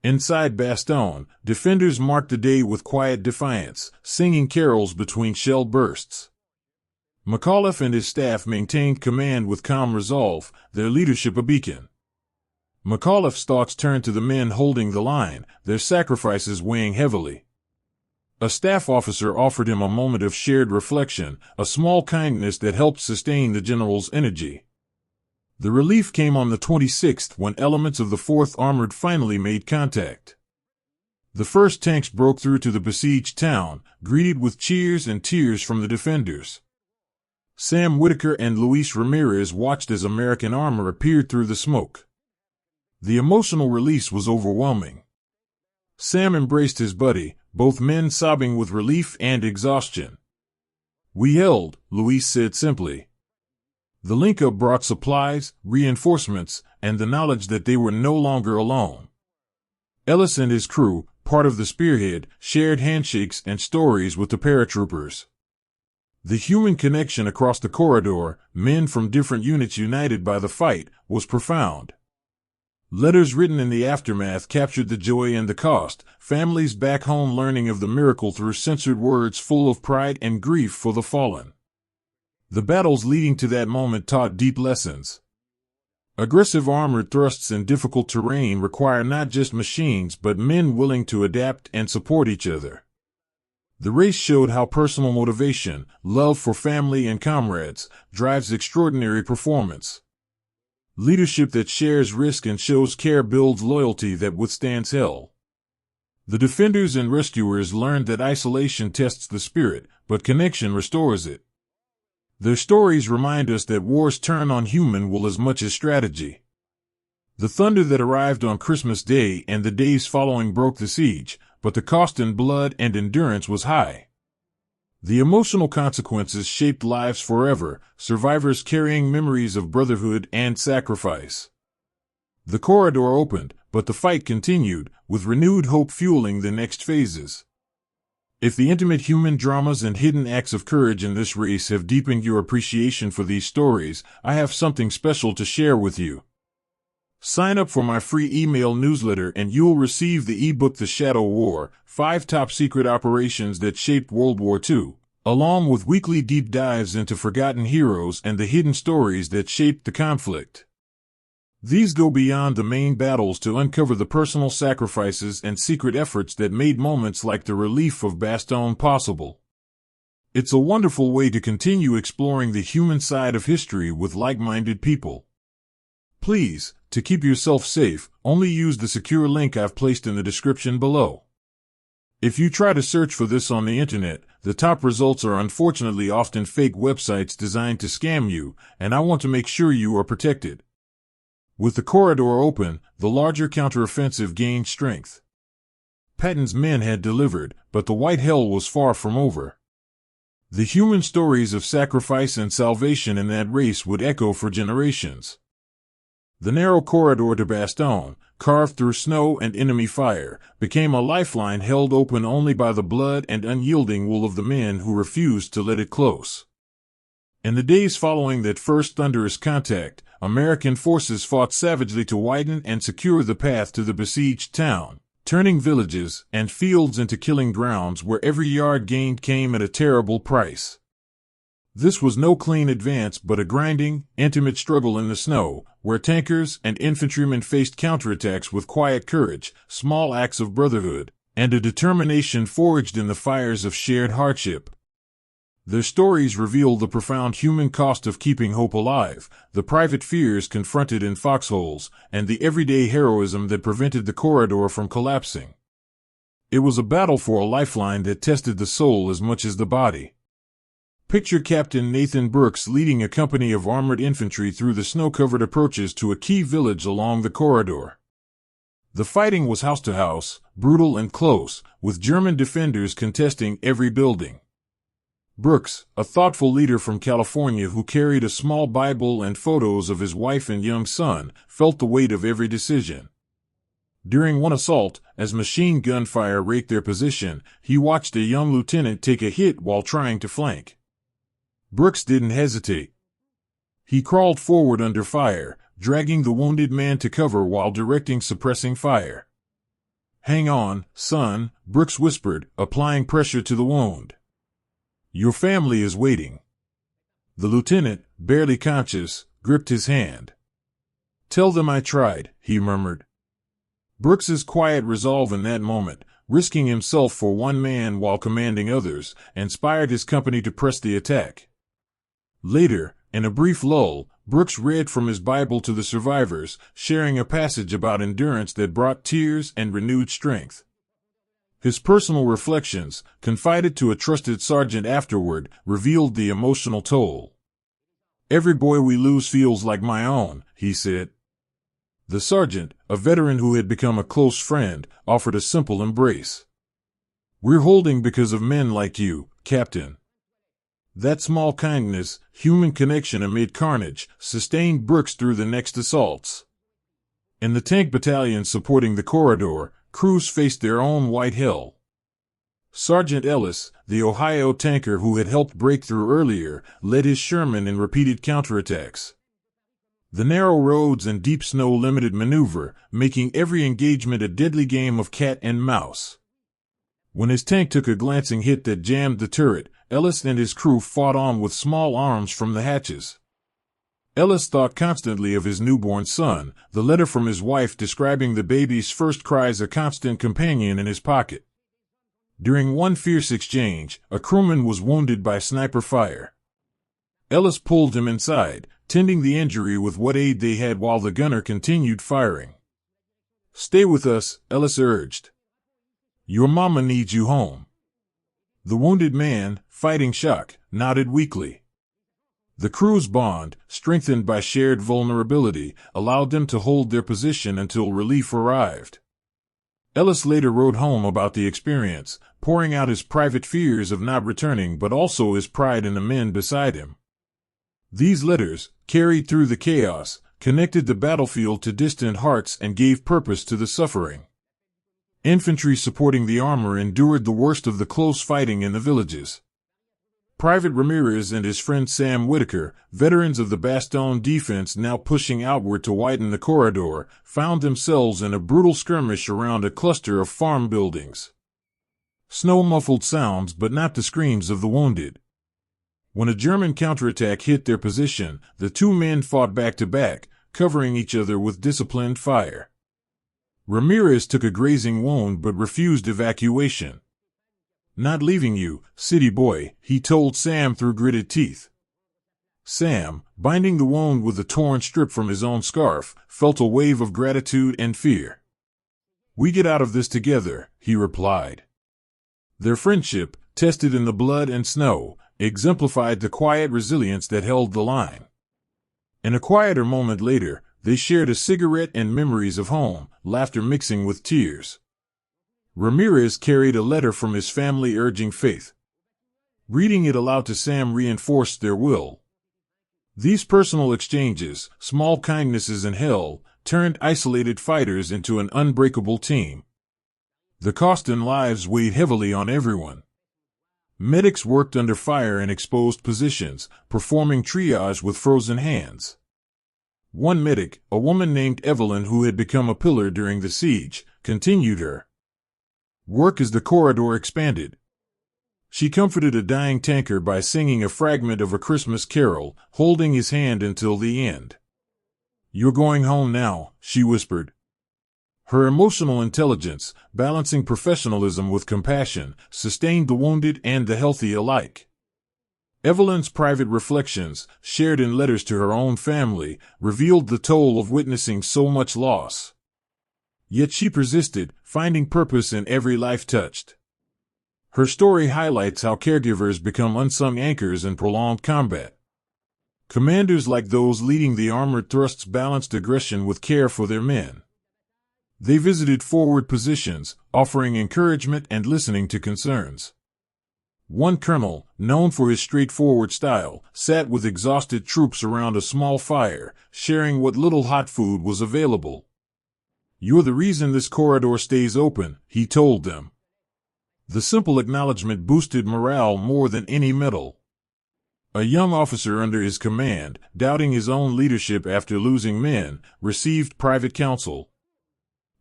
Inside Bastogne, defenders marked the day with quiet defiance, singing carols between shell bursts. McAuliffe and his staff maintained command with calm resolve, their leadership a beacon. McAuliffe's thoughts turned to the men holding the line, their sacrifices weighing heavily. A staff officer offered him a moment of shared reflection, a small kindness that helped sustain the general's energy. The relief came on the 26th when elements of the 4th Armored finally made contact. The first tanks broke through to the besieged town, greeted with cheers and tears from the defenders. Sam Whitaker and Luis Ramirez watched as American armor appeared through the smoke. The emotional release was overwhelming. Sam embraced his buddy, both men sobbing with relief and exhaustion. "We held," Luis said simply. The link-up brought supplies, reinforcements, and the knowledge that they were no longer alone. Ellis and his crew, part of the spearhead, shared handshakes and stories with the paratroopers. The human connection across the corridor, men from different units united by the fight, was profound. Letters written in the aftermath captured the joy and the cost, families back home learning of the miracle through censored words full of pride and grief for the fallen. The battles leading to that moment taught deep lessons. Aggressive armored thrusts in difficult terrain require not just machines but men willing to adapt and support each other. The race showed how personal motivation, love for family and comrades, drives extraordinary performance. Leadership that shares risk and shows care builds loyalty that withstands hell. The defenders and rescuers learned that isolation tests the spirit, but connection restores it. Their stories remind us that wars turn on human will as much as strategy. The thunder that arrived on Christmas Day and the days following broke the siege, but the cost in blood and endurance was high. The emotional consequences shaped lives forever, survivors carrying memories of brotherhood and sacrifice. The corridor opened, but the fight continued, with renewed hope fueling the next phases. If the intimate human dramas and hidden acts of courage in this race have deepened your appreciation for these stories, I have something special to share with you. Sign up for my free email newsletter and you'll receive the ebook The Shadow War, 5 Top Secret Operations That Shaped World War II, along with weekly deep dives into forgotten heroes and the hidden stories that shaped the conflict. These go beyond the main battles to uncover the personal sacrifices and secret efforts that made moments like the relief of Bastogne possible. It's a wonderful way to continue exploring the human side of history with like-minded people. Please, to keep yourself safe, only use the secure link I've placed in the description below. If you try to search for this on the internet, the top results are unfortunately often fake websites designed to scam you, and I want to make sure you are protected. With the corridor open, the larger counteroffensive gained strength. Patton's men had delivered, but the white hell was far from over. The human stories of sacrifice and salvation in that race would echo for generations. The narrow corridor to Bastogne, carved through snow and enemy fire, became a lifeline held open only by the blood and unyielding will of the men who refused to let it close. In the days following that first thunderous contact, American forces fought savagely to widen and secure the path to the besieged town, turning villages and fields into killing grounds where every yard gained came at a terrible price. This was no clean advance but a grinding, intimate struggle in the snow, where tankers and infantrymen faced counterattacks with quiet courage, small acts of brotherhood, and a determination forged in the fires of shared hardship. Their stories reveal the profound human cost of keeping hope alive, the private fears confronted in foxholes, and the everyday heroism that prevented the corridor from collapsing. It was a battle for a lifeline that tested the soul as much as the body. Picture Captain Nathan Brooks leading a company of armored infantry through the snow-covered approaches to a key village along the corridor. The fighting was house to house, brutal and close, with German defenders contesting every building. Brooks, a thoughtful leader from California who carried a small Bible and photos of his wife and young son, felt the weight of every decision. During one assault, as machine gun fire raked their position, he watched a young lieutenant take a hit while trying to flank. Brooks didn't hesitate. He crawled forward under fire, dragging the wounded man to cover while directing suppressing fire. "Hang on, son," Brooks whispered, applying pressure to the wound. "Your family is waiting." The lieutenant, barely conscious, gripped his hand. "Tell them I tried," he murmured. Brooks's quiet resolve in that moment, risking himself for one man while commanding others, inspired his company to press the attack. Later, in a brief lull, Brooks read from his Bible to the survivors, sharing a passage about endurance that brought tears and renewed strength. His personal reflections, confided to a trusted sergeant afterward, revealed the emotional toll. "Every boy we lose feels like my own," he said. The sergeant, a veteran who had become a close friend, offered a simple embrace. "We're holding because of men like you, Captain." That small kindness, human connection amid carnage, sustained Brooks through the next assaults. In the tank battalion supporting the corridor, crews faced their own white hell. Sergeant Ellis, the Ohio tanker who had helped break through earlier, led his Sherman in repeated counterattacks. The narrow roads and deep snow limited maneuver, making every engagement a deadly game of cat and mouse. When his tank took a glancing hit that jammed the turret, Ellis and his crew fought on with small arms from the hatches. Ellis thought constantly of his newborn son, the letter from his wife describing the baby's first cries a constant companion in his pocket. During one fierce exchange, a crewman was wounded by sniper fire. Ellis pulled him inside, tending the injury with what aid they had while the gunner continued firing. "Stay with us," Ellis urged. "Your mama needs you home." The wounded man, fighting shock, nodded weakly. The crew's bond, strengthened by shared vulnerability, allowed them to hold their position until relief arrived. Ellis later wrote home about the experience, pouring out his private fears of not returning but also his pride in the men beside him. These letters, carried through the chaos, connected the battlefield to distant hearts and gave purpose to the suffering. Infantry supporting the armor endured the worst of the close fighting in the villages. Private Ramirez and his friend Sam Whitaker, veterans of the Bastogne defense now pushing outward to widen the corridor, found themselves in a brutal skirmish around a cluster of farm buildings. Snow muffled sounds but not the screams of the wounded. When a German counterattack hit their position, the two men fought back to back, covering each other with disciplined fire. Ramirez took a grazing wound but refused evacuation. "Not leaving you, city boy," he told Sam through gritted teeth. Sam, binding the wound with a torn strip from his own scarf, felt a wave of gratitude and fear. "We get out of this together," he replied. Their friendship, tested in the blood and snow, exemplified the quiet resilience that held the line. In a quieter moment later, they shared a cigarette and memories of home, laughter mixing with tears. Ramirez carried a letter from his family urging faith. Reading it aloud to Sam reinforced their will. These personal exchanges, small kindnesses in hell, turned isolated fighters into an unbreakable team. The cost in lives weighed heavily on everyone. Medics worked under fire in exposed positions, performing triage with frozen hands. One medic, a woman named Evelyn who had become a pillar during the siege, continued her work as the corridor expanded. She comforted a dying tanker by singing a fragment of A Christmas Carol, holding his hand until the end. "You're going home now," she whispered. Her emotional intelligence, balancing professionalism with compassion, sustained the wounded and the healthy alike. Evelyn's private reflections, shared in letters to her own family, revealed the toll of witnessing so much loss. Yet she persisted, finding purpose in every life touched. Her story highlights how caregivers become unsung anchors in prolonged combat. Commanders like those leading the armored thrusts balanced aggression with care for their men. They visited forward positions, offering encouragement and listening to concerns. One colonel, known for his straightforward style, sat with exhausted troops around a small fire, sharing what little hot food was available. "You're the reason this corridor stays open," he told them. The simple acknowledgement boosted morale more than any medal. A young officer under his command, doubting his own leadership after losing men, received private counsel.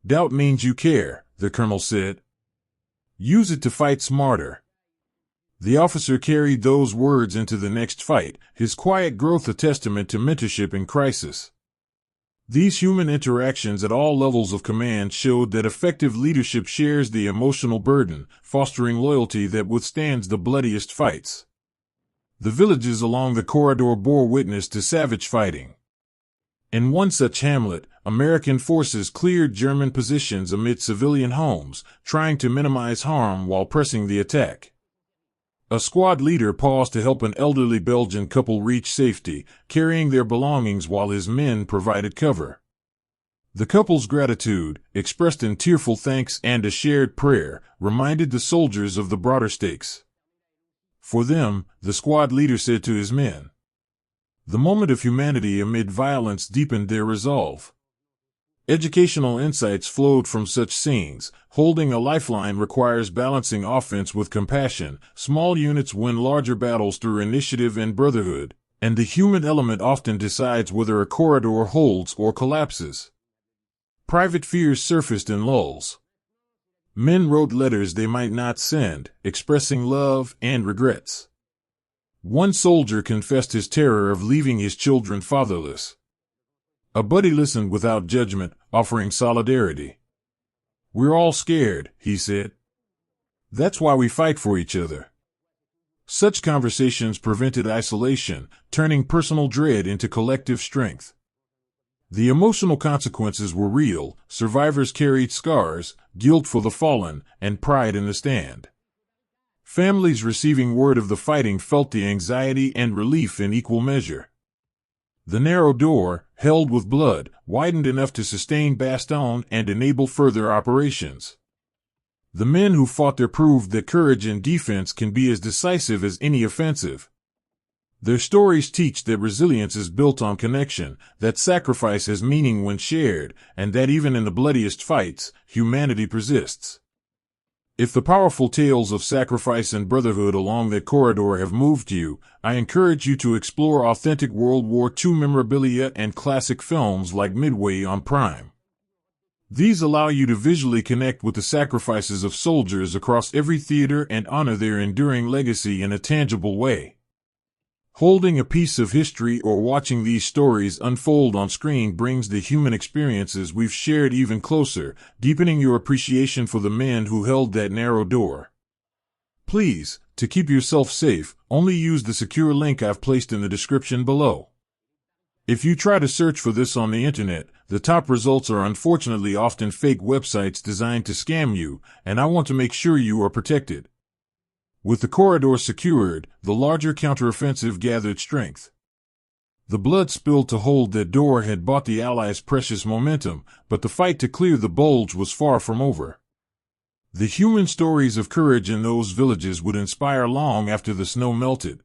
"Doubt means you care," the colonel said. "Use it to fight smarter." The officer carried those words into the next fight, his quiet growth a testament to mentorship in crisis. These human interactions at all levels of command showed that effective leadership shares the emotional burden, fostering loyalty that withstands the bloodiest fights. The villages along the corridor bore witness to savage fighting. In one such hamlet, American forces cleared German positions amid civilian homes, trying to minimize harm while pressing the attack. A squad leader paused to help an elderly Belgian couple reach safety, carrying their belongings while his men provided cover. The couple's gratitude, expressed in tearful thanks and a shared prayer, reminded the soldiers of the broader stakes. For them, the squad leader said to his men, "The moment of humanity amid violence deepened their resolve." Educational insights flowed from such scenes. Holding a lifeline requires balancing offense with compassion. Small units win larger battles through initiative and brotherhood. And the human element often decides whether a corridor holds or collapses. Private fears surfaced in lulls. Men wrote letters they might not send, expressing love and regrets. One soldier confessed his terror of leaving his children fatherless. A buddy listened without judgment, offering solidarity. "We're all scared," he said. "That's why we fight for each other." Such conversations prevented isolation, turning personal dread into collective strength. The emotional consequences were real. Survivors carried scars, guilt for the fallen, and pride in the stand. Families receiving word of the fighting felt the anxiety and relief in equal measure. The narrow door, held with blood, widened enough to sustain Bastogne and enable further operations. The men who fought there proved that courage in defense can be as decisive as any offensive. Their stories teach that resilience is built on connection, that sacrifice has meaning when shared, and that even in the bloodiest fights, humanity persists. If the powerful tales of sacrifice and brotherhood along that corridor have moved you, I encourage you to explore authentic World War II memorabilia and classic films like Midway on Prime. These allow you to visually connect with the sacrifices of soldiers across every theater and honor their enduring legacy in a tangible way. Holding a piece of history or watching these stories unfold on screen brings the human experiences we've shared even closer, deepening your appreciation for the men who held that narrow door. Please, to keep yourself safe, only use the secure link I've placed in the description below. If you try to search for this on the internet, the top results are unfortunately often fake websites designed to scam you, and I want to make sure you are protected. With the corridor secured, the larger counteroffensive gathered strength. The blood spilled to hold that door had bought the Allies precious momentum, but the fight to clear the Bulge was far from over. The human stories of courage in those villages would inspire long after the snow melted.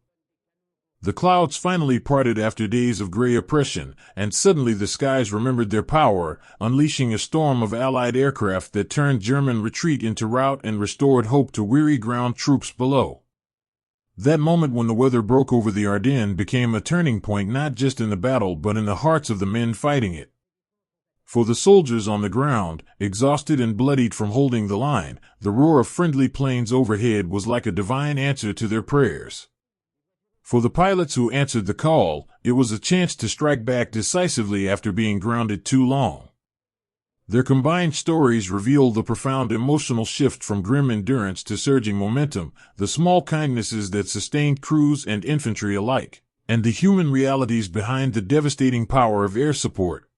The clouds finally parted after days of gray oppression, and suddenly the skies remembered their power, unleashing a storm of Allied aircraft that turned German retreat into rout and restored hope to weary ground troops below. That moment when the weather broke over the Ardennes became a turning point not just in the battle but in the hearts of the men fighting it. For the soldiers on the ground, exhausted and bloodied from holding the line, the roar of friendly planes overhead was like a divine answer to their prayers. For the pilots who answered the call, it was a chance to strike back decisively after being grounded too long. Their combined stories reveal the profound emotional shift from grim endurance to surging momentum, the small kindnesses that sustained crews and infantry alike, and the human realities behind the devastating power of air support.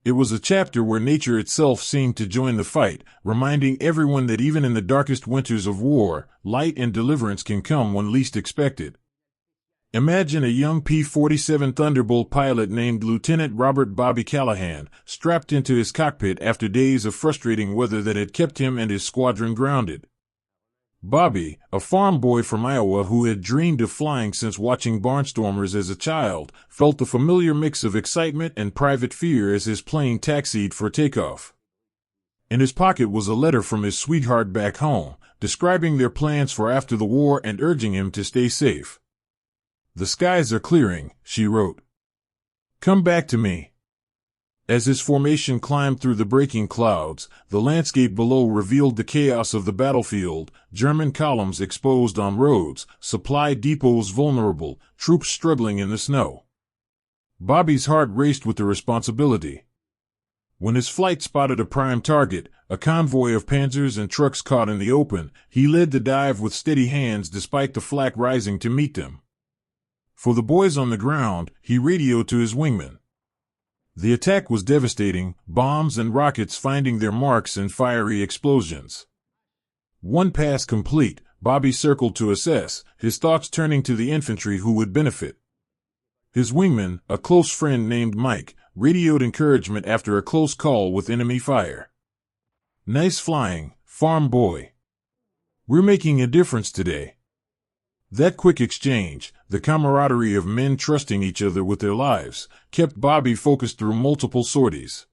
It was a chapter where nature itself seemed to join the fight, reminding everyone that even in the darkest winters of war, light and deliverance can come when least expected. Imagine a young P-47 Thunderbolt pilot named Lieutenant Robert "Bobby" Callahan, strapped into his cockpit after days of frustrating weather that had kept him and his squadron grounded. Bobby, a farm boy from Iowa who had dreamed of flying since watching Barnstormers as a child, felt the familiar mix of excitement and private fear as his plane taxied for takeoff. In his pocket was a letter from his sweetheart back home, describing their plans for after the war and urging him to stay safe. "The skies are clearing," she wrote. "Come back to me." As his formation climbed through the breaking clouds, the landscape below revealed the chaos of the battlefield, German columns exposed on roads, supply depots vulnerable, troops struggling in the snow. Bobby's heart raced with the responsibility. When his flight spotted a prime target, a convoy of panzers and trucks caught in the open, he led the dive with steady hands despite the flak rising to meet them. For the boys on the ground, he radioed to his wingman. The attack was devastating, bombs and rockets finding their marks in fiery explosions. One pass complete, Bobby circled to assess, his thoughts turning to the infantry who would benefit. His wingman, a close friend named Mike, radioed encouragement after a close call with enemy fire. "Nice flying, farm boy. We're making a difference today." That quick exchange, the camaraderie of men trusting each other with their lives, kept Bobby focused through multiple sorties.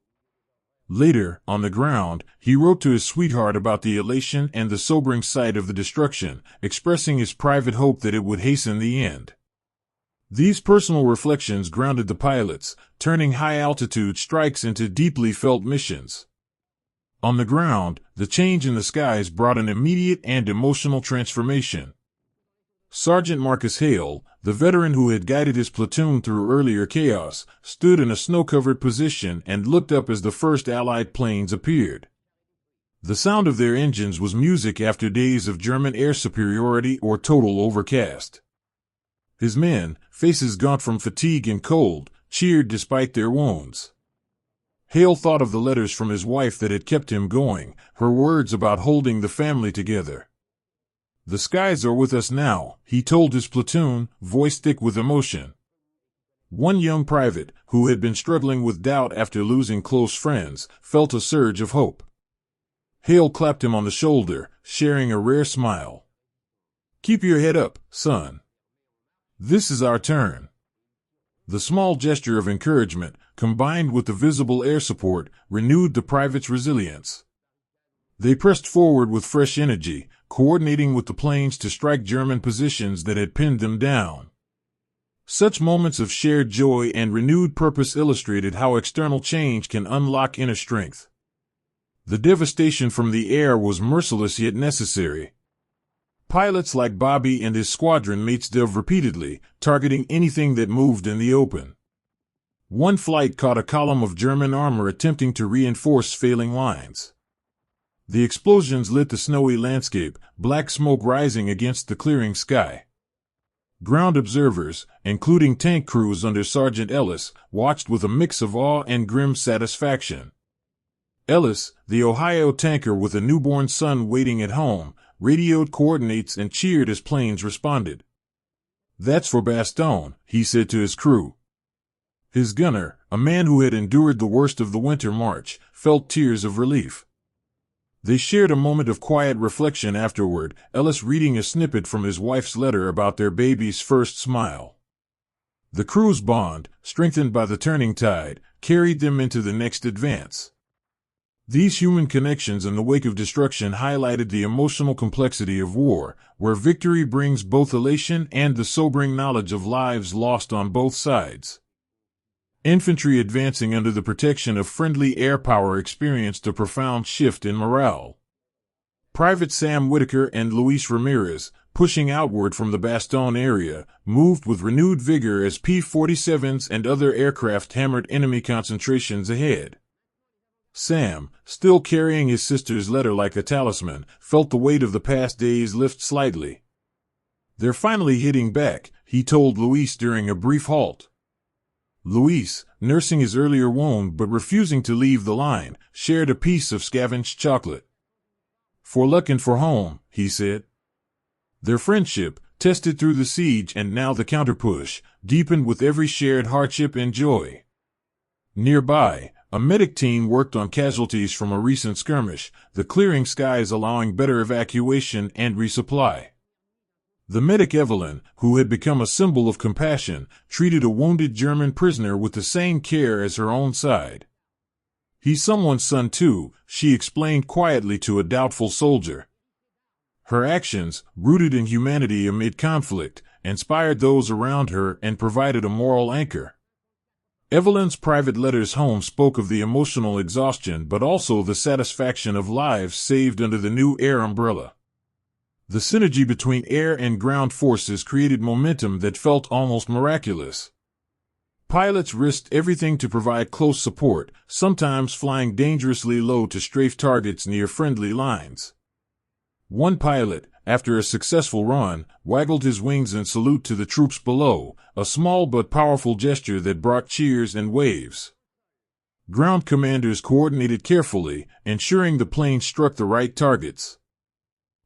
Later, on the ground, he wrote to his sweetheart about the elation and the sobering sight of the destruction, expressing his private hope that it would hasten the end. These personal reflections grounded the pilots, turning high-altitude strikes into deeply felt missions. On the ground, the change in the skies brought an immediate and emotional transformation. Sergeant Marcus Hale, the veteran who had guided his platoon through earlier chaos, stood in a snow-covered position and looked up as the first Allied planes appeared. The sound of their engines was music after days of German air superiority or total overcast. His men, faces gaunt from fatigue and cold, cheered despite their wounds. Hale thought of the letters from his wife that had kept him going, her words about holding the family together. "The skies are with us now," he told his platoon, voice thick with emotion. One young private, who had been struggling with doubt after losing close friends, felt a surge of hope. Hale clapped him on the shoulder, sharing a rare smile. "Keep your head up, son. This is our turn." The small gesture of encouragement, combined with the visible air support, renewed the private's resilience. They pressed forward with fresh energy, coordinating with the planes to strike German positions that had pinned them down. Such moments of shared joy and renewed purpose illustrated how external change can unlock inner strength. The devastation from the air was merciless yet necessary. Pilots like Bobby and his squadron mates dove repeatedly, targeting anything that moved in the open. One flight caught a column of German armor attempting to reinforce failing lines. The explosions lit the snowy landscape, black smoke rising against the clearing sky. Ground observers, including tank crews under Sergeant Ellis, watched with a mix of awe and grim satisfaction. Ellis, the Ohio tanker with a newborn son waiting at home, radioed coordinates and cheered as planes responded. "That's for Bastogne," he said to his crew. His gunner, a man who had endured the worst of the winter march, felt tears of relief. They shared a moment of quiet reflection afterward, Ellis reading a snippet from his wife's letter about their baby's first smile. The crew's bond, strengthened by the turning tide, carried them into the next advance. These human connections in the wake of destruction highlighted the emotional complexity of war, where victory brings both elation and the sobering knowledge of lives lost on both sides. Infantry advancing under the protection of friendly air power experienced a profound shift in morale. Private Sam Whitaker and Luis Ramirez, pushing outward from the Bastogne area, moved with renewed vigor as P-47s and other aircraft hammered enemy concentrations ahead. Sam, still carrying his sister's letter like a talisman, felt the weight of the past days lift slightly. "They're finally hitting back," he told Luis during a brief halt. Luis, nursing his earlier wound but refusing to leave the line, shared a piece of scavenged chocolate. "For luck and for home," he said. Their friendship, tested through the siege and now the counterpush, deepened with every shared hardship and joy. Nearby, a medic team worked on casualties from a recent skirmish, the clearing skies allowing better evacuation and resupply. The medic Evelyn, who had become a symbol of compassion, treated a wounded German prisoner with the same care as her own side. "He's someone's son too," she explained quietly to a doubtful soldier. Her actions, rooted in humanity amid conflict, inspired those around her and provided a moral anchor. Evelyn's private letters home spoke of the emotional exhaustion but also the satisfaction of lives saved under the new air umbrella. The synergy between air and ground forces created momentum that felt almost miraculous. Pilots risked everything to provide close support, sometimes flying dangerously low to strafe targets near friendly lines. One pilot, after a successful run, waggled his wings in salute to the troops below, a small but powerful gesture that brought cheers and waves. Ground commanders coordinated carefully, ensuring the plane struck the right targets.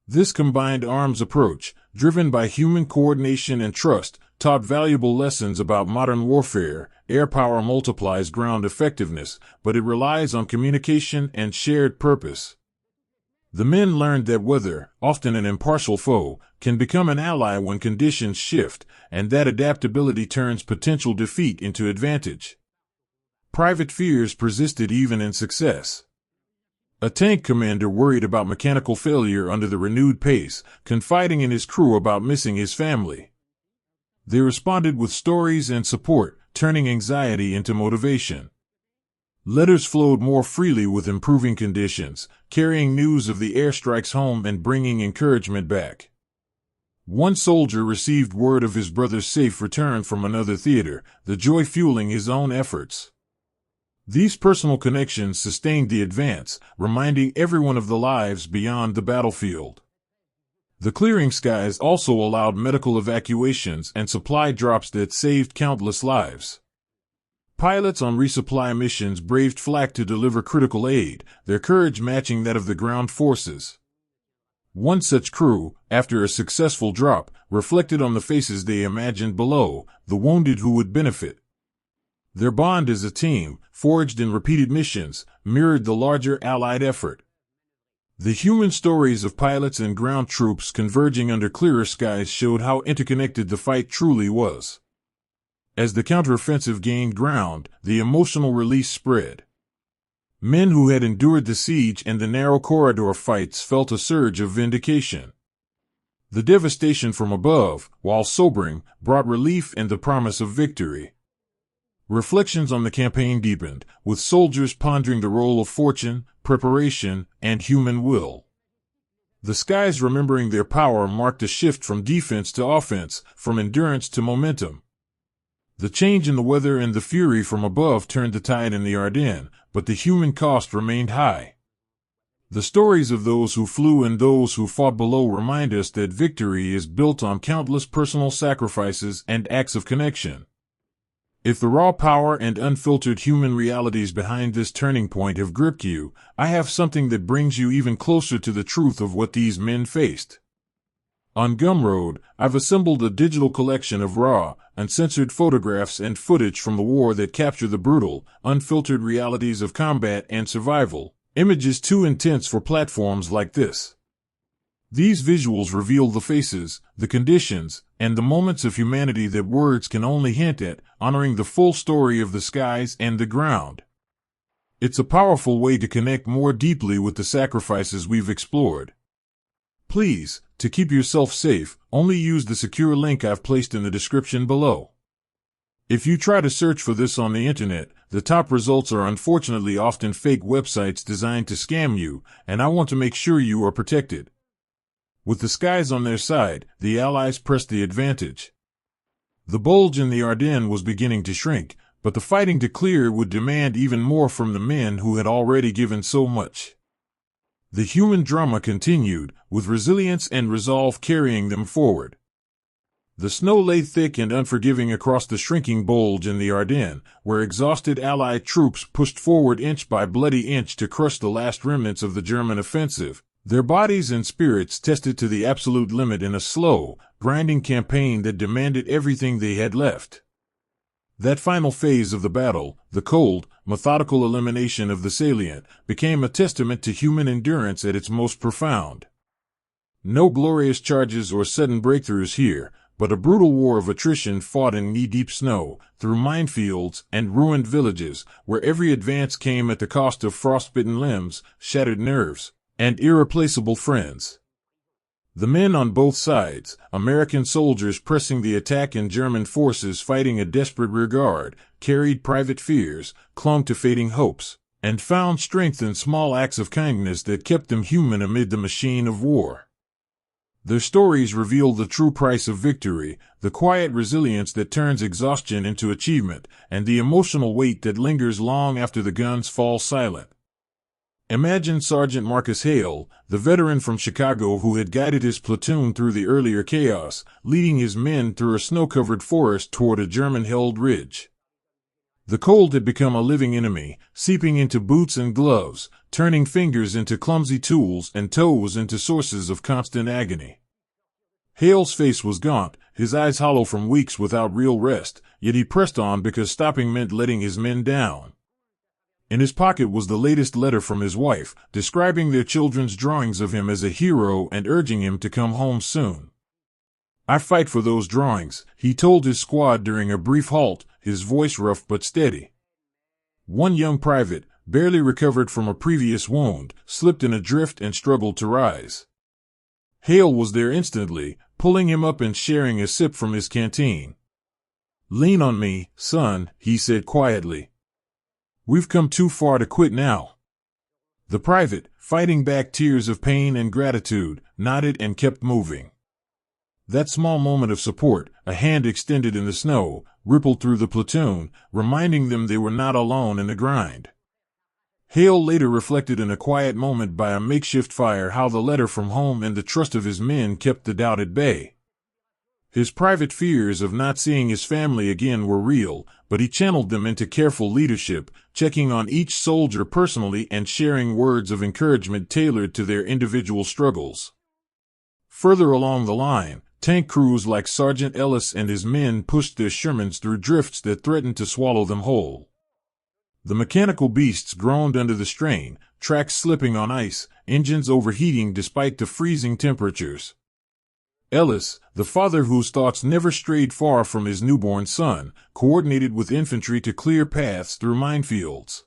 This combined arms approach, driven by human coordination and trust, taught valuable lessons about modern warfare. Air power multiplies ground effectiveness, but it relies on communication and shared purpose. The men learned that weather, often an impartial foe, can become an ally when conditions shift, and that adaptability turns potential defeat into advantage. Private fears persisted even in success. A tank commander worried about mechanical failure under the renewed pace, confiding in his crew about missing his family. They responded with stories and support, turning anxiety into motivation. Letters flowed more freely with improving conditions, carrying news of the airstrikes home and bringing encouragement back. One soldier received word of his brother's safe return from another theater, the joy fueling his own efforts. These personal connections sustained the advance, reminding everyone of the lives beyond the battlefield. The clearing skies also allowed medical evacuations and supply drops that saved countless lives. Pilots on resupply missions braved flak to deliver critical aid, their courage matching that of the ground forces. One such crew, after a successful drop, reflected on the faces they imagined below, the wounded who would benefit. Their bond as a team, forged in repeated missions, mirrored the larger Allied effort. The human stories of pilots and ground troops converging under clearer skies showed how interconnected the fight truly was. As the counteroffensive gained ground, the emotional release spread. Men who had endured the siege and the narrow corridor fights felt a surge of vindication. The devastation from above, while sobering, brought relief and the promise of victory. Reflections on the campaign deepened, with soldiers pondering the role of fortune, preparation, and human will. The skies remembering their power marked a shift from defense to offense, from endurance to momentum. The change in the weather and the fury from above turned the tide in the Ardennes, but the human cost remained high. The stories of those who flew and those who fought below remind us that victory is built on countless personal sacrifices and acts of connection. If the raw power and unfiltered human realities behind this turning point have gripped you, I have something that brings you even closer to the truth of what these men faced. On Gumroad, I've assembled a digital collection of raw, uncensored photographs and footage from the war that capture the brutal, unfiltered realities of combat and survival, images too intense for platforms like this. These visuals reveal the faces, the conditions, and the moments of humanity that words can only hint at, honoring the full story of the skies and the ground. It's a powerful way to connect more deeply with the sacrifices we've explored. Please, to keep yourself safe, only use the secure link I've placed in the description below. If you try to search for this on the internet, the top results are unfortunately often fake websites designed to scam you, and I want to make sure you are protected. With the skies on their side, the Allies pressed the advantage. The bulge in the Ardennes was beginning to shrink, but the fighting to clear would demand even more from the men who had already given so much. The human drama continued, with resilience and resolve carrying them forward. The snow lay thick and unforgiving across the shrinking bulge in the Ardennes, where exhausted Allied troops pushed forward inch by bloody inch to crush the last remnants of the German offensive, their bodies and spirits tested to the absolute limit in a slow, grinding campaign that demanded everything they had left. That final phase of the battle, the cold, methodical elimination of the salient, became a testament to human endurance at its most profound. No glorious charges or sudden breakthroughs here, but a brutal war of attrition fought in knee-deep snow, through minefields and ruined villages, where every advance came at the cost of frostbitten limbs, shattered nerves, and irreplaceable friends. The men on both sides, American soldiers pressing the attack and German forces fighting a desperate rearguard, carried private fears, clung to fading hopes, and found strength in small acts of kindness that kept them human amid the machine of war. Their stories reveal the true price of victory, the quiet resilience that turns exhaustion into achievement, and the emotional weight that lingers long after the guns fall silent. Imagine Sergeant Marcus Hale, the veteran from Chicago who had guided his platoon through the earlier chaos, leading his men through a snow-covered forest toward a German-held ridge. The cold had become a living enemy, seeping into boots and gloves, turning fingers into clumsy tools and toes into sources of constant agony. Hale's face was gaunt, his eyes hollow from weeks without real rest, yet he pressed on because stopping meant letting his men down. In his pocket was the latest letter from his wife, describing their children's drawings of him as a hero and urging him to come home soon. "I fight for those drawings," he told his squad during a brief halt, his voice rough but steady. One young private, barely recovered from a previous wound, slipped in a drift and struggled to rise. Hale was there instantly, pulling him up and sharing a sip from his canteen. Lean on me, son, he said quietly. We've come too far to quit now. The private, fighting back tears of pain and gratitude, nodded and kept moving. That small moment of support, a hand extended in the snow, rippled through the platoon, reminding them they were not alone in the grind. Hale later reflected in a quiet moment by a makeshift fire how the letter from home and the trust of his men kept the doubt at bay. His private fears of not seeing his family again were real, but he channeled them into careful leadership, checking on each soldier personally and sharing words of encouragement tailored to their individual struggles. Further along the line, tank crews like Sergeant Ellis and his men pushed their Shermans through drifts that threatened to swallow them whole. The mechanical beasts groaned under the strain, tracks slipping on ice, engines overheating despite the freezing temperatures. Ellis, the father whose thoughts never strayed far from his newborn son, coordinated with infantry to clear paths through minefields.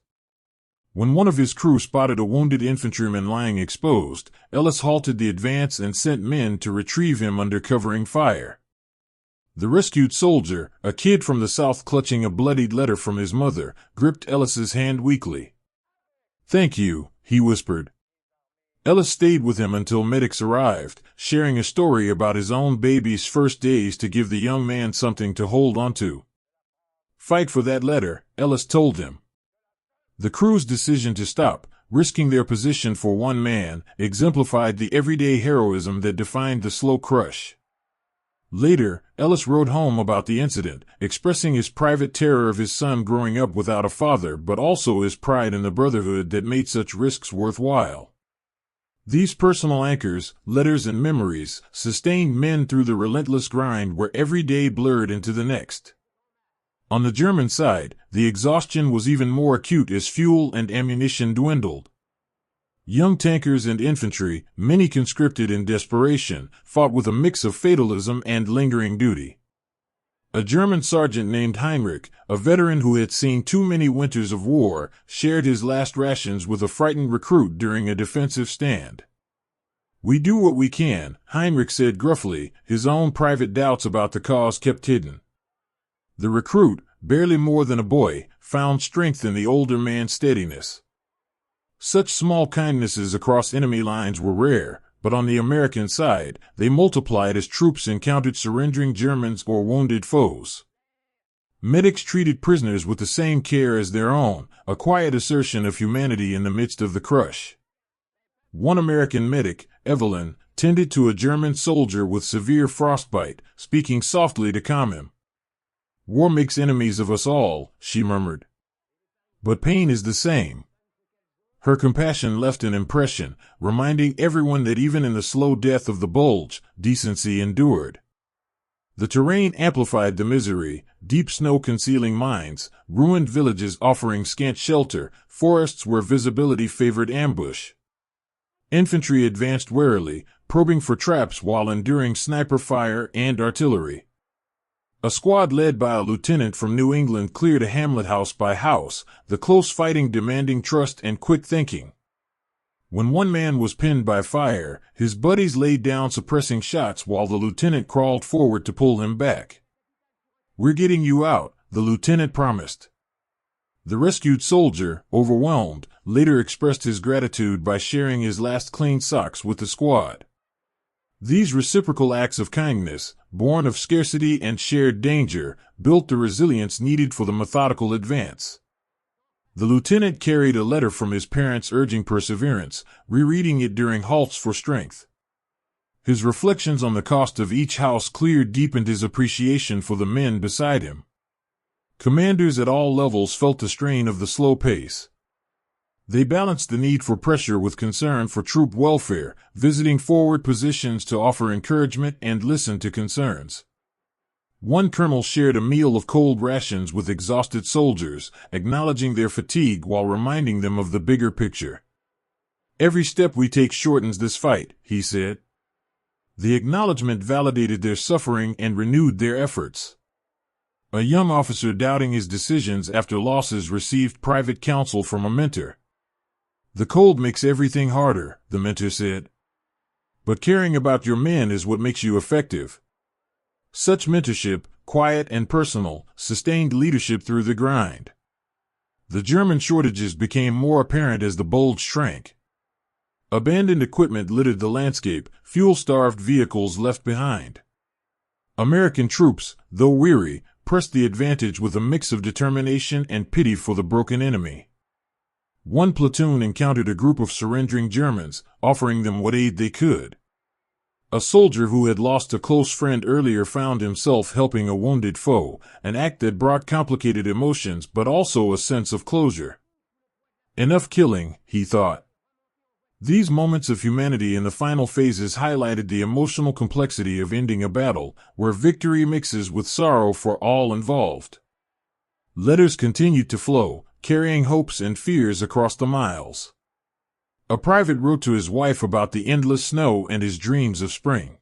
When one of his crew spotted a wounded infantryman lying exposed, Ellis halted the advance and sent men to retrieve him under covering fire. The rescued soldier, a kid from the south clutching a bloodied letter from his mother, gripped Ellis's hand weakly. "Thank you," he whispered. Ellis stayed with him until medics arrived, sharing a story about his own baby's first days to give the young man something to hold onto. "Fight for that letter," Ellis told him. The crew's decision to stop, risking their position for one man, exemplified the everyday heroism that defined the slow crush. Later, Ellis wrote home about the incident, expressing his private terror of his son growing up without a father but also his pride in the brotherhood that made such risks worthwhile. These personal anchors, letters and memories, sustained men through the relentless grind where every day blurred into the next. On the German side, the exhaustion was even more acute as fuel and ammunition dwindled. Young tankers and infantry, many conscripted in desperation, fought with a mix of fatalism and lingering duty. A German sergeant named Heinrich, a veteran who had seen too many winters of war, shared his last rations with a frightened recruit during a defensive stand. "We do what we can," Heinrich said gruffly, his own private doubts about the cause kept hidden. The recruit, barely more than a boy, found strength in the older man's steadiness. Such small kindnesses across enemy lines were rare, but on the American side, they multiplied as troops encountered surrendering Germans or wounded foes. Medics treated prisoners with the same care as their own, a quiet assertion of humanity in the midst of the crush. One American medic, Evelyn, tended to a German soldier with severe frostbite, speaking softly to calm him. "War makes enemies of us all," she murmured. "But pain is the same." Her compassion left an impression, reminding everyone that even in the slow death of the Bulge, decency endured. The terrain amplified the misery, deep snow concealing mines, ruined villages offering scant shelter, forests where visibility favored ambush. Infantry advanced warily, probing for traps while enduring sniper fire and artillery. A squad led by a lieutenant from New England cleared a hamlet house by house, the close fighting demanding trust and quick thinking. When one man was pinned by fire, his buddies laid down suppressing shots while the lieutenant crawled forward to pull him back. "We're getting you out," the lieutenant promised. The rescued soldier, overwhelmed, later expressed his gratitude by sharing his last clean socks with the squad. These reciprocal acts of kindness, born of scarcity and shared danger, built the resilience needed for the methodical advance. The lieutenant carried a letter from his parents urging perseverance, rereading it during halts for strength. His reflections on the cost of each house cleared deepened his appreciation for the men beside him. Commanders at all levels felt the strain of the slow pace. They balanced the need for pressure with concern for troop welfare, visiting forward positions to offer encouragement and listen to concerns. One colonel shared a meal of cold rations with exhausted soldiers, acknowledging their fatigue while reminding them of the bigger picture. "Every step we take shortens this fight," he said. The acknowledgement validated their suffering and renewed their efforts. A young officer doubting his decisions after losses received private counsel from a mentor. "The cold makes everything harder," the mentor said. "But caring about your men is what makes you effective." Such mentorship, quiet and personal, sustained leadership through the grind. The German shortages became more apparent as the Bulge shrank. Abandoned equipment littered the landscape, fuel-starved vehicles left behind. American troops, though weary, pressed the advantage with a mix of determination and pity for the broken enemy. One platoon encountered a group of surrendering Germans, offering them what aid they could. A soldier who had lost a close friend earlier found himself helping a wounded foe, an act that brought complicated emotions but also a sense of closure. Enough killing, he thought. These moments of humanity in the final phases highlighted the emotional complexity of ending a battle, where victory mixes with sorrow for all involved. Letters continued to flow, carrying hopes and fears across the miles. A private wrote to his wife about the endless snow and his dreams of spring.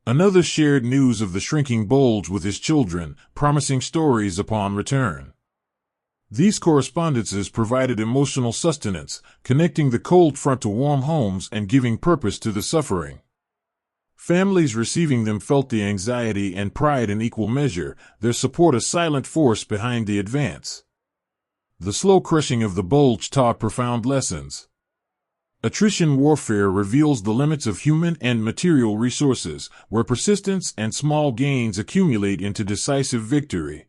Another shared news of the shrinking Bulge with his children, promising stories upon return. These correspondences provided emotional sustenance, connecting the cold front to warm homes and giving purpose to the suffering. Families receiving them felt the anxiety and pride in equal measure, their support a silent force behind the advance. The slow crushing of the Bulge taught profound lessons. Attrition warfare reveals the limits of human and material resources, where persistence and small gains accumulate into decisive victory.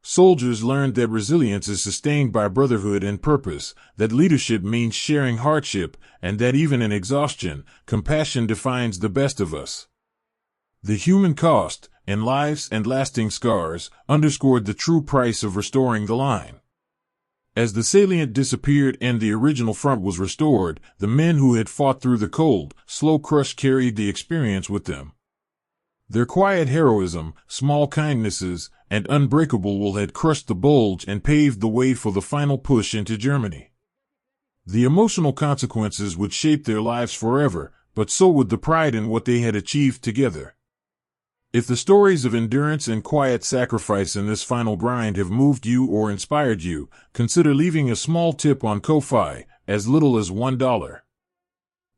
Soldiers learned that resilience is sustained by brotherhood and purpose, that leadership means sharing hardship, and that even in exhaustion, compassion defines the best of us. The human cost, in lives and lasting scars, underscored the true price of restoring the line. As the salient disappeared and the original front was restored, the men who had fought through the cold, slow crush carried the experience with them. Their quiet heroism, small kindnesses, and unbreakable will had crushed the Bulge and paved the way for the final push into Germany. The emotional consequences would shape their lives forever, but so would the pride in what they had achieved together. If the stories of endurance and quiet sacrifice in this final grind have moved you or inspired you, consider leaving a small tip on Ko-Fi, as little as $1.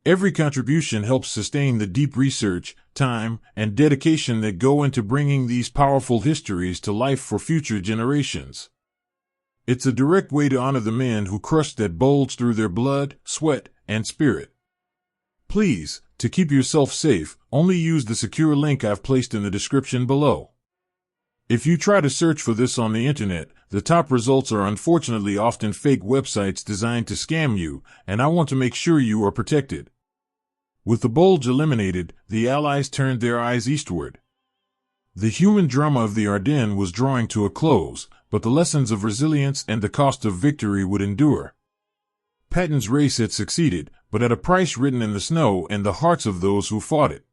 Every contribution helps sustain the deep research, time, and dedication that go into bringing these powerful histories to life for future generations. It's a direct way to honor the men who crushed that Bulge through their blood, sweat, and spirit. Please, to keep yourself safe, only use the secure link I've placed in the description below. If you try to search for this on the internet, the top results are unfortunately often fake websites designed to scam you, and I want to make sure you are protected. With the Bulge eliminated, the Allies turned their eyes eastward. The human drama of the Ardennes was drawing to a close, but the lessons of resilience and the cost of victory would endure. Patton's race had succeeded, but at a price written in the snow and the hearts of those who fought it.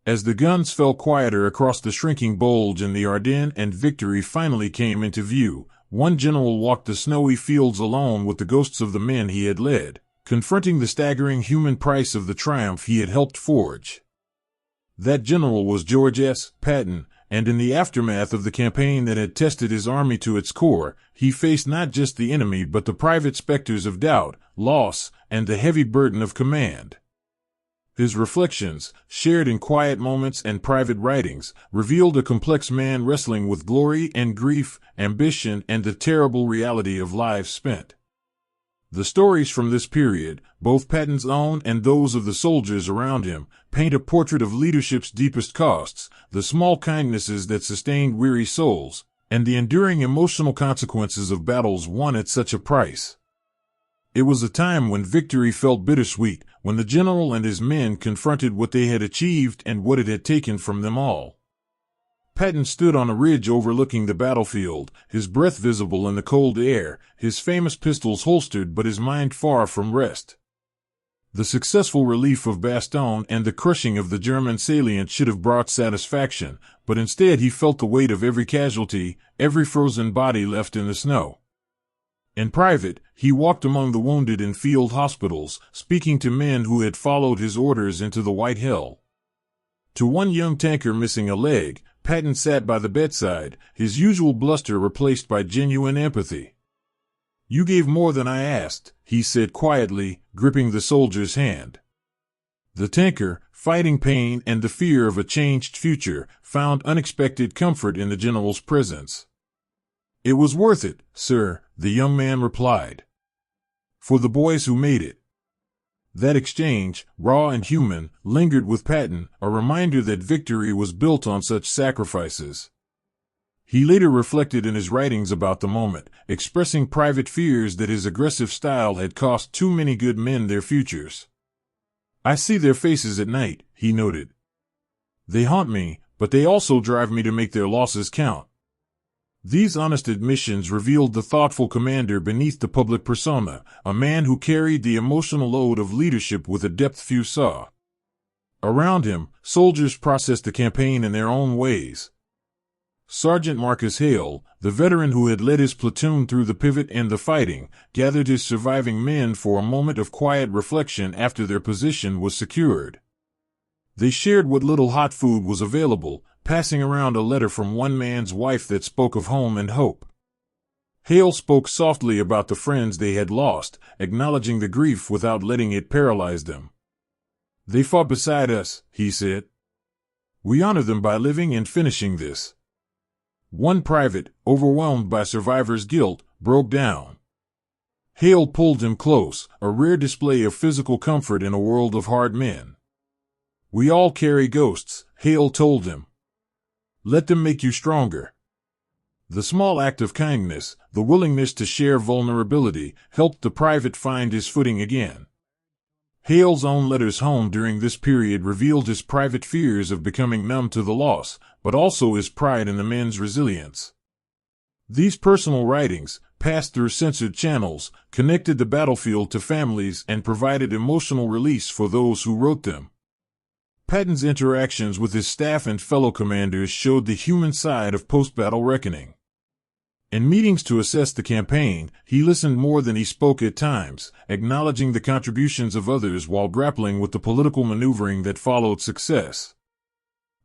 As the guns fell quieter across the shrinking Bulge in the Ardennes and victory finally came into view, one general walked the snowy fields alone with the ghosts of the men he had led, confronting the staggering human price of the triumph he had helped forge. That general was George S. Patton, and in the aftermath of the campaign that had tested his army to its core, he faced not just the enemy but the private specters of doubt, loss, and the heavy burden of command. His reflections, shared in quiet moments and private writings, revealed a complex man wrestling with glory and grief, ambition, and the terrible reality of lives spent. The stories from this period, both Patton's own and those of the soldiers around him, paint a portrait of leadership's deepest costs, the small kindnesses that sustained weary souls, and the enduring emotional consequences of battles won at such a price. It was a time when victory felt bittersweet, when the general and his men confronted what they had achieved and what it had taken from them all. Patton stood on a ridge overlooking the battlefield, his breath visible in the cold air, his famous pistols holstered but his mind far from rest. The successful relief of Bastogne and the crushing of the German salient should have brought satisfaction, but instead he felt the weight of every casualty, every frozen body left in the snow. In private, he walked among the wounded in field hospitals, speaking to men who had followed his orders into the White Hell. To one young tanker missing a leg, Patton sat by the bedside, his usual bluster replaced by genuine empathy. "You gave more than I asked," he said quietly, gripping the soldier's hand. The tanker, fighting pain and the fear of a changed future, found unexpected comfort in the general's presence. "It was worth it, sir," the young man replied. "For the boys who made it." That exchange, raw and human, lingered with Patton, a reminder that victory was built on such sacrifices. He later reflected in his writings about the moment, expressing private fears that his aggressive style had cost too many good men their futures. "I see their faces at night," he noted. "They haunt me, but they also drive me to make their losses count." These honest admissions revealed the thoughtful commander beneath the public persona, a man who carried the emotional load of leadership with a depth few saw. Around him, soldiers processed the campaign in their own ways. Sergeant Marcus Hale, the veteran who had led his platoon through the pivot and the fighting, gathered his surviving men for a moment of quiet reflection after their position was secured. They shared what little hot food was available, passing around a letter from one man's wife that spoke of home and hope. Hale spoke softly about the friends they had lost, acknowledging the grief without letting it paralyze them. "They fought beside us," he said. "We honor them by living and finishing this." One private, overwhelmed by survivor's guilt, broke down. Hale pulled him close, a rare display of physical comfort in a world of hard men. "We all carry ghosts," Hale told him. "Let them make you stronger." The small act of kindness, the willingness to share vulnerability, helped the private find his footing again. Hale's own letters home during this period revealed his private fears of becoming numb to the loss, but also his pride in the men's resilience. These personal writings, passed through censored channels, connected the battlefield to families and provided emotional release for those who wrote them. Patton's interactions with his staff and fellow commanders showed the human side of post-battle reckoning. In meetings to assess the campaign, he listened more than he spoke at times, acknowledging the contributions of others while grappling with the political maneuvering that followed success.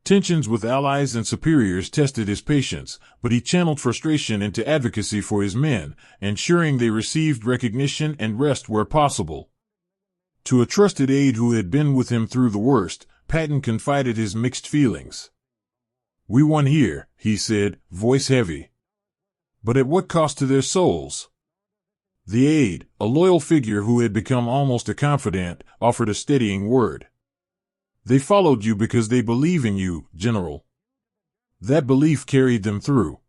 Tensions with allies and superiors tested his patience, but he channeled frustration into advocacy for his men, ensuring they received recognition and rest where possible. To a trusted aide who had been with him through the worst, Patton confided his mixed feelings. "We won here," he said, voice heavy. "But at what cost to their souls?" The aide, a loyal figure who had become almost a confidant, offered a steadying word. "They followed you because they believe in you, General." That belief carried them through.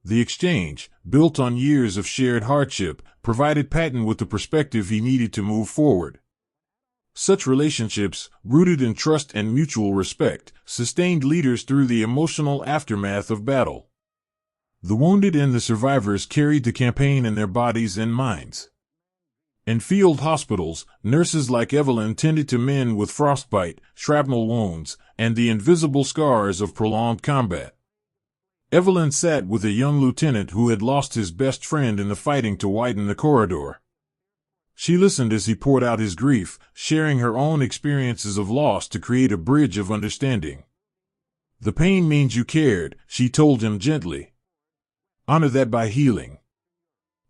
The exchange, built on years of shared hardship, provided Patton with the perspective he needed to move forward. Such relationships, rooted in trust and mutual respect, sustained leaders through the emotional aftermath of battle. The wounded and the survivors carried the campaign in their bodies and minds. In field hospitals, nurses like Evelyn tended to men with frostbite, shrapnel wounds, and the invisible scars of prolonged combat. Evelyn sat with a young lieutenant who had lost his best friend in the fighting to widen the corridor. She listened as he poured out his grief, sharing her own experiences of loss to create a bridge of understanding. "The pain means you cared," she told him gently. "Honor that by healing."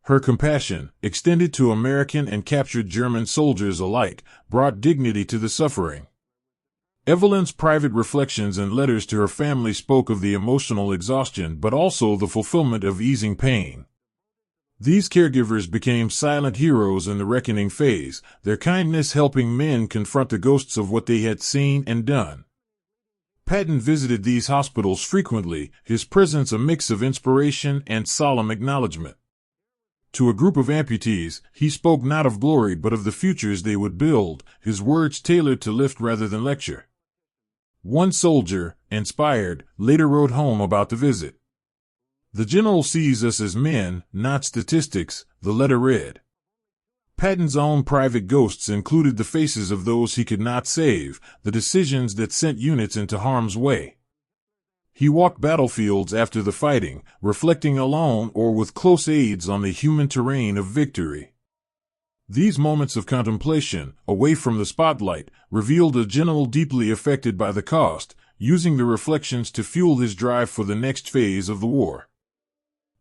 Her compassion, extended to American and captured German soldiers alike, brought dignity to the suffering. Evelyn's private reflections and letters to her family spoke of the emotional exhaustion but also the fulfillment of easing pain. These caregivers became silent heroes in the reckoning phase, their kindness helping men confront the ghosts of what they had seen and done. Patton visited these hospitals frequently, his presence a mix of inspiration and solemn acknowledgement. To a group of amputees, he spoke not of glory but of the futures they would build, his words tailored to lift rather than lecture. One soldier, inspired, later wrote home about the visit. "The general sees us as men, not statistics," the letter read. Patton's own private ghosts included the faces of those he could not save, the decisions that sent units into harm's way. He walked battlefields after the fighting, reflecting alone or with close aides on the human terrain of victory. These moments of contemplation, away from the spotlight, revealed a general deeply affected by the cost, using the reflections to fuel his drive for the next phase of the war.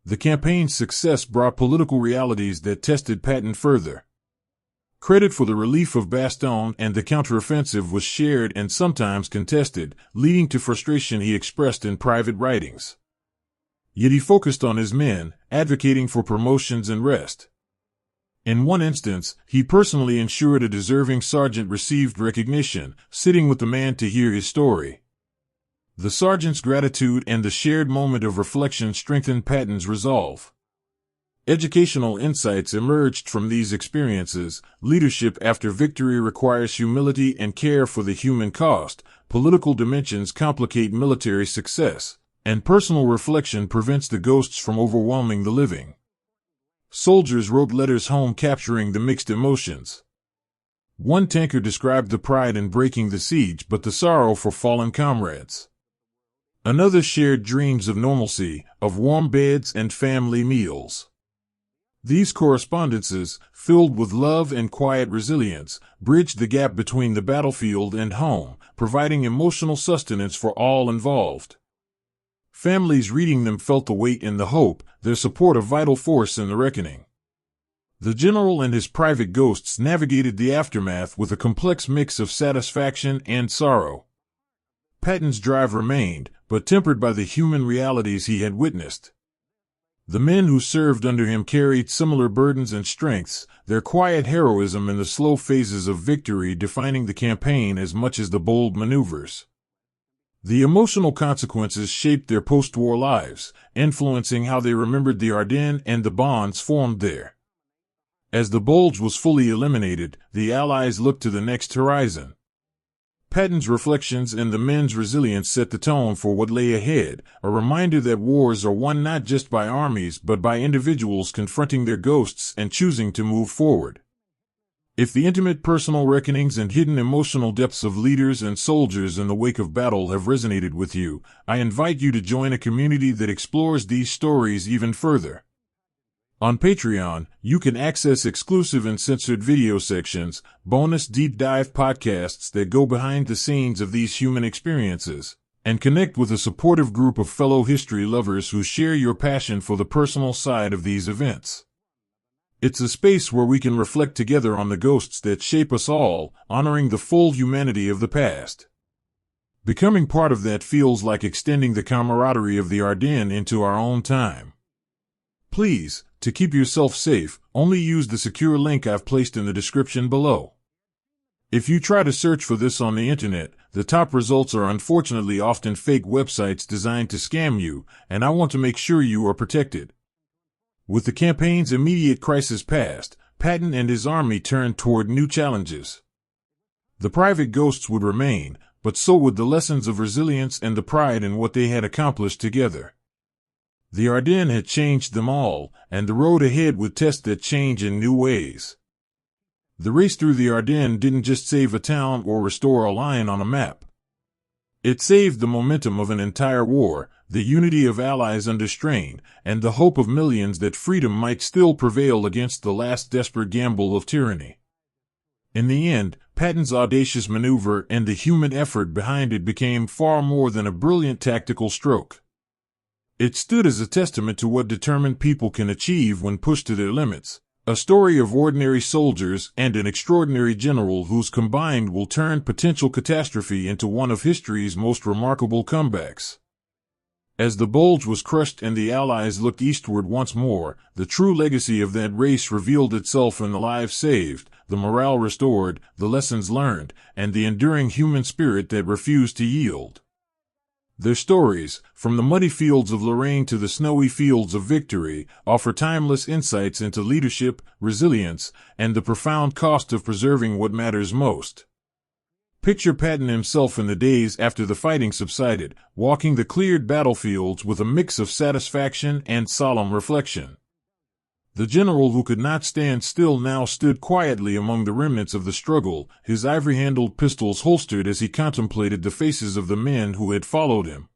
The campaign's success brought political realities that tested Patton further. Credit for the relief of Bastogne and the counteroffensive was shared and sometimes contested, leading to frustration he expressed in private writings. Yet he focused on his men, advocating for promotions and rest. In one instance, he personally ensured a deserving sergeant received recognition, sitting with the man to hear his story. The sergeant's gratitude and the shared moment of reflection strengthened Patton's resolve. Educational insights emerged from these experiences. Leadership after victory requires humility and care for the human cost. Political dimensions complicate military success, and personal reflection prevents the ghosts from overwhelming the living. Soldiers wrote letters home capturing the mixed emotions. One tanker described the pride in breaking the siege but the sorrow for fallen comrades. Another shared dreams of normalcy, of warm beds and family meals. These correspondences, filled with love and quiet resilience, bridged the gap between the battlefield and home, providing emotional sustenance for all involved. Families reading them felt the weight and the hope, their support a vital force in the reckoning. The general and his private ghosts navigated the aftermath with a complex mix of satisfaction and sorrow. Patton's drive remained, but tempered by the human realities he had witnessed. The men who served under him carried similar burdens and strengths, their quiet heroism in the slow phases of victory defining the campaign as much as the bold maneuvers. The emotional consequences shaped their post-war lives, influencing how they remembered the Ardennes and the bonds formed there. As the Bulge was fully eliminated, the Allies looked to the next horizon. Patton's reflections and the men's resilience set the tone for what lay ahead, a reminder that wars are won not just by armies but by individuals confronting their ghosts and choosing to move forward. If the intimate personal reckonings and hidden emotional depths of leaders and soldiers in the wake of battle have resonated with you, I invite you to join a community that explores these stories even further. On Patreon, you can access exclusive and censored video sections, bonus deep dive podcasts that go behind the scenes of these human experiences, and connect with a supportive group of fellow history lovers who share your passion for the personal side of these events. It's a space where we can reflect together on the ghosts that shape us all, honoring the full humanity of the past. Becoming part of that feels like extending the camaraderie of the Ardennes into our own time. Please, to keep yourself safe, only use the secure link I've placed in the description below. If you try to search for this on the internet, the top results are unfortunately often fake websites designed to scam you, and I want to make sure you are protected. With the campaign's immediate crisis past, Patton and his army turned toward new challenges. The private ghosts would remain, but so would the lessons of resilience and the pride in what they had accomplished together. The Ardennes had changed them all, and the road ahead would test that change in new ways. The race through the Ardennes didn't just save a town or restore a line on a map. It saved the momentum of an entire war, the unity of allies under strain, and the hope of millions that freedom might still prevail against the last desperate gamble of tyranny. In the end, Patton's audacious maneuver and the human effort behind it became far more than a brilliant tactical stroke. It stood as a testament to what determined people can achieve when pushed to their limits, a story of ordinary soldiers and an extraordinary general whose combined will turn potential catastrophe into one of history's most remarkable comebacks. As the Bulge was crushed and the Allies looked eastward once more, the true legacy of that race revealed itself in the lives saved, the morale restored, the lessons learned, and the enduring human spirit that refused to yield. Their stories, from the muddy fields of Lorraine to the snowy fields of victory, offer timeless insights into leadership, resilience, and the profound cost of preserving what matters most. Picture Patton himself in the days after the fighting subsided, walking the cleared battlefields with a mix of satisfaction and solemn reflection. The general who could not stand still now stood quietly among the remnants of the struggle, his ivory-handled pistols holstered as he contemplated the faces of the men who had followed him.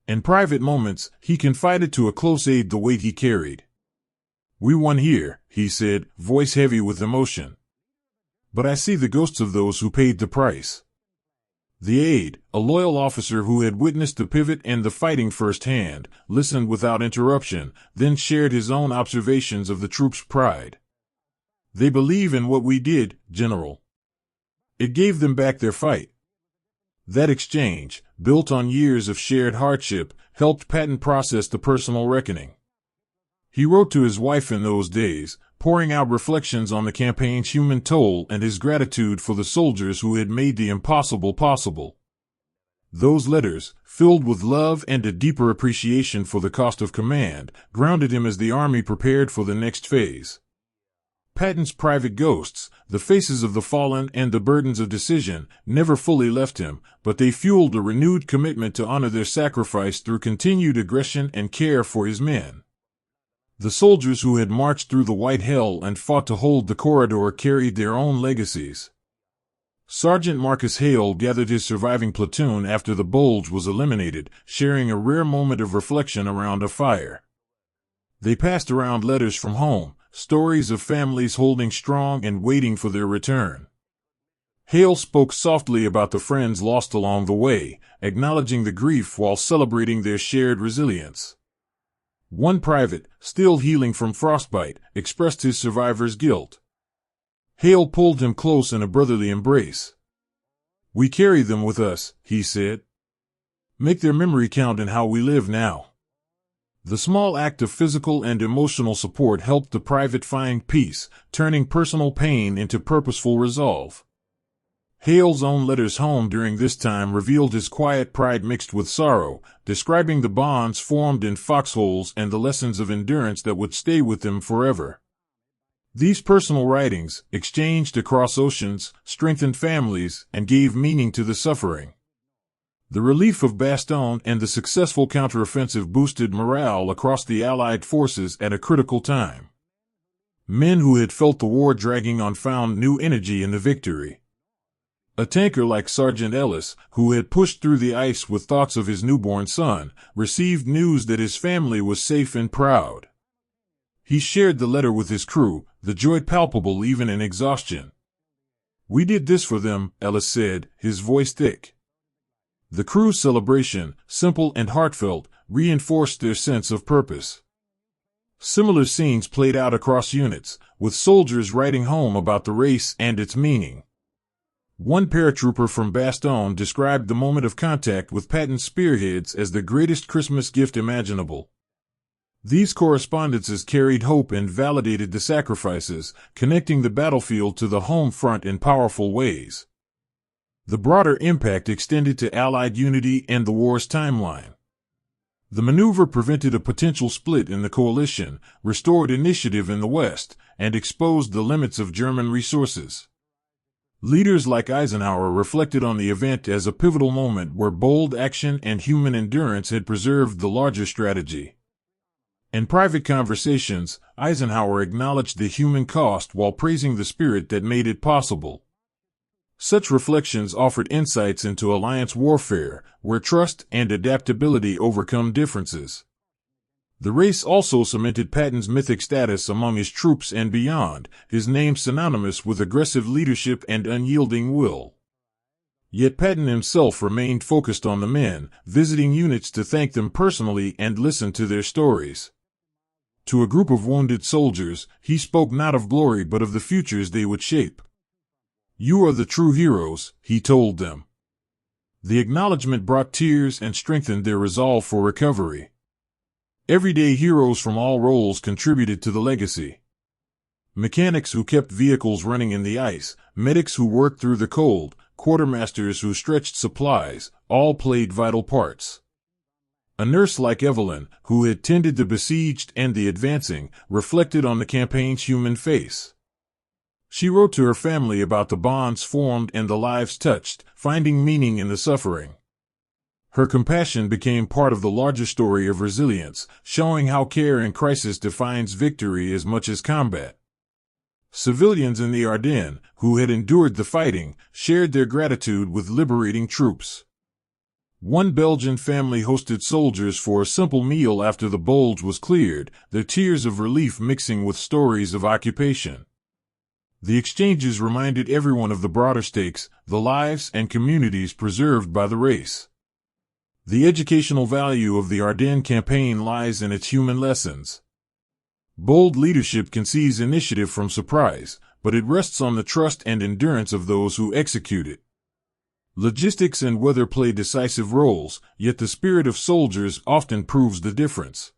In private moments, he confided to a close aide the weight he carried. "We won here," he said, voice heavy with emotion. "But I see the ghosts of those who paid the price." The aide, a loyal officer who had witnessed the pivot and the fighting firsthand, listened without interruption, then shared his own observations of the troops' pride. They believe in what we did, General. It gave them back their fight. That exchange, built on years of shared hardship, helped Patton process the personal reckoning. He wrote to his wife in those days, pouring out reflections on the campaign's human toll and his gratitude for the soldiers who had made the impossible possible. Those letters, filled with love and a deeper appreciation for the cost of command, grounded him as the Army prepared for the next phase. Patton's private ghosts, the faces of the fallen and the burdens of decision, never fully left him, but they fueled a renewed commitment to honor their sacrifice through continued aggression and care for his men. The soldiers who had marched through the white hell and fought to hold the corridor carried their own legacies. Sergeant Marcus Hale gathered his surviving platoon after the Bulge was eliminated, sharing a rare moment of reflection around a fire. They passed around letters from home, stories of families holding strong and waiting for their return. Hale spoke softly about the friends lost along the way, acknowledging the grief while celebrating their shared resilience. One private, still healing from frostbite, expressed his survivor's guilt. Hale pulled him close in a brotherly embrace. "We carry them with us," he said. "Make their memory count in how we live now." The small act of physical and emotional support helped the private find peace, turning personal pain into purposeful resolve. Hale's own letters home during this time revealed his quiet pride mixed with sorrow, describing the bonds formed in foxholes and the lessons of endurance that would stay with him forever. These personal writings, exchanged across oceans, strengthened families and gave meaning to the suffering. The relief of Bastogne and the successful counteroffensive boosted morale across the Allied forces at a critical time. Men who had felt the war dragging on found new energy in the victory. A tanker like Sergeant Ellis, who had pushed through the ice with thoughts of his newborn son, received news that his family was safe and proud. He shared the letter with his crew, the joy palpable even in exhaustion. "We did this for them," Ellis said, his voice thick. The crew's celebration, simple and heartfelt, reinforced their sense of purpose. Similar scenes played out across units, with soldiers writing home about the race and its meaning. One paratrooper from Bastogne described the moment of contact with Patton's spearheads as the greatest Christmas gift imaginable. These correspondences carried hope and validated the sacrifices, connecting the battlefield to the home front in powerful ways. The broader impact extended to Allied unity and the war's timeline. The maneuver prevented a potential split in the coalition, restored initiative in the West, and exposed the limits of German resources. Leaders like Eisenhower reflected on the event as a pivotal moment where bold action and human endurance had preserved the larger strategy. In private conversations, Eisenhower acknowledged the human cost while praising the spirit that made it possible. Such reflections offered insights into alliance warfare, where trust and adaptability overcome differences. The race also cemented Patton's mythic status among his troops and beyond, his name synonymous with aggressive leadership and unyielding will. Yet Patton himself remained focused on the men, visiting units to thank them personally and listen to their stories. To a group of wounded soldiers, he spoke not of glory but of the futures they would shape. "You are the true heroes," he told them. The acknowledgement brought tears and strengthened their resolve for recovery. Everyday heroes from all roles contributed to the legacy. Mechanics who kept vehicles running in the ice, medics who worked through the cold, quartermasters who stretched supplies, all played vital parts. A nurse like Evelyn, who had tended the besieged and the advancing, reflected on the campaign's human face. She wrote to her family about the bonds formed and the lives touched, finding meaning in the suffering. Her compassion became part of the larger story of resilience, showing how care in crisis defines victory as much as combat. Civilians in the Ardennes, who had endured the fighting, shared their gratitude with liberating troops. One Belgian family hosted soldiers for a simple meal after the Bulge was cleared, their tears of relief mixing with stories of occupation. The exchanges reminded everyone of the broader stakes, the lives and communities preserved by the race. The educational value of the Ardennes campaign lies in its human lessons. Bold leadership can seize initiative from surprise, but it rests on the trust and endurance of those who execute it. Logistics and weather play decisive roles, yet the spirit of soldiers often proves the difference.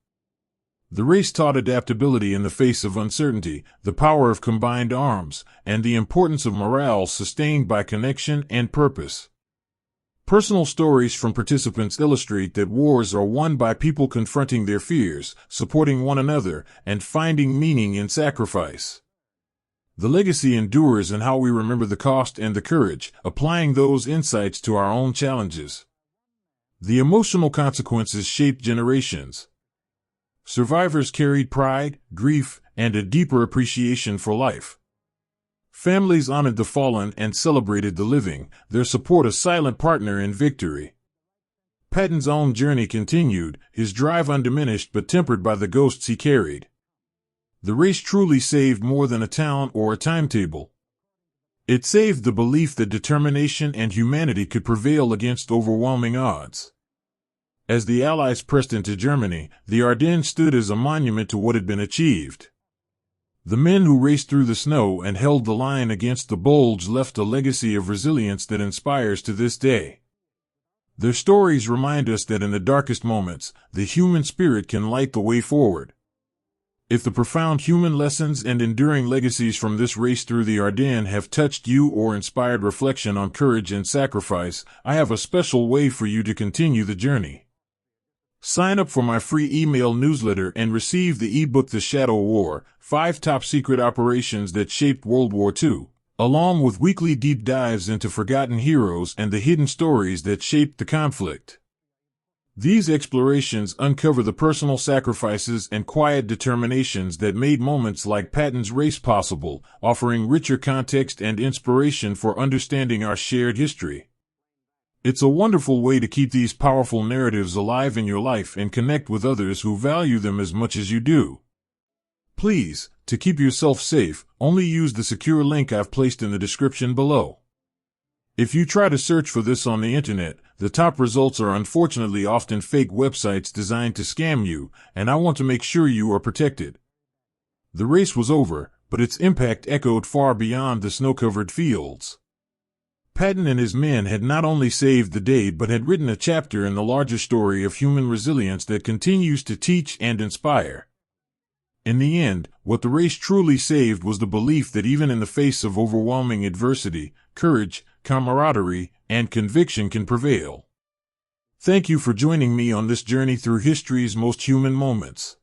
The race taught adaptability in the face of uncertainty, the power of combined arms, and the importance of morale sustained by connection and purpose. Personal stories from participants illustrate that wars are won by people confronting their fears, supporting one another, and finding meaning in sacrifice. The legacy endures in how we remember the cost and the courage, applying those insights to our own challenges. The emotional consequences shaped generations. Survivors carried pride, grief, and a deeper appreciation for life. Families honored the fallen and celebrated the living, their support a silent partner in victory. Patton's own journey continued, his drive undiminished but tempered by the ghosts he carried. The race truly saved more than a town or a timetable. It saved the belief that determination and humanity could prevail against overwhelming odds. As the Allies pressed into Germany, the Ardennes stood as a monument to what had been achieved. The men who raced through the snow and held the line against the Bulge left a legacy of resilience that inspires to this day. Their stories remind us that in the darkest moments, the human spirit can light the way forward. If the profound human lessons and enduring legacies from this race through the Ardennes have touched you or inspired reflection on courage and sacrifice, I have a special way for you to continue the journey. Sign up for my free email newsletter and receive the ebook The Shadow War, 5 Top Secret Operations That Shaped World War II, along with weekly deep dives into forgotten heroes and the hidden stories that shaped the conflict. These explorations uncover the personal sacrifices and quiet determinations that made moments like Patton's race possible, offering richer context and inspiration for understanding our shared history. It's a wonderful way to keep these powerful narratives alive in your life and connect with others who value them as much as you do. Please, to keep yourself safe, only use the secure link I've placed in the description below. If you try to search for this on the internet, the top results are unfortunately often fake websites designed to scam you, and I want to make sure you are protected. The race was over, but its impact echoed far beyond the snow-covered fields. Patton and his men had not only saved the day but had written a chapter in the larger story of human resilience that continues to teach and inspire. In the end, what the race truly saved was the belief that even in the face of overwhelming adversity, courage, camaraderie, and conviction can prevail. Thank you for joining me on this journey through history's most human moments.